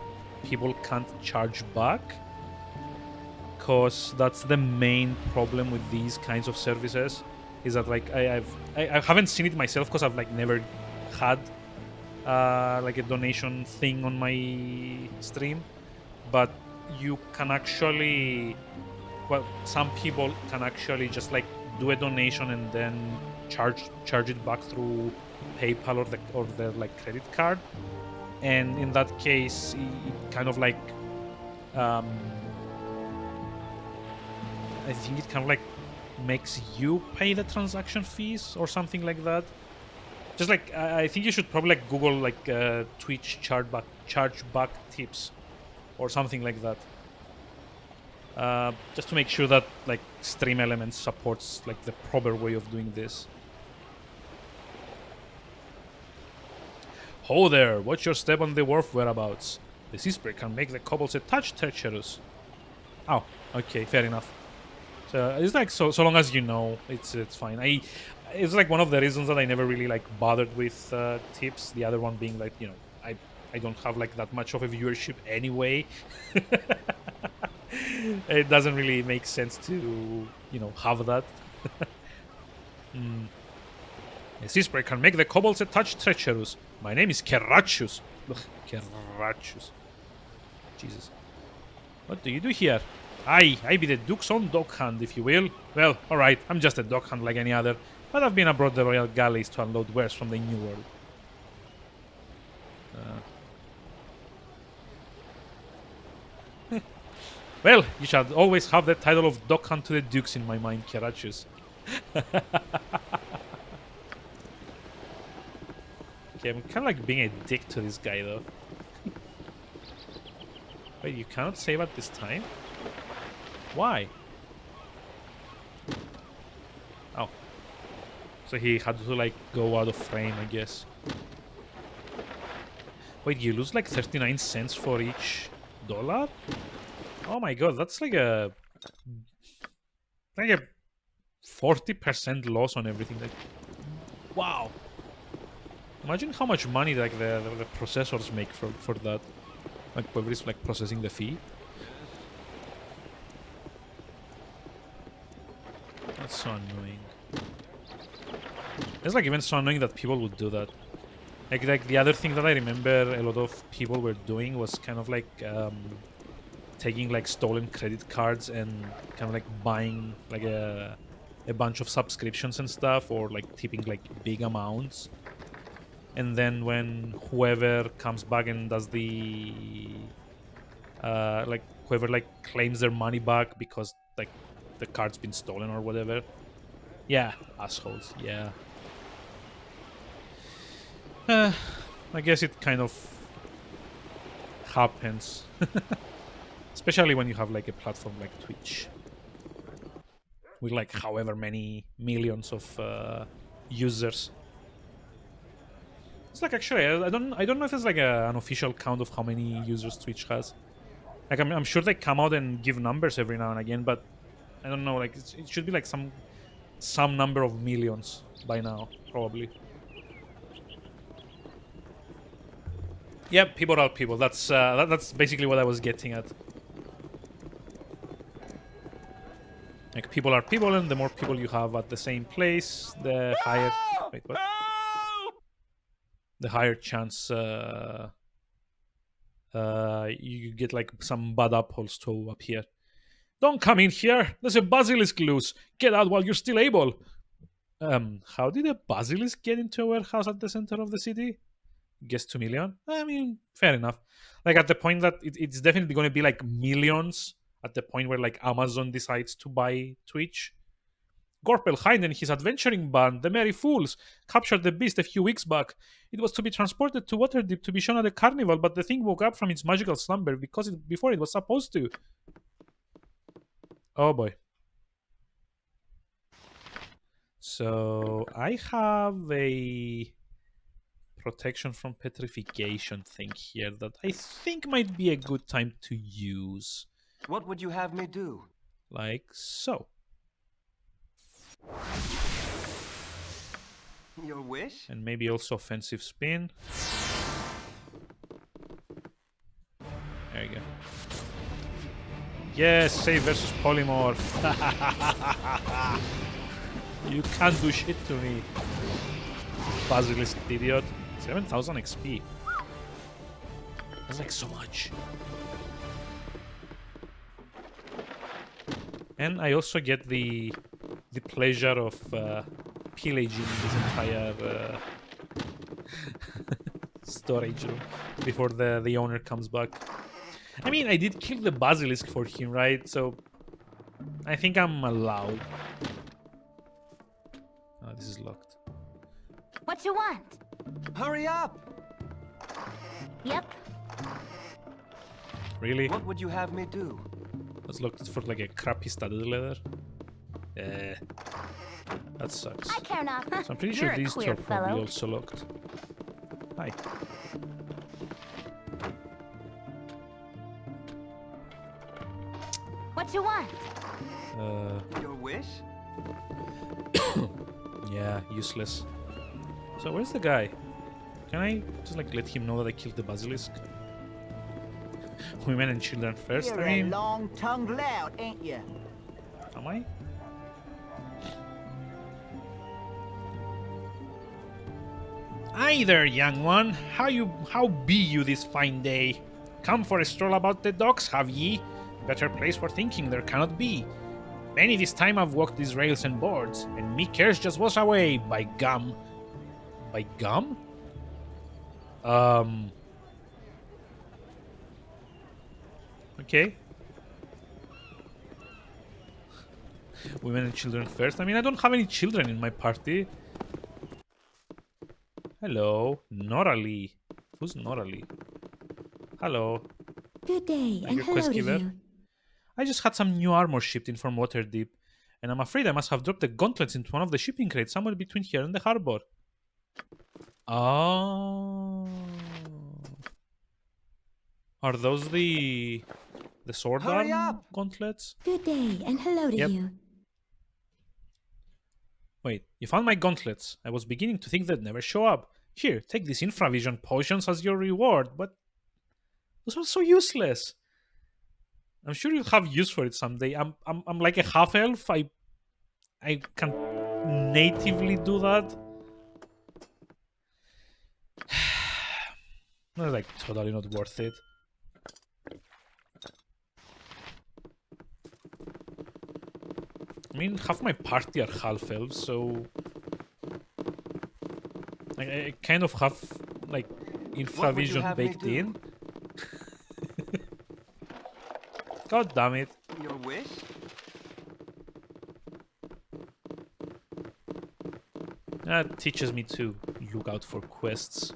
people can't charge back, because that's the main problem with these kinds of services. Is that like I haven't seen it myself because I've like never had like a donation thing on my stream, but you can actually, well, some people can actually just like do a donation and then charge it back through PayPal or their like credit card, and in that case it kind of like I think it kind of like makes you pay the transaction fees or something like that. Just like I think you should probably like Google like Twitch chargeback tips or something like that. Just to make sure that like Stream Elements supports like the proper way of doing this. Ho there! Watch your step on the wharf whereabouts. The sea spray can make the cobbles a touch treacherous. Oh, okay, fair enough. So it's like so long as you know, it's fine. It's like one of the reasons that I never really like bothered with tips. The other one being like, you know, I don't have like that much of a viewership anyway. It doesn't really make sense to, you know, have that. The sea spray can make the cobbles a touch treacherous. My name is Kerachus. Ugh, Kerachus. Jesus. What do you do here? I be the Duke's own dockhand, if you will. Well, alright, I'm just a dockhand like any other, but I've been aboard the royal galleys to unload wares from the New World. Well, you shall always have the title of dockhand to the Dukes in my mind, Kerachus. Okay, I'm kind of like being a dick to this guy, though. Wait, you cannot save at this time? Why? Oh. So he had to, like, go out of frame, I guess. Wait, you lose, like, 39 cents for each dollar? Oh my god, that's like a 40% loss on everything. Like, wow. Imagine how much money like the processors make for that. Like whoever's like processing the fee. That's so annoying. It's like even so annoying that people would do that. Like the other thing that I remember a lot of people were doing was kind of like taking like stolen credit cards and kind of like buying like a bunch of subscriptions and stuff, or like tipping like big amounts, and then when whoever comes back and does the like whoever like claims their money back because like the card's been stolen or whatever, yeah, assholes. Yeah. I guess it kind of happens. Especially when you have like a platform like Twitch with like however many millions of users. It's like actually I don't know if it's like an official count of how many users Twitch has. Like I'm sure they come out and give numbers every now and again, but I don't know. Like it should be like some some number of millions by now, probably. Yep, people are people. That's basically what I was getting at. Like, people are people, and the more people you have at the same place, the higher... Wait, what? The higher chance you get, like, some bad apples to appear. Don't come in here! There's a basilisk loose! Get out while you're still able! How did a basilisk get into a warehouse at the center of the city? Guess 2 million? I mean, fair enough. Like, at the point that it's definitely going to be, like, millions at the point where, like, Amazon decides to buy Twitch. Gorpel Hind and his adventuring band, the Merry Fools, captured the beast a few weeks back. It was to be transported to Waterdeep to be shown at a carnival, but the thing woke up from its magical slumber before it was supposed to. Oh boy. So, I have a protection from petrification thing here that I think might be a good time to use.
What would you have me do?
Like so.
Your wish?
And maybe also offensive spin. There you go. Yes, save versus polymorph. You can't do shit to me. Basilisk idiot. 7,000 XP. That's like so much. And I also get the pleasure of pillaging this entire storage room before the owner comes back. I mean, I did kill the basilisk for him, right? So I think I'm allowed. Oh, this is locked.
What you want?
Hurry up!
Yep.
Really?
What would you have me do?
Let's look for like a crappy studded leather. That sucks.
I care not.
So I'm pretty
You're
sure
a
these two
queer
are probably
fellow.
also locked. Hi.
What you want?
Your wish?
Yeah, useless. So where's the guy? Can I just like let him know that I killed the basilisk? Women and children first.
You're
I mean,
a long-tongued lout, ain't you?
am I? Hi there, young one. How be you this fine day? Come for a stroll about the docks, have ye? Better place for thinking there cannot be. Many this time I've walked these rails and boards, and me cares just wash away, by gum. By gum? Okay. Women and children first. I mean, I don't have any children in my party. Hello, Noralee. Who's Noralee? Hello.
Good day,
Are
and
you a
hello
quest
to
giver?
you.
I just had some new armor shipped in from Waterdeep, and I'm afraid I must have dropped the gauntlets into one of the shipping crates somewhere between here and the harbor. Oh. Are those the sword
Hurry
arm
up!
gauntlets?
Good day, and hello to
Yep.
you.
Wait, you found my gauntlets. I was beginning to think they'd never show up. Here, take these infravision potions as your reward, but those are so useless. I'm sure you'll have use for it someday. I'm like a half elf. I can natively do that. That's like totally not worth it. I mean, half my party are half elves, so I kind of have like infravision baked in. God damn it.
Your wish?
That teaches me to look out for quests.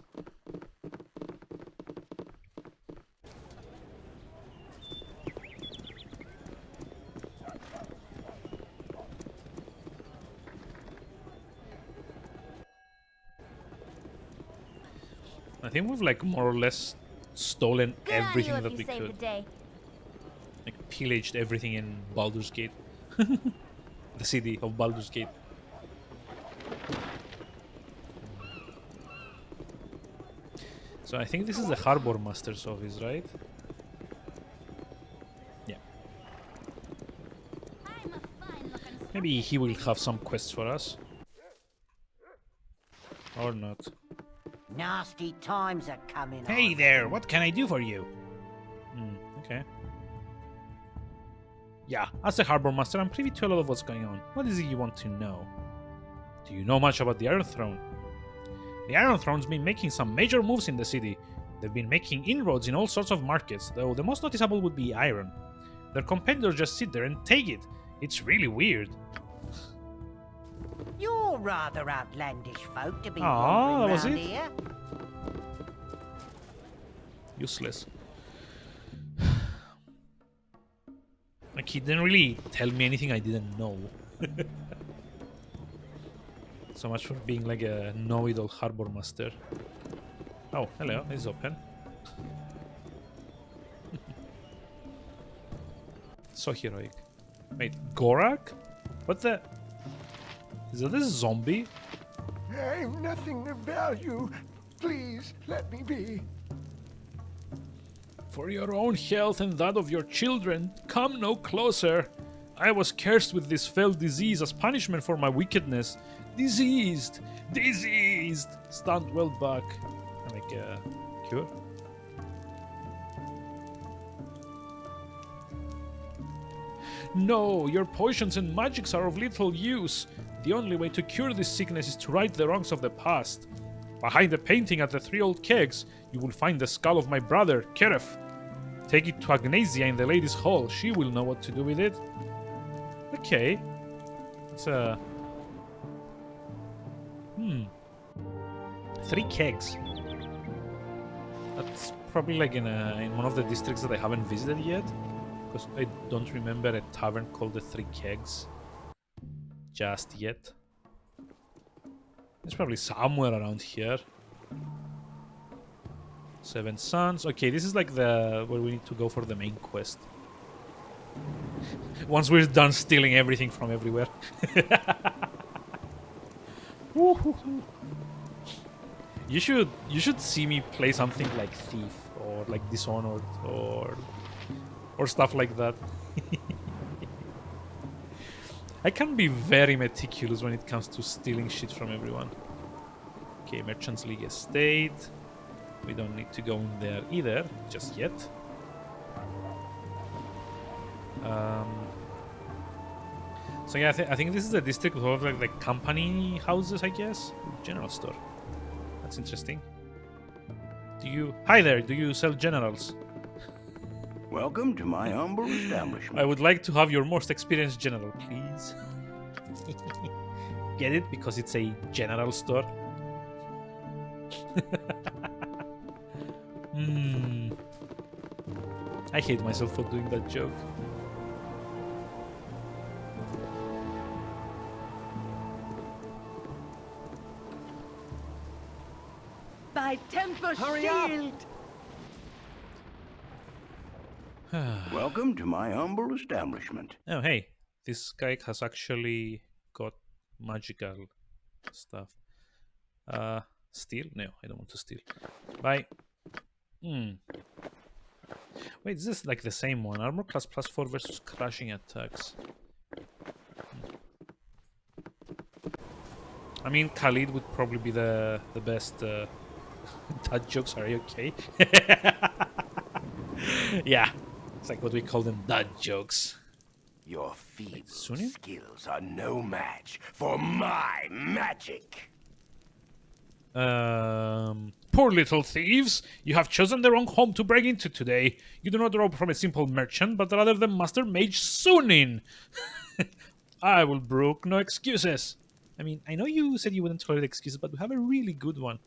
I think we've like more or less stolen
Good on
everything
you if
that
you
we
saved
could.
the day.
Like pillaged everything in Baldur's Gate. The city of Baldur's Gate. So I think this is the Harbor Master's office, right? Yeah. Maybe he will have some quests for us. Or not.
Nasty times are coming.
Hey there, what can I do for you? Okay. Yeah, as a Harbor Master, I'm privy to a lot of what's going on. What is it you want to know? Do you know much about the Iron Throne? The Iron Throne's been making some major moves in the city. They've been making inroads in all sorts of markets, though the most noticeable would be iron. Their competitors just sit there and take it. It's really weird.
You're rather outlandish folk to be
Aww, that was
wandering
it?
round here.
Useless. Like, he didn't really tell me anything I didn't know. So much for being like a know-it-all Harbor Master. Oh, hello, it's open. So heroic. Wait, Gorak? What the? Is that a zombie?
I'm nothing of value. Please, let me be.
For your own health and that of your children, come no closer. I was cursed with this fell disease as punishment for my wickedness. Diseased! Diseased! Stand well back. Like a cure? No, your potions and magics are of little use. The only way to cure this sickness is to right the wrongs of the past. Behind the painting at the 3 old kegs, you will find the skull of my brother, Keref. Take it to Agnesia in the ladies' hall. She will know what to do with it. Okay. It's a... 3 kegs. That's probably like in one of the districts that I haven't visited yet. Because I don't remember a tavern called the 3 kegs. Just yet. It's probably somewhere around here. 7 Suns. Okay, this is like the where we need to go for the main quest. Once we're done stealing everything from everywhere. You should see me play something like Thief or like Dishonored or stuff like that. I can be very meticulous when it comes to stealing shit from everyone. Okay, Merchants League Estate. We don't need to go in there either, just yet. So yeah, I think this is a district of like the company houses, I guess. General store. That's interesting. Hi there, do you sell generals?
Welcome to my humble establishment.
I would like to have your most experienced general, please. Get it? Because it's a general store. I hate myself for doing that joke.
By Temple
Hurry
Shield!
Welcome to my humble establishment.
Oh, hey. This guy has actually got magical stuff. Steal? No, I don't want to steal. Bye. Wait, is this like the same one? Armor class +4 versus crashing attacks. I mean, Khalid would probably be the best. Dad jokes, are you okay? Yeah, it's like what we call them, dad jokes.
Your feeble skills are no match for my magic.
Poor little thieves! You have chosen the wrong home to break into today. You do not rob from a simple merchant, but rather the Master Mage Sunin. I will brook no excuses. I mean, I know you said you wouldn't tolerate excuses, but we have a really good one.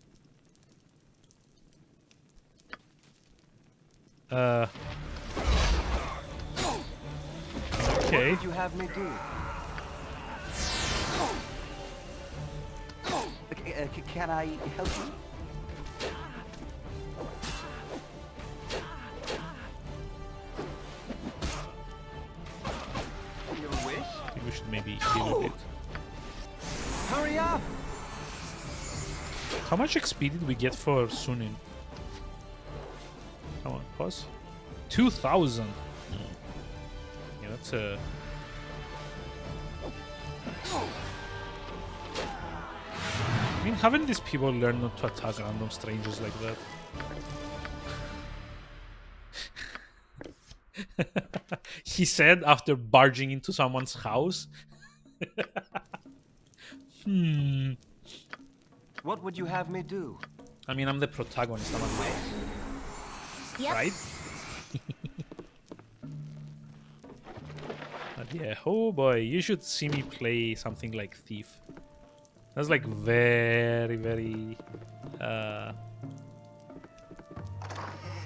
Okay.
What would you have me do? Can I help you? Your wish?
I think we should maybe heal a bit.
Hurry up!
How much XP did we get for Sunin? Come on, pause. 2,000. Yeah, that's a. I mean, haven't these people learned not to attack random strangers like that? He said after barging into someone's house.
What would you have me do?
I mean, I'm the protagonist. I'm a
Yep.
right? But yeah, oh boy, you should see me play something like Thief. That's like very, very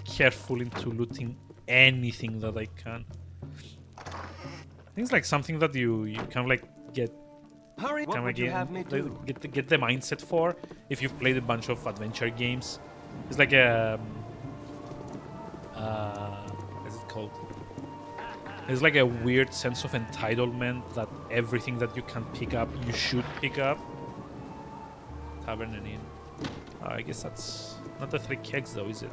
careful into looting anything that I can. I think it's like something that you kind of like get.
Hurry! What would you have me do?
Get the mindset for if you've played a bunch of adventure games. It's like a what's it called? It's like a weird sense of entitlement that everything that you can pick up, you should pick up. Tavern and inn. I guess that's not the 3 kegs though, is it?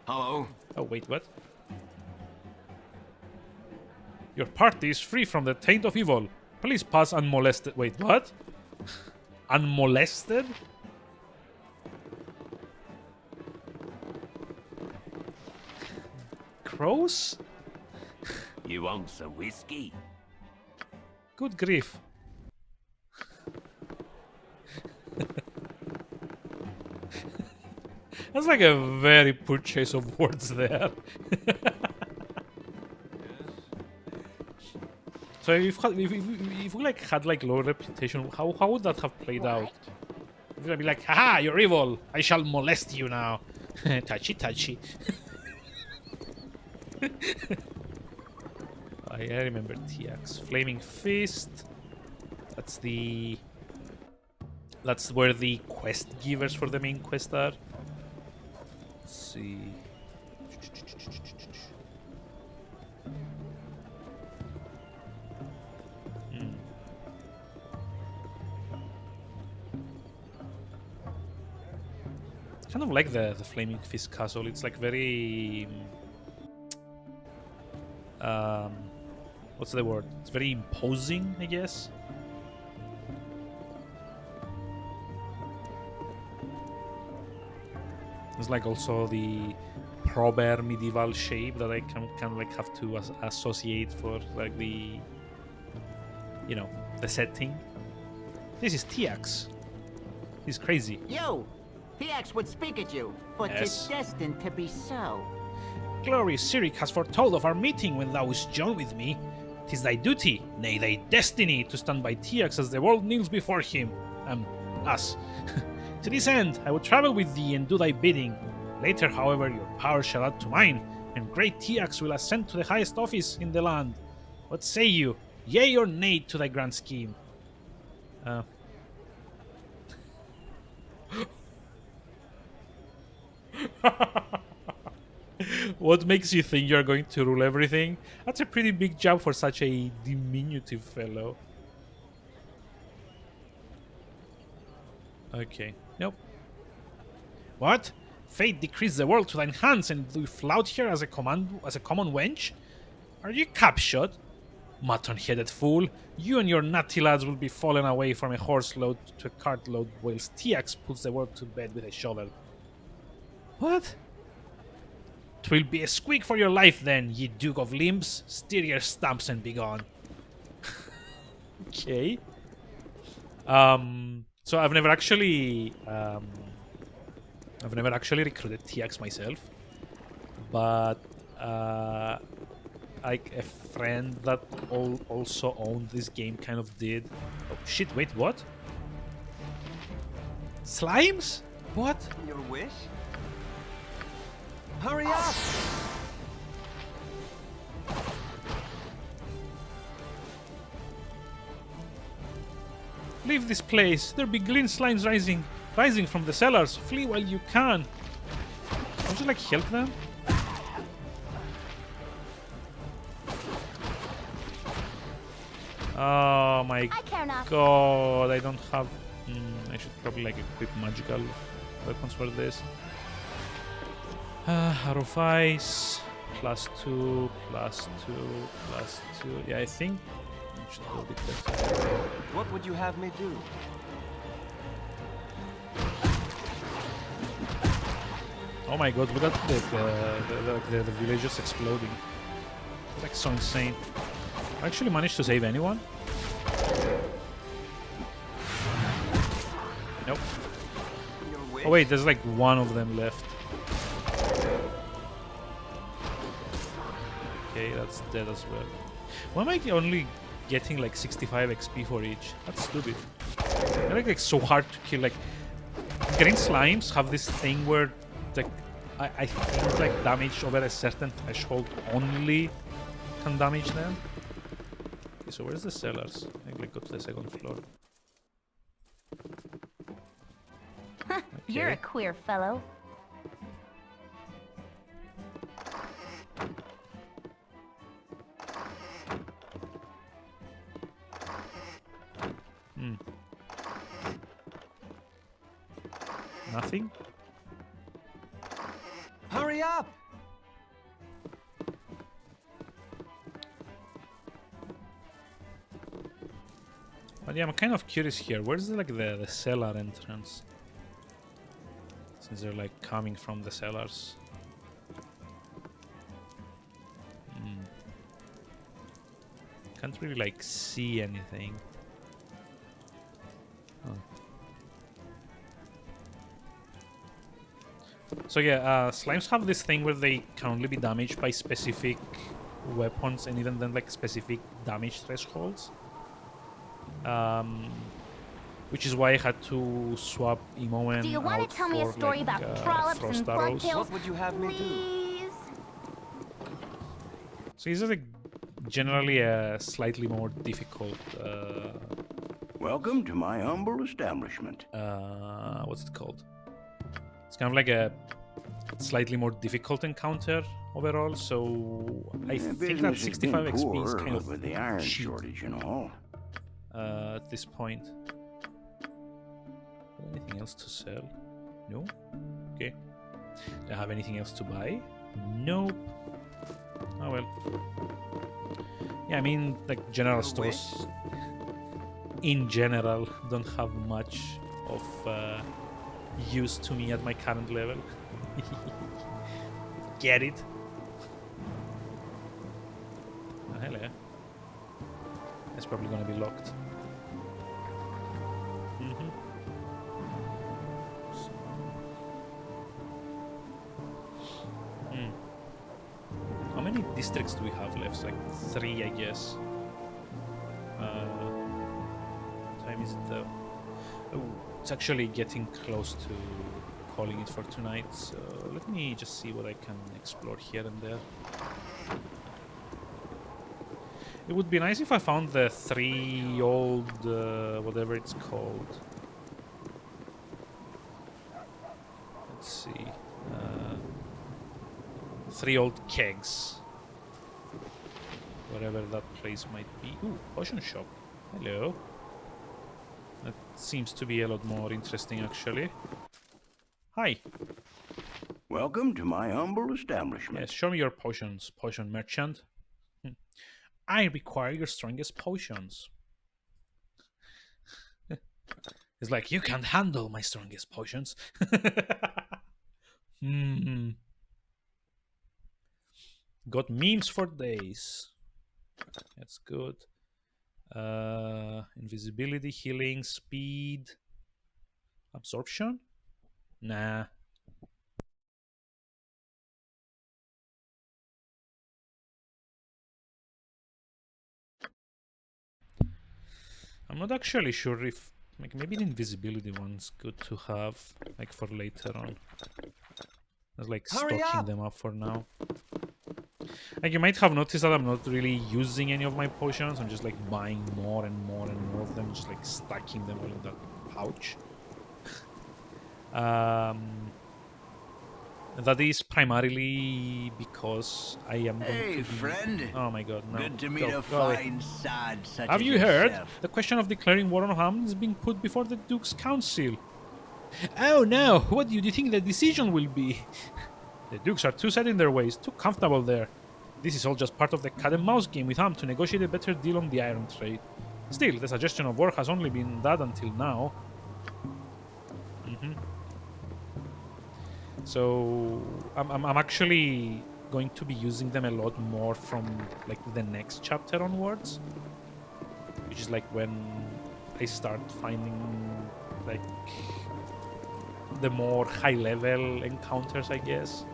Hello?
Oh wait, what? Your party is free from the taint of evil. Please pass unmolested. Wait, what? Unmolested? Crows?
You want some whiskey?
Good grief. That's like a very poor choice of words there. So if we like had like low reputation, how would that have played out? If I'd be like, haha, you're evil. I shall molest you now. Touchy, touchy. I remember TX. Flaming Fist. That's where the quest givers for the main quest are. Let's see. Kind of like the Flaming Fist castle. It's like very what's the word? It's very imposing, I guess. It's like also the proper medieval shape that I can kind of like have to associate for like the, you know, the setting. This is Tiax. He's crazy.
You! Tiax would speak at you, but
Yes.
it's destined to be so.
Glorious Sirik has foretold of our meeting when thou wouldst join with me. 'Tis thy duty, nay thy destiny, to stand by Tiax as the world kneels before him. Us. To this end, I will travel with thee and do thy bidding. Later, however, your power shall add to mine, and great Tiax will ascend to the highest office in the land. What say you? Yea or nay to thy grand scheme? What makes you think you're going to rule everything? That's a pretty big jump for such a diminutive fellow. Okay. Nope. What? Fate decrees the world to thine hands, and we flout here as a common wench? Are you capshot? Mutton-headed fool! You and your nutty lads will be fallen away from a horse load to a cart load, whilst Tiax puts the world to bed with a shovel. What? 'Twill be a squeak for your life then, ye Duke of Limbs. Steer your stumps and begone. Okay. So I've never actually recruited TX myself, but like a friend that also owned this game kind of did. Oh shit! Wait, what? Slimes? What?
Your wish? Hurry up!
Leave this place. There be green slimes rising from the cellars. Flee while you can. Don't you like help them? Oh my
I care not.
god, I don't have... I should probably like equip magical weapons for this. Arrow of Ice, +2, +2, +2. Yeah, I think I should do a bit better.
What would you have me do?
Oh my god, look at the villagers exploding. It's like so insane. I actually managed to save anyone? Nope. Oh wait, there's like one of them left. Okay, that's dead as well. Why am I only getting like 65 XP for each? That's stupid. They're like so hard to kill. Like green slimes have this thing where like I think like damage over a certain threshold only can damage them. Okay, so where's the cellars? I like go to the second floor.
Okay. You're a queer fellow.
Nothing?
Hurry up!
But yeah, I'm kind of curious here. Where's the cellar entrance? Since they're like coming from the cellars. Can't really like see anything. So yeah, slimes have this thing where they can only be damaged by specific weapons and even then like specific damage thresholds. Which is why I had to swap Imoen
Do you want to tell me a story about trollops and bloodtails?
What would you have me do?
So these are like generally a slightly more difficult.
Welcome to my humble establishment.
What's it called? It's kind of like a slightly more difficult encounter overall. So I think that 65 XP is kind of
with the iron
cheap,
shortage and all.
at this point. Anything else to sell? No. Okay. Do I have anything else to buy? Nope. Oh well. Yeah, I mean, like general stores in general don't have much of use to me at my current level. Get it? Oh, hello. It's probably gonna be locked. How many districts do we have left? Like 3, I guess. What time is it though? Oh, it's actually getting close to calling it for tonight, so let me just see what I can explore here and there. It would be nice if I found the 3 old, whatever it's called. Let's see. 3 old kegs. Wherever that place might be. Ooh, potion shop. Hello. That seems to be a lot more interesting, actually. Hi.
Welcome to my humble establishment.
Yes, show me your potions, potion merchant. I require your strongest potions. It's like, you can't handle my strongest potions. Got memes for days. That's good. Invisibility, healing, speed, absorption? Nah. I'm not actually sure if, like, maybe the invisibility one's good to have, like, for later on. I was like stocking them up for now. Like, you might have noticed that I'm not really using any of my potions. I'm just like buying more and more and more of them, just like stacking them all in that pouch. That is primarily because I am going
Hey,
to be...
friend.
Oh my god, no.
Good to meet a
Go away.
fine sod such
Have
as
you heard?
yourself.
The question of declaring war on Hamlin is being put before the Duke's Council. Oh no, what do you think the decision will be? The Dukes are too set in their ways, too comfortable there. This is all just part of the cat and mouse game with Ham to negotiate a better deal on the iron trade. Still, the suggestion of war has only been that until now. So I'm actually going to be using them a lot more from like the next chapter onwards, which is like when I start finding like the more high level encounters, I guess.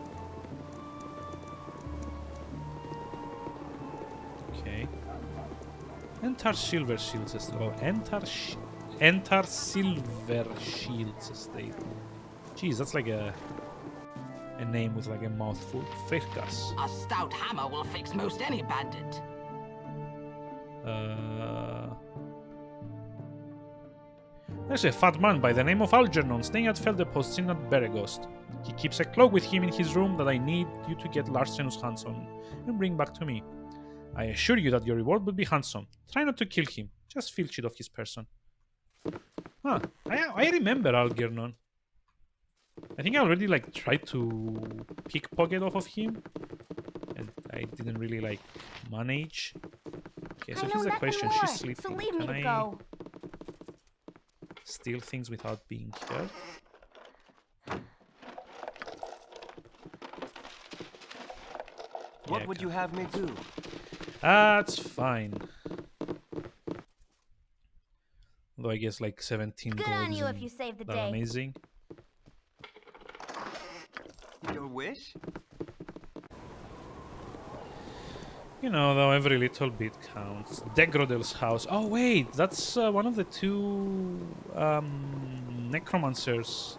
Okay. Enter Silver Shields Estate. Oh, enter Silver Shields Estate. Jeez, that's like a name with like a mouthful. Frickas.
A stout hammer will fix most any bandit.
There's a fat man by the name of Algernon staying at Felderpost Inn at Beregost. He keeps a cloak with him in his room that I need you to get Larsenus hands on and bring back to me. I assure you that your reward will be handsome. Try not to kill him. Just filch it off his person. Huh. I remember Algernon. I think I already like tried to pickpocket off of him, and I didn't really like manage. Okay, so here's the question: she's sleeping.
So leave
Can
me to
I
go.
steal things without being heard?
What would you have me do?
That's fine. Though I guess like 17
Good
gold
on you
isn't
if you save the
that
day.
amazing.
Your wish?
You know, though, every little bit counts. Degrodel's house. Oh, wait, that's one of the two necromancers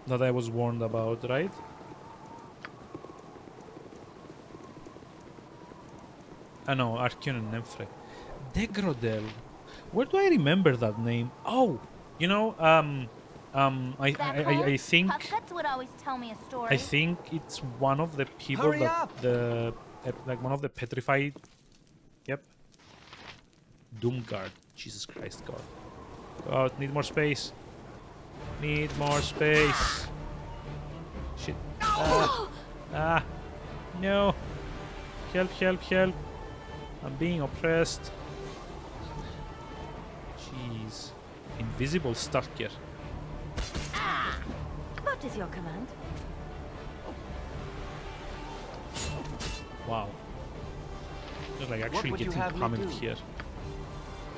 that I was warned about, right? No, Archeon and Nymph. Degrodel. Where do I remember that name? Oh, you know, I think
Puppets would always tell me a story.
I think it's one of the people
Hurry
that
up!
like one of the petrified. Yep. Doomguard. Jesus Christ, God. Go out. Need more space. Need more space. Shit. No. Help, help, help. I'm being oppressed. Jeez. Invisible stalker.
What is your command?
Wow. Just like actually
would you
getting
have me
pummeled
do?
here.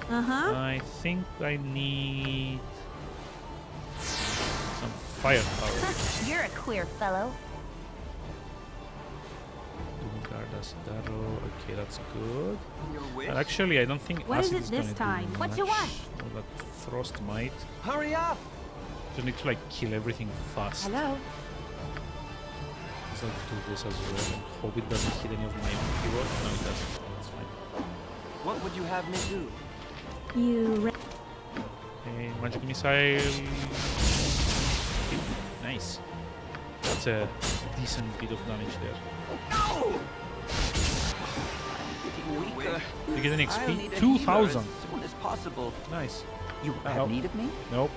Uh-huh.
I think I need some firepower.
You're a queer fellow.
Doomguard as Darrow. Okay, that's good.
Your wish?
But actually, I don't think
What is
acid
it
is
this
gonna
time?
do
What you
much.
want?
Oh, that frost might.
Hurry up!
Just need to like kill everything fast.
Hello?
Let's like do this as well and hope it doesn't hit any of my own keyboard. No, it doesn't. It's fine.
What would you have me do?
Okay, magic missile. Nice. That's a decent bit of damage there.
No!
You get an
I'll need
XP?
a
2,000.
healer as soon as possible.
Nice.
You have need of me?
Nope.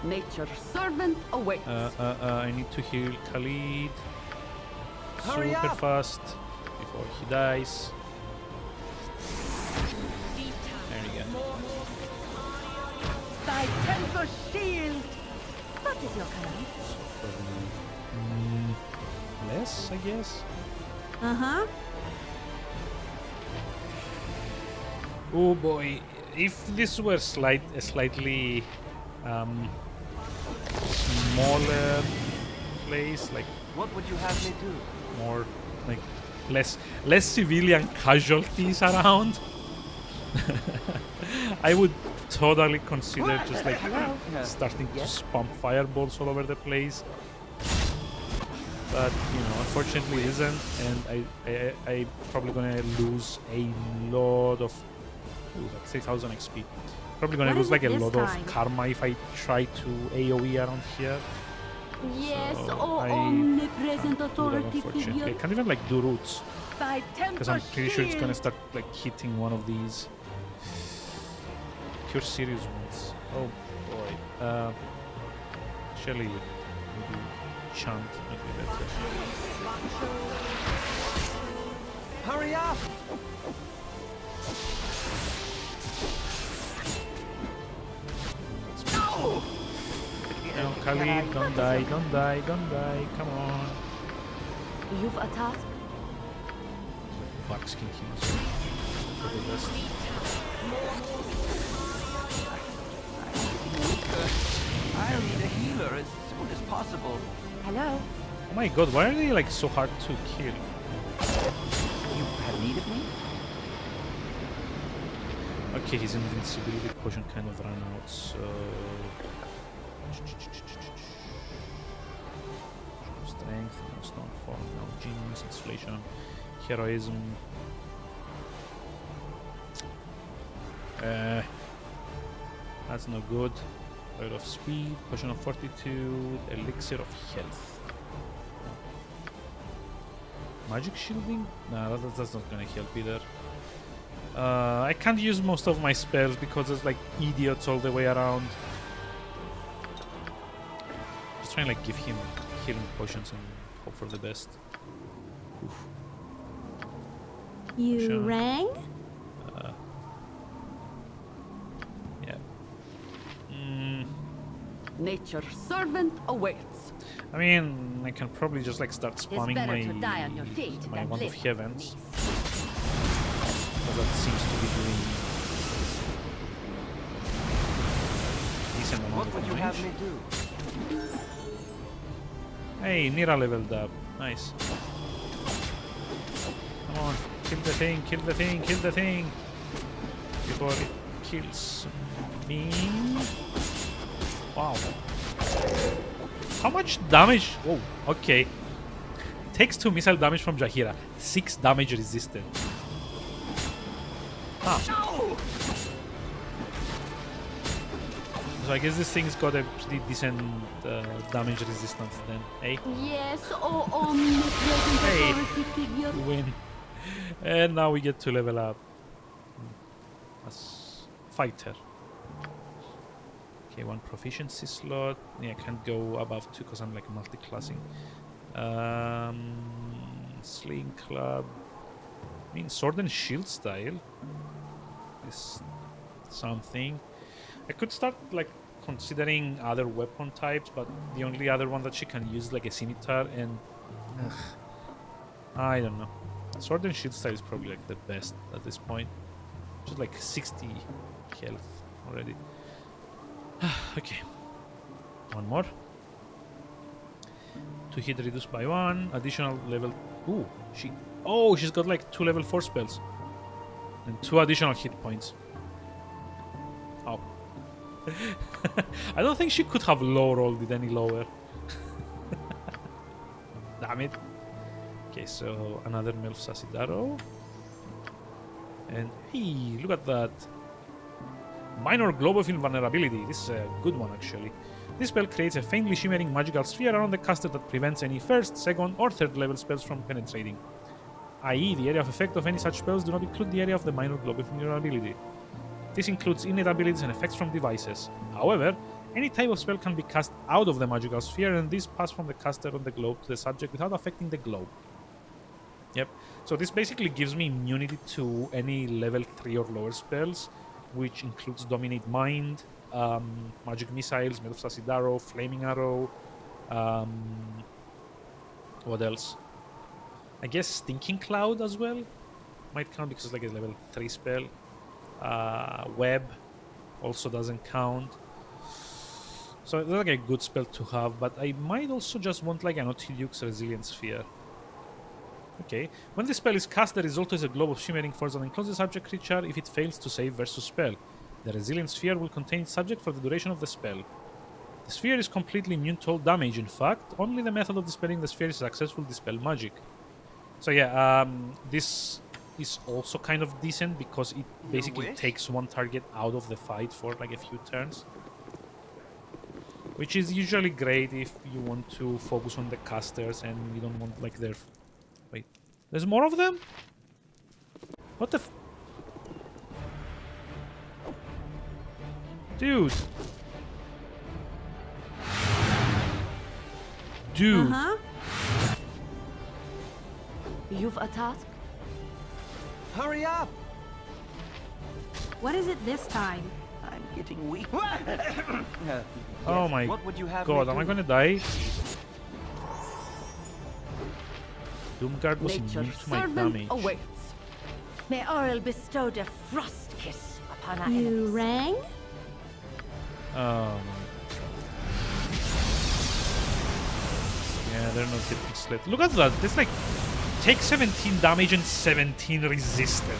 Nature's servant awaits.
I need to heal Khalid
Hurry
super
up!
fast before he dies. There you go.
Thy temper shield!
What is your command?
Less, I guess.
Uh-huh.
Oh boy, if this were a slightly smaller place, like
What would you have me do?
more like less civilian casualties around, I would totally consider just like starting to spam fireballs all over the place. But you know, unfortunately, it isn't, and I probably gonna lose a lot of. Ooh, like 3,000 XP. Probably gonna lose like a lot of karma if I try to AoE around here.
Yes,
So
oh
I
omnipresent
can't do that,
authority
unfortunately. I
figure.
can't even like do roots
By
because I'm pretty sure it's gonna start like hitting one of these pure serious ones. Oh boy. Actually, maybe chant might be better.
Hurry up!
No! No, Khalid, don't die, don't die, don't die, come on.
You've a task?
Buckskin kills for the best.
I'll need a healer as soon as possible.
Hello?
Oh my god, why are they like so hard to kill?
You have need of me?
Okay, his invincibility potion kind of ran out, so... Strength, no Stonefall, no Genius, Insulation, Heroism... That's no good. Oil of Speed, Potion of Fortitude, Elixir of Health. Magic Shielding? Nah, that's not gonna help either. I can't use most of my spells because there's like idiots all the way around. Just trying to like give him healing potions and hope for the best. Oof.
You
Potion.
rang?
Yeah.
Nature's servant awaits.
I mean, I can probably just like start spamming
better to die on your feet
my
than
Wand of
live
Heavens. So that seems to be doing decent amount
What
of
would you
damage.
have me do?
Hey, Nira leveled up. Nice. Come on, kill the thing, kill the thing, kill the thing. Before it kills me. Wow. How much damage? Oh, okay. Takes 2 missile damage from Jaheira. 6 damage resistant. Huh. So I guess this thing's got a pretty decent damage resistance then, eh?
Yes, oh omnipresent
Hey.
authority figure.
Win. And now we get to level up. As fighter. Okay, 1 proficiency slot. Yeah, I can't go above 2 because I'm like multi-classing. Sling club. I mean, sword and shield style is something. I could start like considering other weapon types, but the only other one that she can use is like a scimitar, and I don't know. Sword and shield style is probably like the best at this point. Just like 60 health already. Okay. One more. 2 hit reduced by 1. Additional level. Ooh, she's got like 2 level 4 spells. And 2 additional hit points. Oh. I don't think she could have low rolled it any lower. Damn it. Okay, so another Nymph Sasidaro. And hey, look at that. Minor Globe of Invulnerability. This is a good one, actually. This spell creates a faintly shimmering magical sphere around the caster that prevents any first, second, or third level spells from penetrating. I.e., the area of effect of any such spells do not include the area of the Minor Globe of Invulnerability. This includes innate abilities and effects from devices. However, any type of spell can be cast out of the magical sphere, and this pass from the caster on the globe to the subject without affecting the globe. Yep. So this basically gives me immunity to any level 3 or lower spells, which includes Dominate Mind, Magic Missiles, Made of Sasidaro, Flaming Arrow, what else? I guess Stinking Cloud as well might count because it's like a level 3 spell. Web also doesn't count. So it's like a good spell to have, but I might also just want like an Otilux Resilient Sphere. Okay, when the spell is cast, the result is a globe of shimmering force that encloses the subject creature if it fails to save versus spell. The Resilient Sphere will contain its subject for the duration of the spell. The sphere is completely immune to all damage, in fact. Only the method of dispelling the sphere is successful dispel magic. So yeah, this is also kind of decent because it basically takes one target out of the fight for like a few turns. Which is usually great if you want to focus on the casters and you don't want like their... Wait, there's more of them? What the Dude! Dude!
Uh-huh.
You've a task?
Hurry up!
What is it this time?
I'm getting weak.
Oh my
what would you have
god,
me
am I
do?
gonna die? Doomguard was
Nature's
immune to my
servant
damage.
awaits.
May Auril bestow a frost kiss upon our
You
enemies.
rang?
Yeah, they're not getting slit. Look at that. It's like take 17 damage and 17 resistant.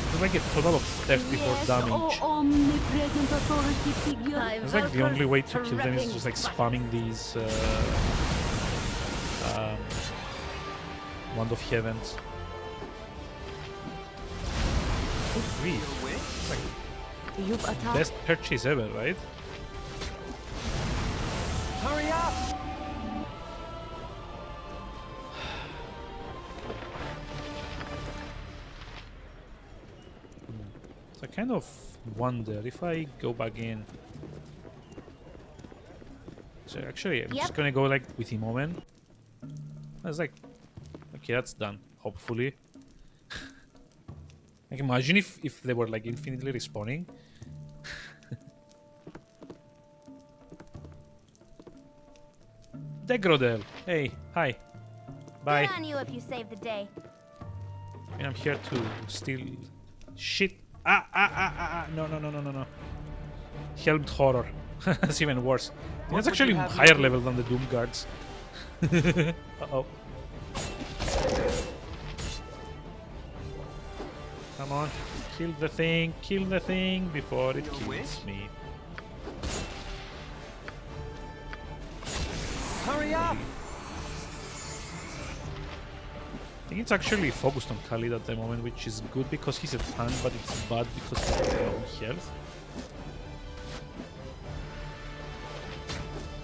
It's like a total of 34
Yes,
damage.
oh omnipresent authority figure.
It's like the only way to kill them is just like spamming these Wand of Heavens. Good grief. It's like
You've attacked.
best purchase ever, right?
Hurry up!
So I kind of wonder if I go back in. So actually, I'm just gonna go like with him moment. I was like, okay, that's done. Hopefully. Like imagine if they were like infinitely respawning. Degrodel. Hey, hi. Bye.
Good on you if you save the day.
I'm here to steal shit. No. Helmed Horror. That's even worse. That's actually higher level than the Doom Guards. Uh-oh. Come on. Kill the thing before it kills me.
Hurry up!
I think it's actually focused on Khalid at the moment, which is good because he's a tank, but it's bad because he's got low health.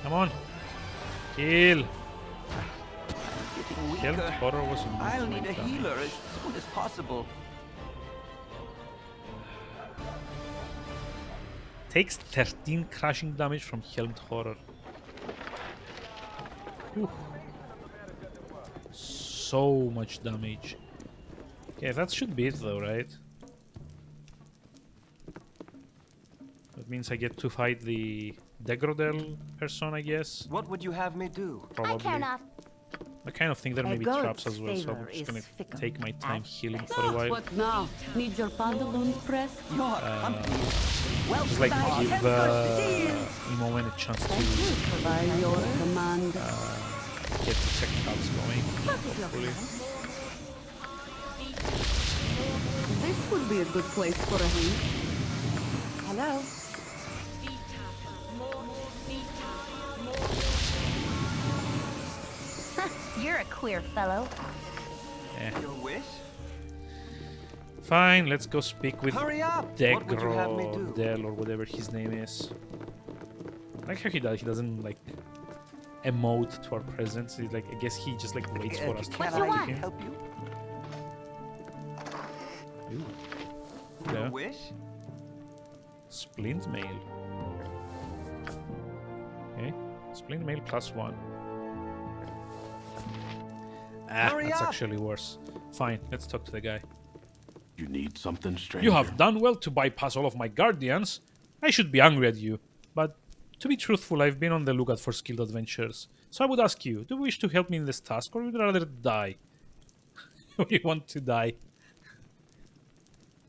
Come on. Kill. Helmed Horror was
I'll need a healer as soon as possible.
Takes 13 crushing damage from Helmed Horror. Whew. So much damage. Okay, that should be it though, right? That means I get to fight the Degrodel person, I guess.
What would you have me do?
Probably.
I care not.
I kind of think there may be traps as well, so I'm just gonna take my time healing for a while.
What now? Need your pantaloons pressed?
Just like give Imoen a chance to
By your command.
get the tech traps going. Hopefully.
This would be a good place for a hint.
Hello?
You're a queer fellow.
Yeah.
Your wish?
Fine, let's go speak with
What would you have me do?
Degrodel or whatever his name is. I like how he doesn't like emote to our presence. He's like, I guess he just like waits for us to
Can
talk to
I
him.
help you?
Ooh.
Your
Yeah.
wish?
Splint mail. Okay. Splint mail +1.
Hurry
That's
up.
actually worse. Fine, let's talk to the guy.
You need something, stranger?
You have done well to bypass all of my guardians. I should be angry at you, but to be truthful, I've been on the lookout for skilled adventurers. So I would ask you, do you wish to help me in this task, or would you rather die? You want to die?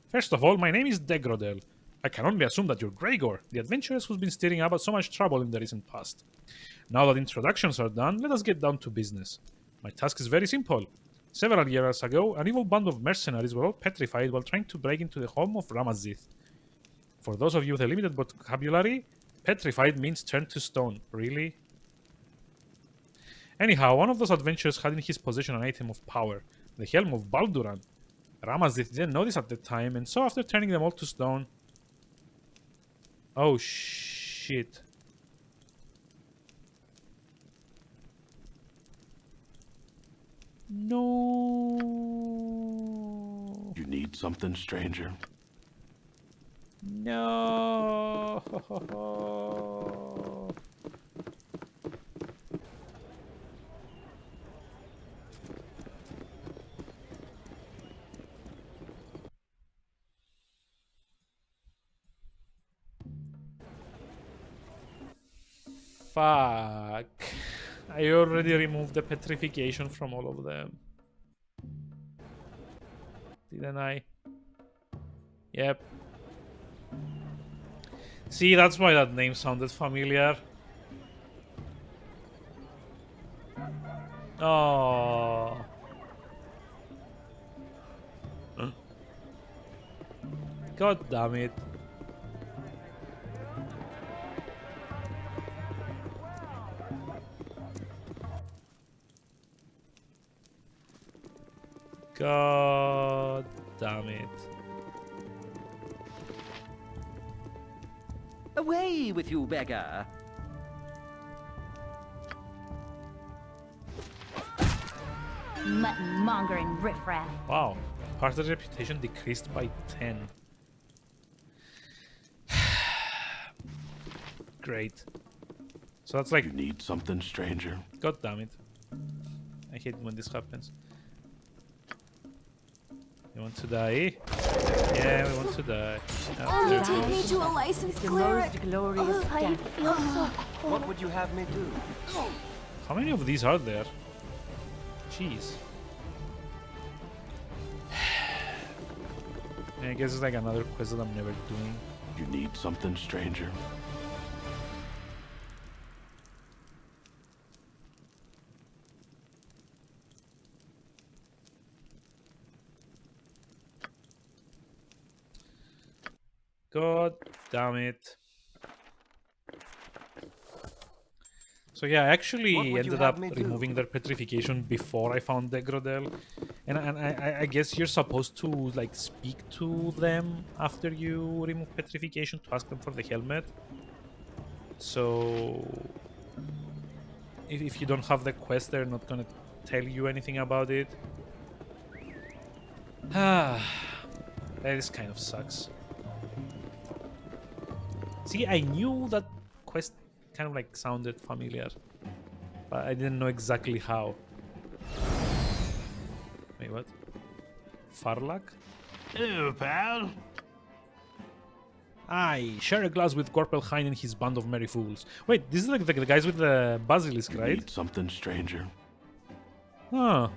First of all, my name is Degrodel. I can only assume that you're Gregor, the adventurers who's been stirring up so much trouble in the recent past. Now that introductions are done, let us get down to business. My task is very simple. Several years ago, an evil band of mercenaries were all petrified while trying to break into the home of Ramazith. For those of you with a limited vocabulary, petrified means turned to stone. Really? Anyhow, one of those adventurers had in his possession an item of power, the helm of Balduran. Ramazith didn't know this at the time, and so after turning them all to stone... Oh, shit. No.
You need something, stranger?
No. Fuck. I already removed the petrification from all of them. Didn't I? Yep. See, that's why that name sounded familiar. Oh. God damn it. God damn it.
Away with you, beggar!
Mutton-mongering riffraff.
Wow. Party's reputation decreased by 10. Great. So that's like...
You need something, stranger?
God damn it. I hate when this happens. You want to die? Yeah, we want to die. Oh,
Only take me to a licensed cleric. The most glorious death.
Feels so cold.
What would you have me do?
How many of these are there? Jeez. I guess it's like another quest that I'm never doing.
You need something, stranger?
God damn it. So yeah, I actually ended up removing their petrification before I found Degrodel. And I guess you're supposed to like speak to them after you remove petrification to ask them for the helmet. So if you don't have the quest, they're not gonna tell you anything about it. Ah, that kind of sucks. See, I knew that quest kind of like sounded familiar, but I didn't know exactly how. Wait, what? Farlak?
Hello, pal.
Aye, share a glass with Gorpelheim and his band of merry fools. Wait, this is like the guys with the basilisk, right?
Need something, stranger?
Huh.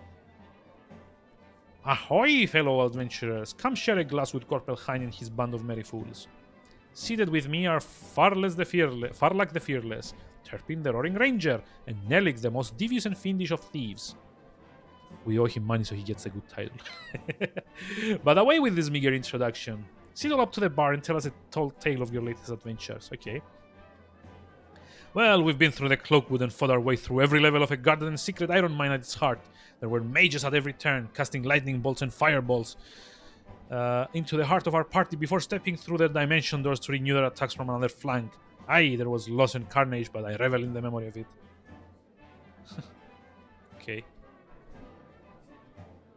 Ahoy, fellow adventurers! Come share a glass with Gorpelheim and his band of merry fools. Seated with me are Farlak the Fearless, Turpin the Roaring Ranger, and Nelik the most devious and fiendish of thieves. We owe him money so he gets a good title. But away with this meager introduction. Sidle up to the bar and tell us a tale of your latest adventures, okay? Well, we've been through the Cloakwood and fought our way through every level of a guarded and secret iron mine at its heart. There were mages at every turn, casting lightning bolts and fireballs into the heart of our party before stepping through their dimension doors to renew their attacks from another flank. Aye, there was loss and carnage, but I revel in the memory of it. Okay.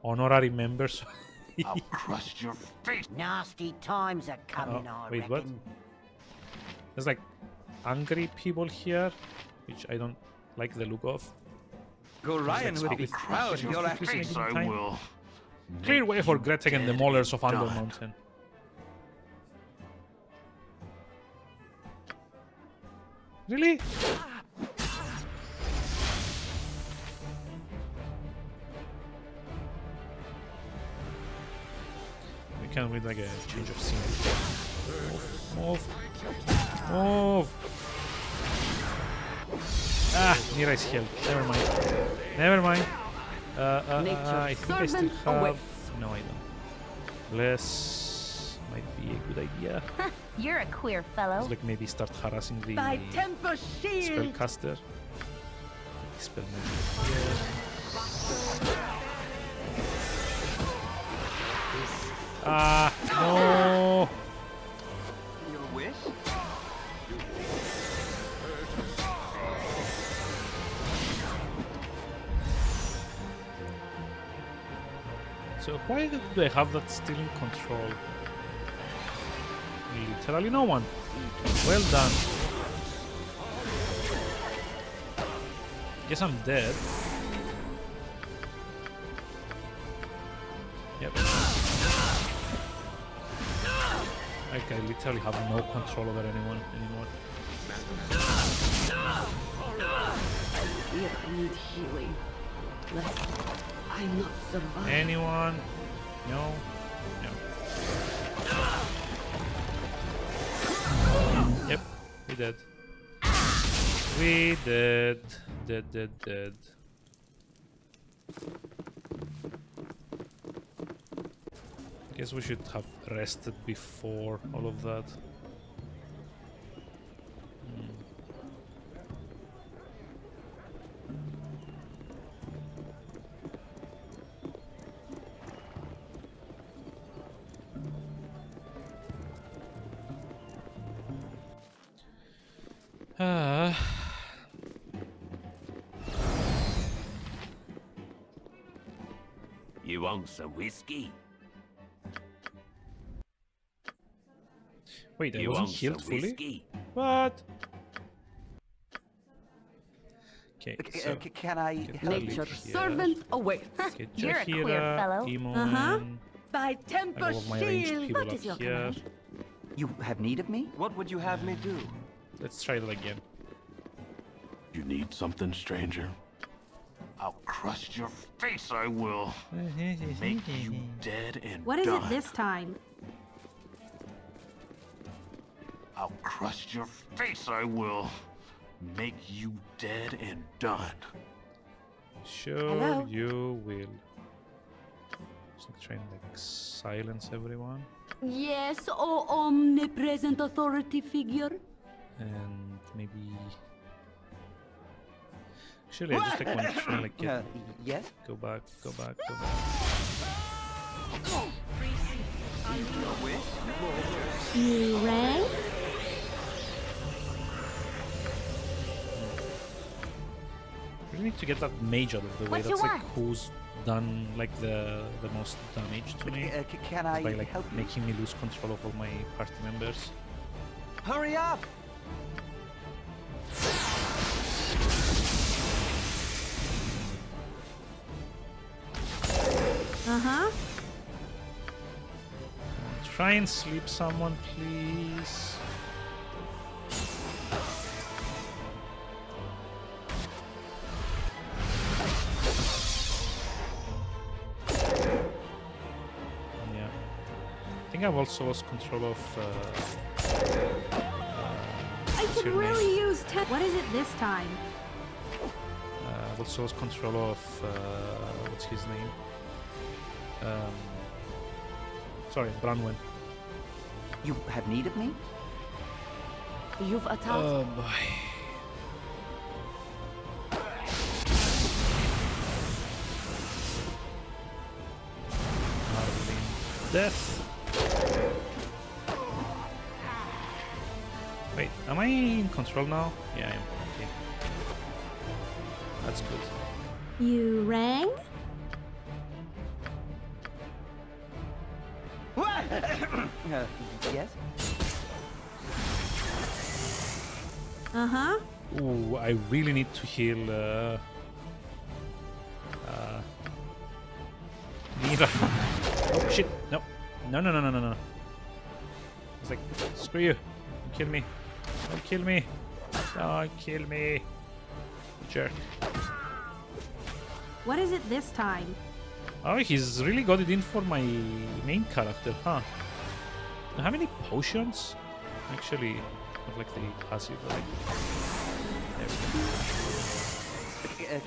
Honorary members.
I'll crush your face.
Nasty times are coming, I
wait,
reckon.
what? There's like angry people here, which I don't like the look of.
Go Ryan will be proud of your actions.
I will.
Clear way for Gretek and the Maulers of Andor Mountain. Really? We can read like a change of scene. Move. Move. Ah, Nira is healed. Never mind. Never mind. I think I still have... No, I don't. Less might be a good idea.
You're a queer fellow.
Let's like maybe start harassing the
By temper shield.
spellcaster. Spell Ah, no!
Your wish?
So why do I have that still in control? Literally no one. Well done. Guess I'm dead. Yep. Like I literally have no control over anyone anymore.
If I need healing, I'm not surviving.
Anyone? No. No. Yep, we dead. We dead. Dead. Guess we should have rested before all of that.
You want some whiskey?
Wait, I
You
wasn't
want
healed
some
fully?
whiskey?
What? Okay, so
can I
Nature's servant away.
You're a queer fellow.
By temper
all of my ranged
shield.
people
What
up
is your
here.
command?
You have need of me?
What would you have me do?
Let's try that again.
You need something, stranger?
I'll crush your face, I will.
Make you dead and
What is
done.
it this time?
I'll crush your face, I will.
Make you dead and done.
Sure,
Hello?
you will. Just like trying to like silence everyone,
Yes, oh omnipresent authority figure.
and maybe. Actually, I just like want to try and like get.
Yes?
Go back.
You rang?
We need to get that mage out of the way.
What you
That's like
want?
who's done like the most damage to me.
Can
Just
I
by like
help you?
making me lose control of all my party members.
Hurry up!
Uh-huh.
Try and sleep someone, please. Yeah. I think I've also lost control of.
I
what's
could
your name?
really use What is it this time?
I've also lost control of. What's his name? Sorry, Branwen.
You have need of me?
You've attacked.
Oh boy. Marlin. Death. Wait, am I in control now? Yeah, I am. Okay. That's good.
You rang?
Yes?
Uh-huh.
Ooh, I really need to heal Mira. Oh shit, no. No. It's like, screw you. Don't kill me. Don't kill me. Don't kill me. Jerk.
What is it this time?
Oh, he's really got it in for my main character, huh? Do I have any potions? Actually, not like the passive, right? There we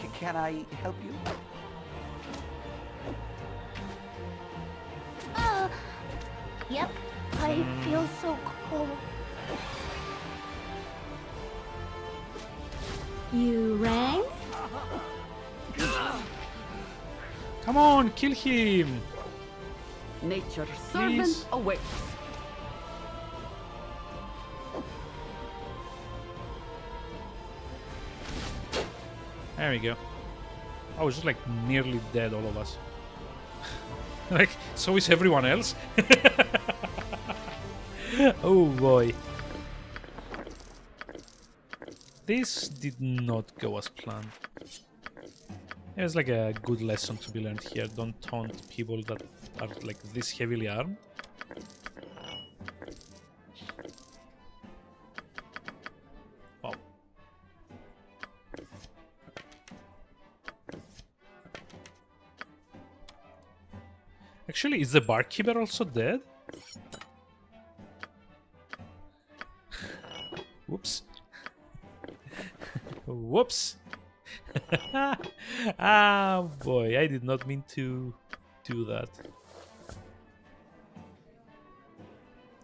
go.
Can I help you?
Yep, I feel so cold.
You rang?
Come on, kill him!
Nature's
Please.
servant awaits.
There we go. I was just like nearly dead, all of us. Like, so is everyone else. Oh boy. This did not go as planned. It was like a good lesson to be learned here. Don't taunt people that are like this heavily armed. Wow. Actually, is the barkeeper also dead? Whoops. Whoops. Ah, boy, I did not mean to do that.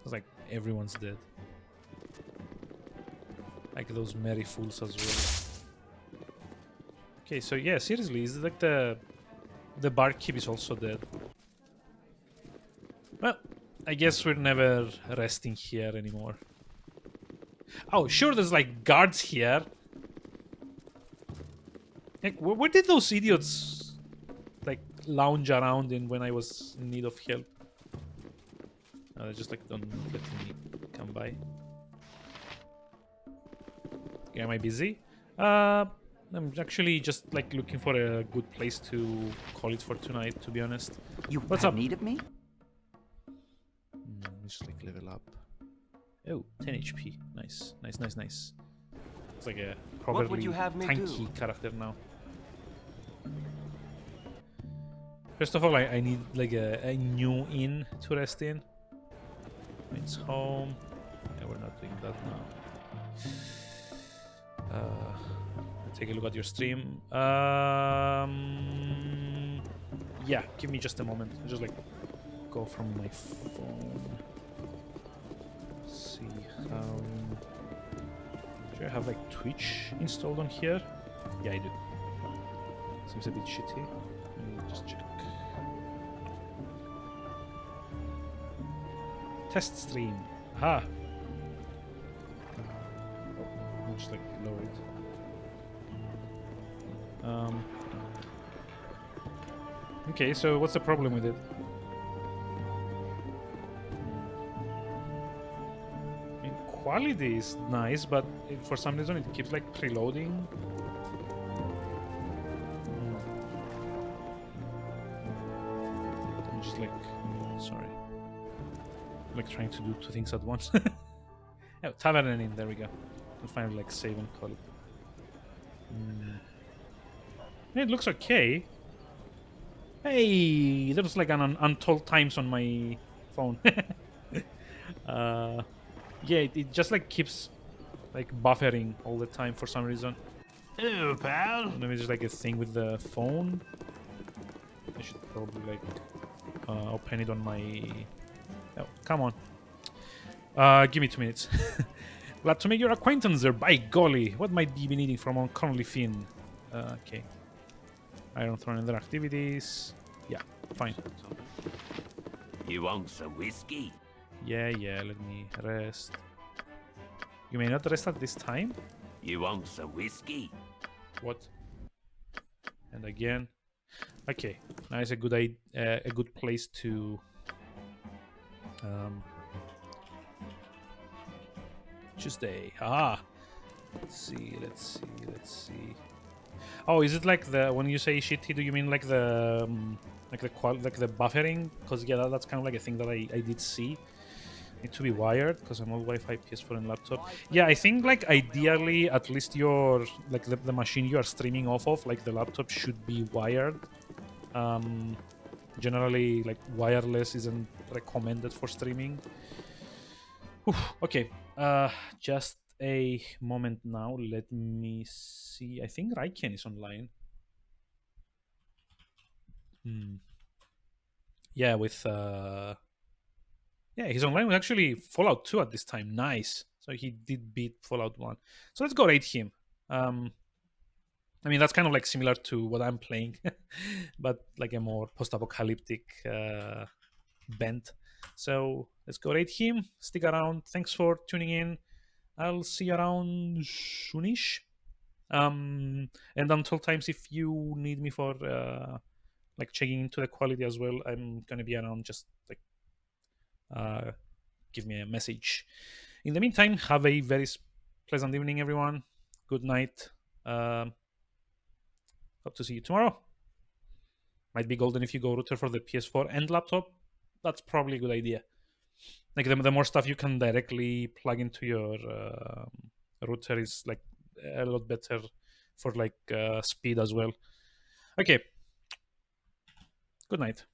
It's like everyone's dead. Like those merry fools as well. Okay, so yeah, seriously, is it like the barkeep is also dead? Well, I guess we're never resting here anymore. Oh, sure, there's like guards here. Like, where did those idiots like lounge around in when I was in need of help? They just like don't let me come by. Okay, am I busy? I'm actually just like looking for a good place to call it for tonight, to be honest. What's up?
Need of me?
Just like level up. Oh, 10 HP. Nice, nice, nice, nice. It's like a probably tanky character now. First of all, I need like a new inn to rest in. It's home. Yeah, we're not doing that now. Take a look at your stream. Yeah, give me just a moment. I'll just like go from my phone. See how. Do I have like Twitch installed on here? Yeah, I do. Seems a bit shitty. Let me just check. Test stream. Aha. Oh, I'll just like lower it. Okay, so what's the problem with it? I mean, quality is nice, but for some reason it keeps like preloading. I'm just like, sorry. I'm like trying to do two things at once. Oh, tavern in, there we go. I'll finally like save and call it. It looks okay. Hey, there's like an untold times on my phone. Yeah, it just like keeps like buffering all the time for some reason.
Hello, pal.
Maybe it's like a thing with the phone. I should probably like open it on my. Oh, come on. Give me 2 minutes. Glad to make your acquaintance there. By golly, what might be needing from uncommonly Finn? Okay. Iron Throne and their activities. Yeah, fine.
You want some whiskey?
Yeah, let me rest. You may not rest at this time?
You want some whiskey?
What? And again. Okay, now is a good place to Tuesday. Ah. Let's see. Oh, is it like the when you say shitty? Do you mean like the buffering? Because yeah, that's kind of like a thing that I did see. Need to be wired because I'm all Wi-Fi, PS4, and laptop. Yeah, I think like ideally, at least your like the machine you are streaming off of, like the laptop, should be wired. Generally, like wireless isn't recommended for streaming. Whew, okay, just a moment now. Let me see. I think Raiken is online. Yeah, with yeah, he's online with actually Fallout 2 at this time. Nice. So he did beat Fallout 1. So let's go rate him. I mean, that's kind of like similar to what I'm playing, but like a more post-apocalyptic bent. So let's go rate him. Stick around. Thanks for tuning in. I'll see you around soonish. And until times, if you need me for like checking into the quality as well, I'm gonna be around. Just like give me a message. In the meantime, have a very pleasant evening, everyone. Good night. Hope to see you tomorrow. Might be golden if you go router for the PS4 and laptop. That's probably a good idea. Like the more stuff you can directly plug into your router is like a lot better for like speed as well. Okay. Good night.